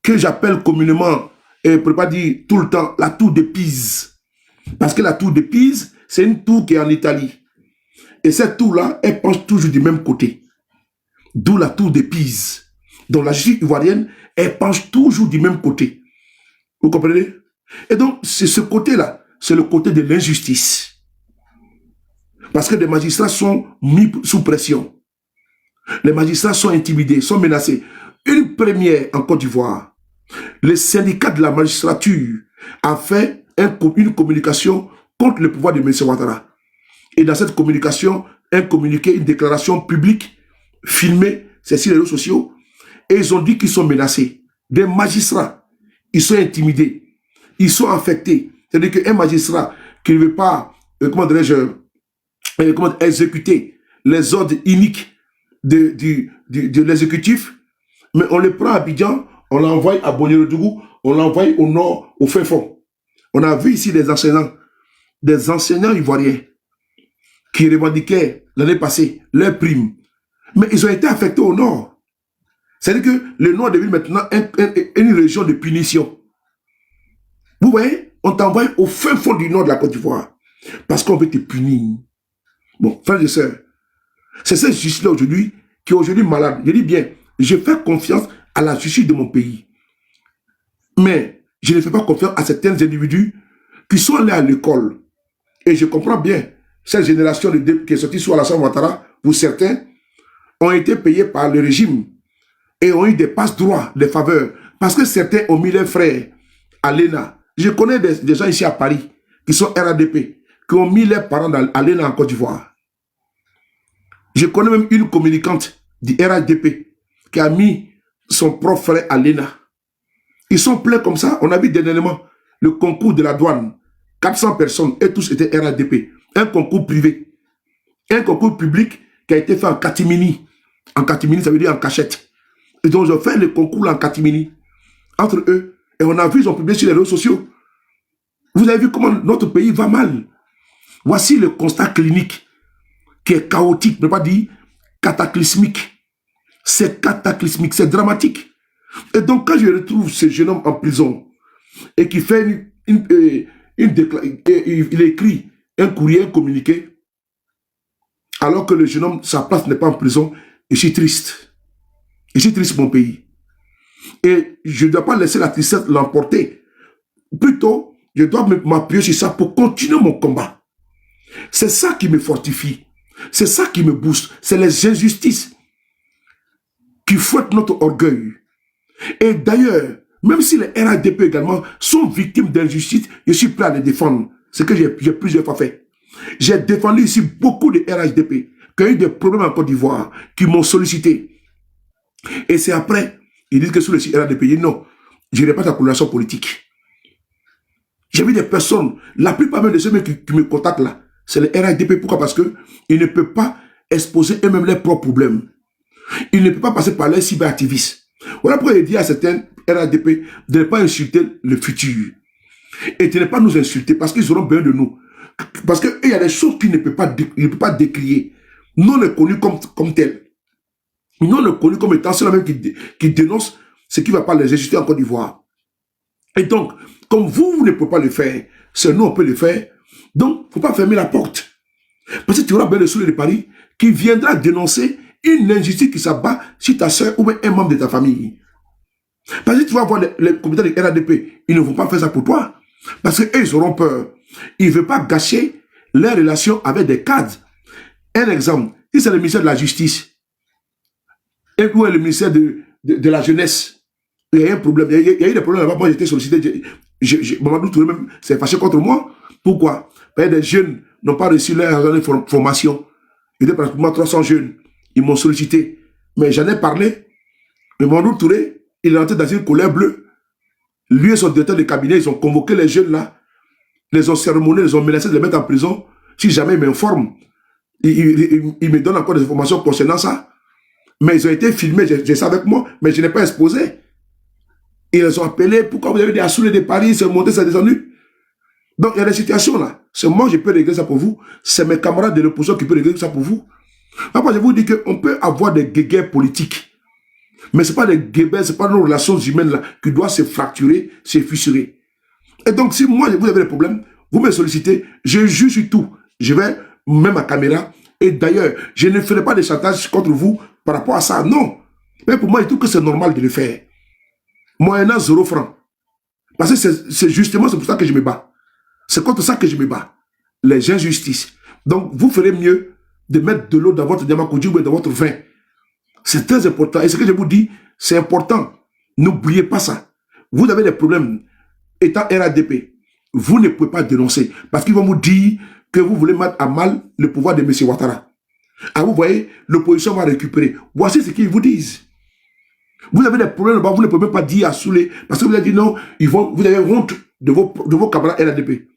A: que j'appelle communément, et je ne peux pas dire tout le temps, la tour de Pise. Parce que la tour de Pise, c'est une tour qui est en Italie. Et cette tour-là, elle penche toujours du même côté. D'où la tour de Pise. Donc la justice ivoirienne, elle penche toujours du même côté. Vous comprenez? Et donc, c'est ce côté-là, c'est le côté de l'injustice. Parce que les magistrats sont mis sous pression. Les magistrats sont intimidés, sont menacés. Une première en Côte d'Ivoire, le syndicat de la magistrature a fait une communication contre le pouvoir de M. Ouattara. Et dans cette communication, un communiqué, une déclaration publique, filmée, c'est sur les réseaux sociaux, et ils ont dit qu'ils sont menacés. Des magistrats, ils sont intimidés, ils sont affectés. C'est-à-dire qu'un magistrat qui ne veut pas, exécuter les ordres iniques de l'exécutif, mais on le prend à Abidjan, on l'envoie à Bonirodougou, on l'envoie au nord, au fin fond. On a vu ici des enseignants ivoiriens qui revendiquaient l'année passée leurs primes. Mais ils ont été affectés au nord. C'est-à-dire que le nord devient maintenant une région de punition. Vous voyez, on t'envoie au fin fond du nord de la Côte d'Ivoire parce qu'on veut te punir. Bon, frères et sœurs, c'est cette justice-là aujourd'hui qui est aujourd'hui malade. Je dis bien, je fais confiance à la justice de mon pays. Mais je ne fais pas confiance à certains individus qui sont allés à l'école. Et je comprends bien, cette génération qui est sortie sous Alassane Ouattara, pour certains, ont été payés par le régime et ont eu des passe-droits, des faveurs. Parce que certains ont mis leurs frères à l'ENA. Je connais des gens ici à Paris qui sont RADP, qui ont mis leurs parents à l'ENA en Côte d'Ivoire. Je connais même une communicante du RADP qui a mis son propre frère à l'ENA. Ils sont pleins comme ça. On a vu dernièrement le concours de la douane. 400 personnes et tous étaient RADP. Un concours privé. Un concours public qui a été fait en catimini. En catimini, ça veut dire en cachette. Et donc, ils ont fait le concours en catimini entre eux. Et on a vu, ils ont publié sur les réseaux sociaux. Vous avez vu comment notre pays va mal. Voici le constat clinique qui est chaotique, je ne peux pas dire cataclysmique. C'est cataclysmique, c'est dramatique. Et donc, quand je retrouve ce jeune homme en prison et qui fait il écrit un courrier, un communiqué, alors que le jeune homme, sa place n'est pas en prison, je suis triste. Je suis triste pour mon pays. Et je ne dois pas laisser la tristesse l'emporter. Plutôt, je dois m'appuyer sur ça pour continuer mon combat. C'est ça qui me fortifie. C'est ça qui me booste. C'est les injustices qui fouettent notre orgueil. Et d'ailleurs, même si les RADP également sont victimes d'injustice, je suis prêt à les défendre. C'est ce que j'ai plusieurs fois fait. J'ai défendu ici beaucoup de RHDP qui ont eu des problèmes en Côte d'Ivoire, qui m'ont sollicité. Et c'est après, ils disent que sur le site RHDP, ils disent non, je n'ai pas ta coloration politique. J'ai vu des personnes, la plupart même de ceux qui me contactent là, c'est les RHDP. Pourquoi? Parce qu'ils ne peuvent pas exposer eux-mêmes leurs propres problèmes. Ils ne peuvent pas passer par les cyberactivistes. Voilà pourquoi il dit à certains RHDP de ne pas insulter le futur. Et de ne pas nous insulter parce qu'ils auront besoin de nous. Parce qu'il y a des choses qu'ils ne peuvent pas décrier. Nous, on est connus comme tels. Nous, on est connus comme étant ceux-là même qui dénoncent ce qui ne va pas les insulter en Côte d'Ivoire. Et donc, comme vous ne pouvez pas le faire, c'est nous, on peut le faire. Donc, il ne faut pas fermer la porte. Parce que tu auras bien le soleil de Paris qui viendra dénoncer une injustice qui s'abat sur ta soeur ou bien un membre de ta famille. Parce que tu vas voir les comités de RADP, ils ne vont pas faire ça pour toi. Parce qu'eux, ils auront peur. Ils ne veulent pas gâcher leurs relations avec des cadres. Un exemple, si c'est le ministère de la Justice, et ou le ministère de la Jeunesse, il y a un problème. Il y a eu des problèmes là-bas. Moi, j'étais sollicité. Mamadou Touré même s'est fâché contre moi. Pourquoi? Parce que des jeunes n'ont pas reçu leur formation. Il y a pratiquement 300 jeunes. Ils m'ont sollicité. Mais j'en ai parlé. Mais Mamadou Touré, il est entré dans une colère bleue. Lui et son directeur de cabinet, ils ont convoqué les jeunes là, les ont sermonné, les ont menacé de les mettre en prison. Si jamais ils m'informent, ils me donnent encore des informations concernant ça. Mais ils ont été filmés, j'ai ça avec moi, mais je n'ai pas exposé. Ils les ont appelés, pourquoi vous avez des assoulés de Paris, c'est monté, c'est descendu. Donc il y a des situations là. C'est moi qui peux régler ça pour vous. C'est mes camarades de l'opposition qui peuvent régler ça pour vous. Après, je vous dis qu'on peut avoir des guéguerres politiques. Mais ce n'est pas des guéguerres, ce n'est pas nos relations humaines là qui doivent se fracturer, se fissurer. Et donc, si moi, vous avez des problèmes, vous me sollicitez, je juge sur tout. Je vais mettre ma caméra. Et d'ailleurs, je ne ferai pas de chantage contre vous par rapport à ça. Non. Mais pour moi, je trouve que c'est normal de le faire. Moyennant 0 francs. Parce que c'est justement pour ça que je me bats. C'est contre ça que je me bats. Les injustices. Donc, vous ferez mieux de mettre de l'eau dans votre diamacoudi ou dans votre vin. C'est très important. Et ce que je vous dis, c'est important. N'oubliez pas ça. Vous avez des problèmes. Étant RADP, vous ne pouvez pas dénoncer. Parce qu'ils vont vous dire que vous voulez mettre à mal le pouvoir de M. Ouattara. Ah, vous voyez, l'opposition va récupérer. Voici ce qu'ils vous disent. Vous avez des problèmes là-bas, vous ne pouvez même pas dire à Soulé. Parce que vous avez dit non, vous avez honte de vos camarades RADP.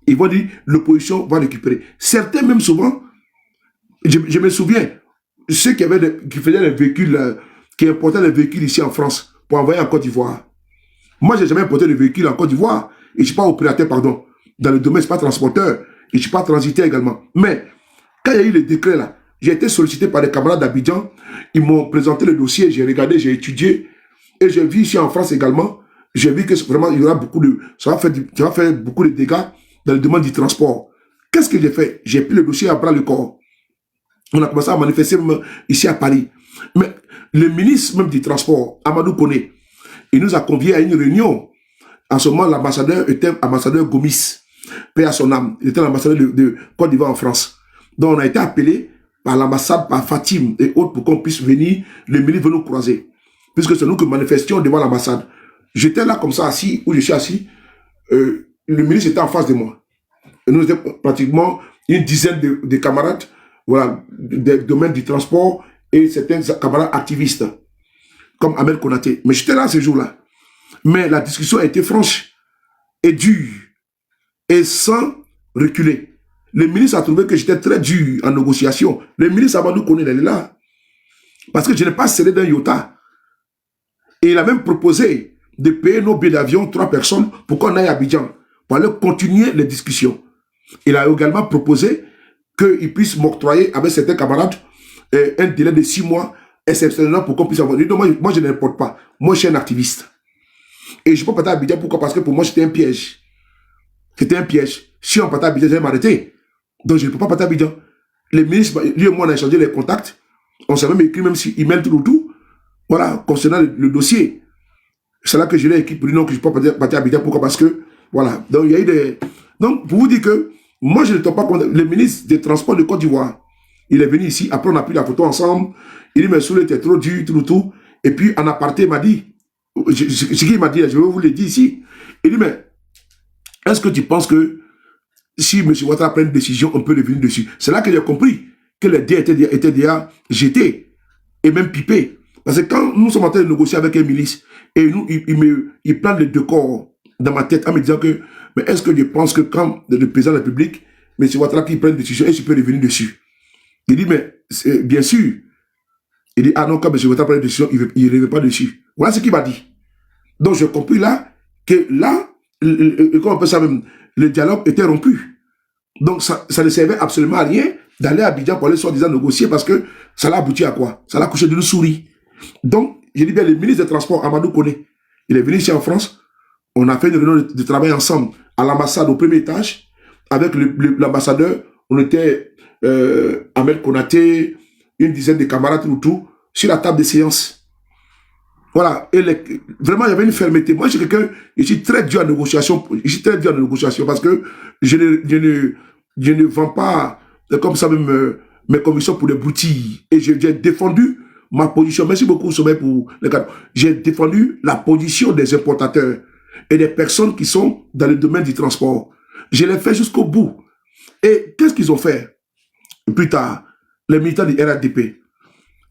A: Ils vont dire l'opposition va récupérer. Certains, même souvent, je me souviens, ceux qui faisaient les véhicules, qui importaient les véhicules ici en France pour envoyer en Côte d'Ivoire. Moi, je n'ai jamais importé de véhicules en Côte d'Ivoire. Et je ne suis pas opérateur, pardon. Dans le domaine, je ne suis pas transporteur. Et je ne suis pas transitaire également. Mais, quand il y a eu le décret là, j'ai été sollicité par des camarades d'Abidjan. Ils m'ont présenté le dossier, j'ai regardé, j'ai étudié. Et j'ai vu ici en France également, j'ai vu que vraiment, il y aura beaucoup de... Ça va faire beaucoup de dégâts dans le domaine du transport. Qu'est-ce que j'ai fait? J'ai pris le dossier à bras le corps. On a commencé à manifester même ici à Paris. Mais le ministre même du transport, Amadou Koné, il nous a conviés à une réunion. En ce moment, l'ambassadeur était ambassadeur Gomis, paix à son âme. Il était l'ambassadeur de Côte d'Ivoire en France. Donc on a été appelé par l'ambassade, par Fatim et autres pour qu'on puisse venir, le ministre veut nous croiser. Puisque c'est nous que manifestions devant l'ambassade. J'étais là comme ça assis, où je suis assis. Le ministre était en face de moi. Et nous étions pratiquement une dizaine de camarades, voilà, des domaines du transport et certains camarades activistes, comme Ahmed Konaté. Mais j'étais là ce jour-là. Mais la discussion a été franche et dure et sans reculer. Le ministre a trouvé que j'étais très dur en négociation. Le ministre Amadou Koné, il est là. Parce que je n'ai pas cédé d'un iota. Et il a même proposé de payer nos billets d'avion, 3 personnes, pour qu'on aille à Abidjan, pour aller continuer les discussions. Il a également proposé qu'il puisse m'octroyer avec certains camarades un délai de 6 mois exceptionnellement pour qu'on puisse avoir. Non, moi, je n'importe pas. Moi, je suis un activiste. Et je ne peux pas partir à Abidjan. Pourquoi? Parce que pour moi, c'était un piège. C'était un piège. Si on partait à Abidjan, j'allais m'arrêter. Donc, je ne peux pas partir à Abidjan. Le ministre, lui et moi, on a échangé les contacts. On s'est même écrit, même si email tout. Voilà, concernant le dossier. C'est là que je l'ai écrit pour dire non, que je ne peux pas partir à Abidjan. Pourquoi? Parce que, voilà. Donc, il y a eu des... Donc, pour vous dire que, moi, je ne tombe pas contre le ministre des Transports de Côte d'Ivoire. Il est venu ici. Après, on a pris la photo ensemble. Il dit, mais Soulé était trop dur, tout. Et puis, en aparté, il m'a dit, ce qu'il m'a dit, je vais vous le dire ici. Il dit, mais, est-ce que tu penses que si M. Ouattara prend une décision, on peut revenir dessus? C'est là que j'ai compris que les dés étaient déjà jetés et même pipés. Parce que quand nous sommes en train de négocier avec un milice, et nous, il plante les 2 corps dans ma tête en me disant que, mais est-ce que je pense que quand le président de la République, M. Ouattara, qui prend une décision, est-ce qu'il peut revenir dessus? Il dit, mais bien sûr. Il dit, ah non, quand M. Ouattara prend une décision, il ne revient pas dessus. Voilà ce qu'il m'a dit. Donc j'ai compris là, que là, comment on peut ça même, le dialogue était rompu. Donc ça ne servait absolument à rien d'aller à Abidjan pour aller soi-disant négocier parce que ça l'a abouti à quoi? Ça l'a couché d'une souris. Donc, je dis bien, le ministre des Transports, Amadou Koné, il est venu ici en France, on a fait une réunion de travail ensemble à l'ambassade au 1er étage, avec l'ambassadeur, on était Ahmed Konaté, une dizaine de camarades autour, sur la table de séance. Voilà. Et vraiment, il y avait une fermeté. Moi, je suis quelqu'un, je suis très dur en négociation. Je suis très dur en négociation parce que je ne vends pas comme ça même mes convictions pour des broutilles. Et j'ai défendu ma position. Merci beaucoup, Sommet, pour le cadre. J'ai défendu la position des importateurs et des personnes qui sont dans le domaine du transport. Je l'ai fait jusqu'au bout. Et qu'est-ce qu'ils ont fait? Plus tard, les militants du RADP,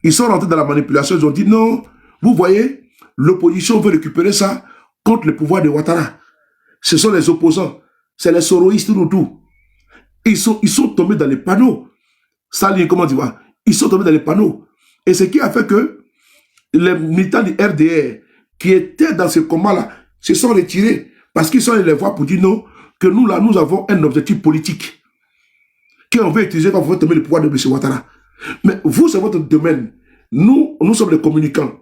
A: ils sont rentrés dans la manipulation. Ils ont dit non, vous voyez, l'opposition veut récupérer ça contre le pouvoir de Ouattara. Ce sont les opposants, c'est les soroïstes tout. Ils sont tombés dans les panneaux. Ça, comment tu vois? Ils sont tombés dans les panneaux. Et ce qui a fait que les militants du RDR qui étaient dans ce combat-là se sont retirés parce qu'ils sont allés les voir pour dire non, que nous, là, nous avons un objectif politique qu'on veut utiliser quand vous tomber le pouvoir de M. Ouattara. Mais vous, c'est votre domaine. Nous sommes les communicants.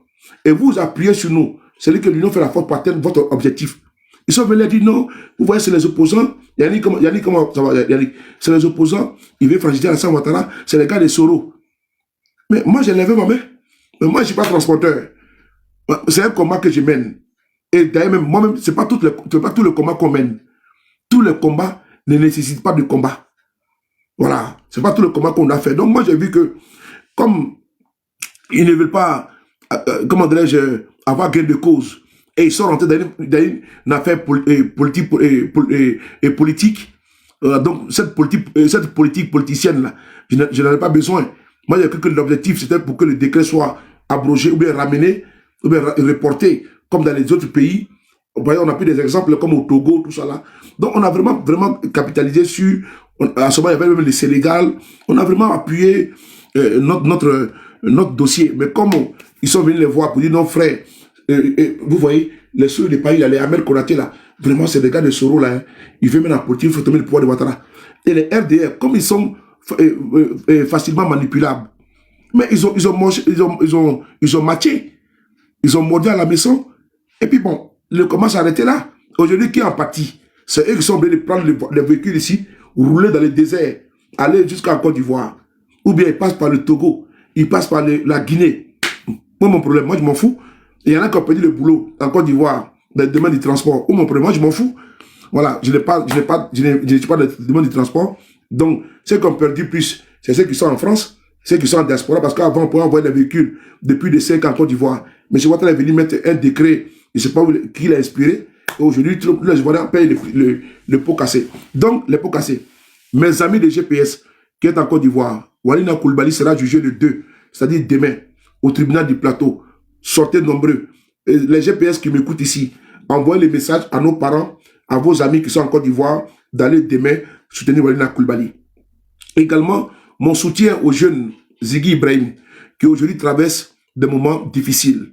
A: Et vous appuyez sur nous. C'est-à-dire que l'Union fait la force pour atteindre votre objectif. Ils sont venus dire non, vous voyez, c'est les opposants. Yannick, comment ça va, Yannick? C'est les opposants. Ils veulent fragiliser Alassane Ouattara. C'est les gars des Soros. Mais moi, j'ai levé ma main. Mais moi, je ne suis pas transporteur. C'est un combat que je mène. Et d'ailleurs, même moi-même, ce n'est pas tout le combat qu'on mène. Tous les combats ne nécessitent pas de combat. Voilà. Ce n'est pas tout le combat qu'on a fait. Donc, moi, j'ai vu que, comme ils ne veulent pas, comment dirais-je, avoir gain de cause, et ils sont rentrés dans une affaire politique. Donc, cette politique politicienne-là, je n'en ai pas besoin. Moi, j'ai cru que l'objectif, c'était pour que le décret soit abrogé, ou bien ramené, ou bien reporté, comme dans les autres pays. Voyez, on a pris des exemples comme au Togo, tout ça là. Donc, on a vraiment capitalisé sur... À ce moment, il y avait même le Sénégal. On a vraiment appuyé notre dossier. Mais comme ils sont venus les voir pour dire non, frère, vous voyez, les sous des pays, les Ahmed Konaté là, vraiment, c'est des gars de Soro là. Hein. Ils veulent mettre en politique, il faut tomber le pouvoir de Ouattara. Et les RDR, comme ils sont facilement manipulables, mais ils ont matché. Ils ont mordu à la maison. Et puis bon, le combat s'est arrêté là. Aujourd'hui, qui est en partie? C'est eux qui sont obligés de prendre les véhicules ici, rouler dans le désert, aller jusqu'à Côte d'Ivoire. Ou bien ils passent par le Togo, ils passent par la Guinée. Moi, mon problème, moi je m'en fous. Il y en a qui ont perdu le boulot en Côte d'Ivoire, dans le domaine du transport. Mon problème, moi je m'en fous. Voilà, je ne suis pas dans le domaine du transport. Donc, ceux qui ont perdu plus, c'est ceux qui sont en France, ceux qui sont en diaspora, parce qu'avant, on pouvait envoyer des véhicules depuis des 5 ans en Côte d'Ivoire. Mais M. Ouattara est venu mettre un décret, je ne sais pas qui l'a inspiré. Aujourd'hui, tous les Ivoiriens payent le pot cassé. Donc, les pots cassés. Mes amis de GPS qui est en Côte d'Ivoire, Walina Koulibaly sera jugé le 2, c'est-à-dire demain, au tribunal du plateau. Sortez nombreux. Et les GPS qui m'écoutent ici, envoyez les messages à nos parents, à vos amis qui sont en Côte d'Ivoire, d'aller demain soutenir Walina Koulibaly. Également, mon soutien aux jeunes Ziggy Ibrahim, qui aujourd'hui traverse des moments difficiles.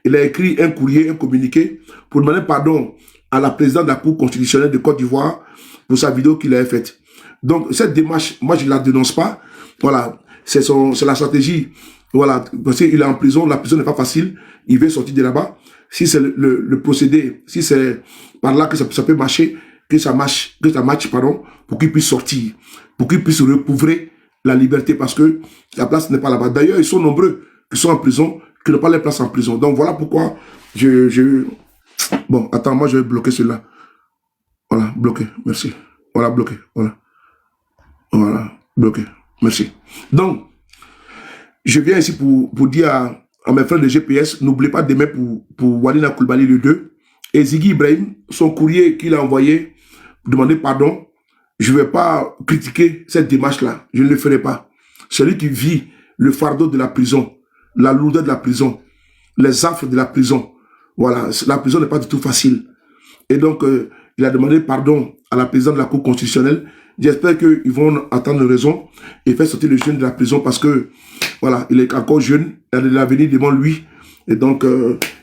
A: Il a écrit un courrier, un communiqué, pour demander pardon à la présidente de la Cour constitutionnelle de Côte d'Ivoire pour sa vidéo qu'il a faite. Donc, cette démarche, moi, je ne la dénonce pas. Voilà, c'est la stratégie. Voilà, parce qu'il est en prison, la prison n'est pas facile. Il veut sortir de là-bas. Si c'est le procédé, si c'est par là que ça peut marcher, que ça matche, pardon, pour qu'il puisse sortir, pour qu'il puisse recouvrer la liberté, parce que la place n'est pas là-bas. D'ailleurs, ils sont nombreux qui sont en prison, qui n'ont pas leur place en prison. Donc, voilà pourquoi Bon, attends, moi, je vais bloquer celui-là. Voilà, bloqué, merci. Voilà, bloqué, voilà. Voilà, bloqué, merci. Donc, je viens ici pour dire à mes frères de GPS, n'oubliez pas demain pour Walina Koulibaly le 2. Et Ziggy Ibrahim, son courrier qu'il a envoyé, pour demander pardon, je ne vais pas critiquer cette démarche-là. Je ne le ferai pas. Celui qui vit le fardeau de la prison, la lourdeur de la prison, les affres de la prison. Voilà, la prison n'est pas du tout facile. Et donc, il a demandé pardon à la présidente de la Cour constitutionnelle. J'espère qu'ils vont attendre raison et faire sortir le jeune de la prison parce que, voilà, il est encore jeune, il a de l'avenir devant lui. Et donc,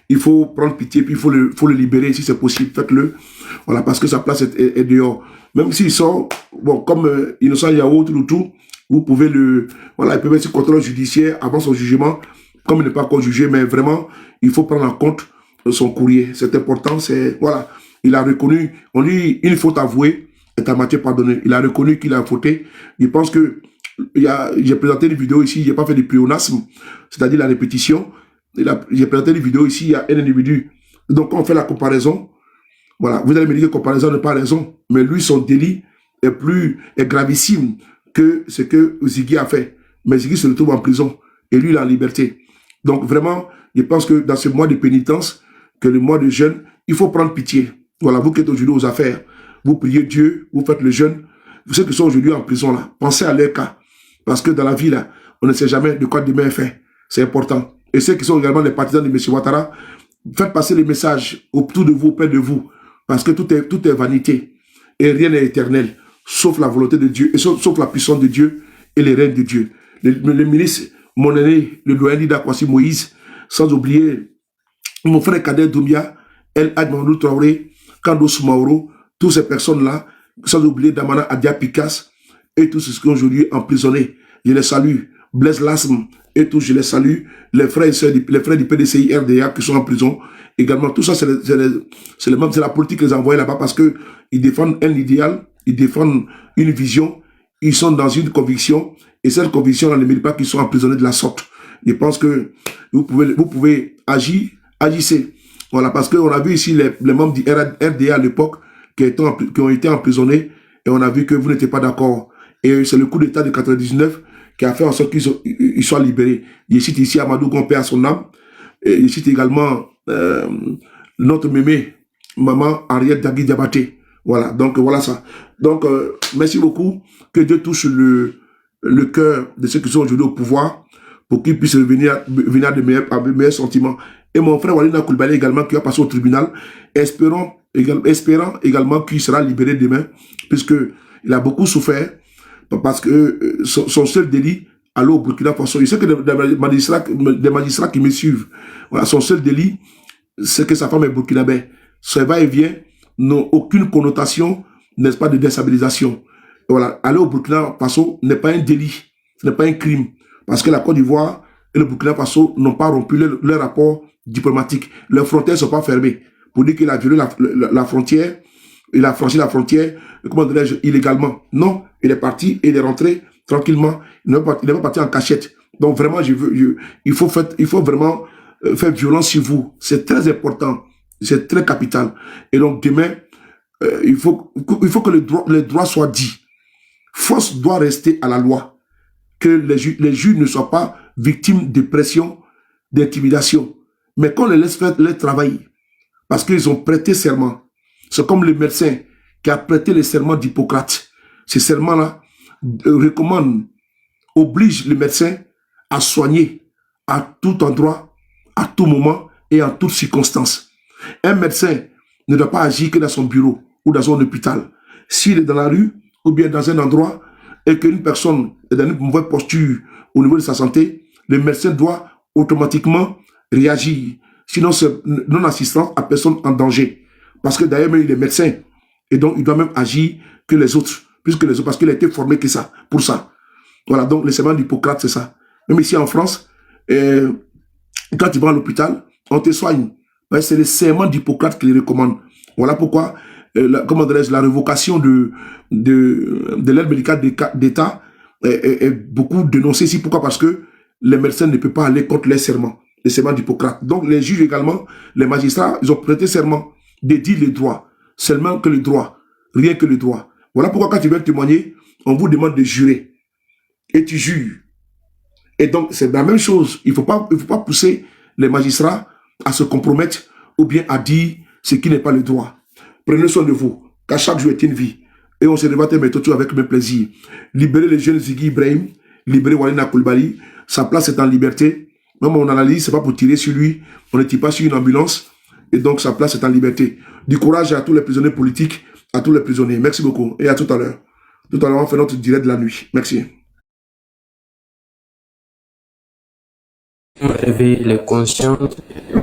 A: il faut prendre pitié, puis il faut le libérer si c'est possible. Faites-le. Voilà, parce que sa place est dehors. Même s'il sort, bon, comme Innocent Yao, tout, vous pouvez voilà, il peut mettre sur contrôle judiciaire avant son jugement, comme il n'est pas encore jugé, mais vraiment, il faut prendre en compte son courrier. C'est important, voilà, il a reconnu, on dit, une faute avouée est à moitié pardonnée. Il a reconnu qu'il a fauté. Je pense que j'ai présenté une vidéo ici, j'ai pas fait de pléonasme, c'est-à-dire la répétition. J'ai présenté une vidéo ici, il y a un individu. Donc, quand on fait la comparaison, voilà, vous allez me dire que comparaison n'est pas raison, mais lui, son délit est gravissime que ce que Ziggy a fait. Mais Ziggy se retrouve en prison et lui, il est en liberté. Donc, vraiment, je pense que dans ce mois de pénitence, que le mois de jeûne, il faut prendre pitié. Voilà, vous qui êtes aujourd'hui aux affaires, vous priez Dieu, vous faites le jeûne. Vous ceux qui sont aujourd'hui en prison, là, pensez à leur cas. Parce que dans la vie, là, on ne sait jamais de quoi demain est fait. C'est important. Et ceux qui sont également les partisans de M. Ouattara, faites passer les messages autour de vous, auprès de vous. Parce que tout est vanité. Et rien n'est éternel. Sauf la volonté de Dieu, et sauf la puissance de Dieu et les règnes de Dieu. Le ministre, mon aîné, le doyen Dida Kwasi Moïse, sans oublier mon frère Kader Doumbia, El Admanou Traoré, Kando Soumaoro, toutes ces personnes-là, sans oublier Damana Adia Pikas et tous ceux qui sont aujourd'hui emprisonnés. Je les salue. Blaise Lasm et tous, je les salue. Les frères et sœurs, les frères du PDCI RDA qui sont en prison. Également, tout ça, c'est la politique qu'ils envoient là-bas parce qu'ils défendent un idéal, ils défendent une vision, ils sont dans une conviction et cette conviction, on ne mérite pas qu'ils soient emprisonnés de la sorte. Je pense que vous pouvez agir, agissez. Voilà, parce qu'on a vu ici les membres du RDA à l'époque qui ont été emprisonnés et on a vu que vous n'étiez pas d'accord. Et c'est le coup d'État de 99 qui a fait en sorte qu'ils soient libérés. Je cite ici Amadou Gompé à son âme. Et je cite également notre mémé, maman Ariel Dagui Diabaté. Voilà, donc voilà ça. Donc, merci beaucoup. Que Dieu touche le cœur de ceux qui sont aujourd'hui au pouvoir pour qu'ils puissent revenir à de meilleurs sentiments. Et mon frère Walina Koulibaly également qui va passer au tribunal, espérant également qu'il sera libéré demain, puisqu'il a beaucoup souffert, parce que son seul délit, aller au Burkina Faso, je sais que des magistrats qui me suivent, voilà, son seul délit, c'est que sa femme est burkinabé. Ce va-et-vient n'ont aucune connotation, n'est-ce pas, de déstabilisation. Voilà, aller au Burkina Faso n'est pas un délit, ce n'est pas un crime, parce que la Côte d'Ivoire et le Burkina Faso n'ont pas rompu leur rapport diplomatique. Leurs frontières ne sont pas fermées. Pour dire qu'il a violé la frontière, il a franchi la frontière, comment dirais-je, illégalement. Non, il est parti et il est rentré tranquillement. Il n'est pas parti en cachette. Donc vraiment, il faut vraiment faire violence sur vous. C'est très important. C'est très capital. Et donc demain, il faut que les droits soient dits. Force doit rester à la loi. Que les juges ne soient pas victimes de pression, d'intimidation. Mais qu'on les laisse faire leur travail. Parce qu'ils ont prêté serment. C'est comme le médecin qui a prêté le serment d'Hippocrate. Ce serment-là oblige le médecin à soigner à tout endroit, à tout moment et en toutes circonstances. Un médecin ne doit pas agir que dans son bureau ou dans son hôpital. S'il est dans la rue ou bien dans un endroit et qu'une personne est dans une mauvaise posture au niveau de sa santé, le médecin doit automatiquement réagir. Sinon, c'est non-assistance à personne en danger. Parce que d'ailleurs, il est médecin. Et donc, il doit même agir que les autres. Parce qu'il a été formé que ça, pour ça. Voilà, donc le serment d'Hippocrate, c'est ça. Même ici en France, quand tu vas à l'hôpital, on te soigne. Ouais, c'est le serment d'Hippocrate qui le recommande. Voilà pourquoi, la révocation de l'aide médicale d'État est beaucoup dénoncée ici. Pourquoi? Parce que les médecins ne peuvent pas aller contre les serments. Le serment d'Hippocrate. Donc les juges également, les magistrats, ils ont prêté serment de dire le droit. Seulement que le droit. Rien que le droit. Voilà pourquoi quand tu viens témoigner, on vous demande de jurer. Et tu jures. Et donc c'est la même chose. Il ne faut pas pousser les magistrats à se compromettre ou bien à dire ce qui n'est pas le droit. Prenez soin de vous. Car chaque jour est une vie. Et on se débat toujours avec mes plaisirs. Libérer les jeunes Ziggy Ibrahim. Libérer Walina Koulibaly. Sa place est en liberté. Même mon analyse, ce n'est pas pour tirer sur lui. On ne tire pas sur une ambulance. Et donc, sa place est en liberté. Du courage à tous les prisonniers politiques, à tous les prisonniers. Merci beaucoup. Et à tout à l'heure. Tout à l'heure, on fait notre direct de la nuit. Merci.
H: Réveiller les consciences.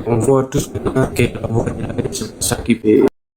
H: On voit tous maintenant que la voix de la bête, c'est ça qui fait.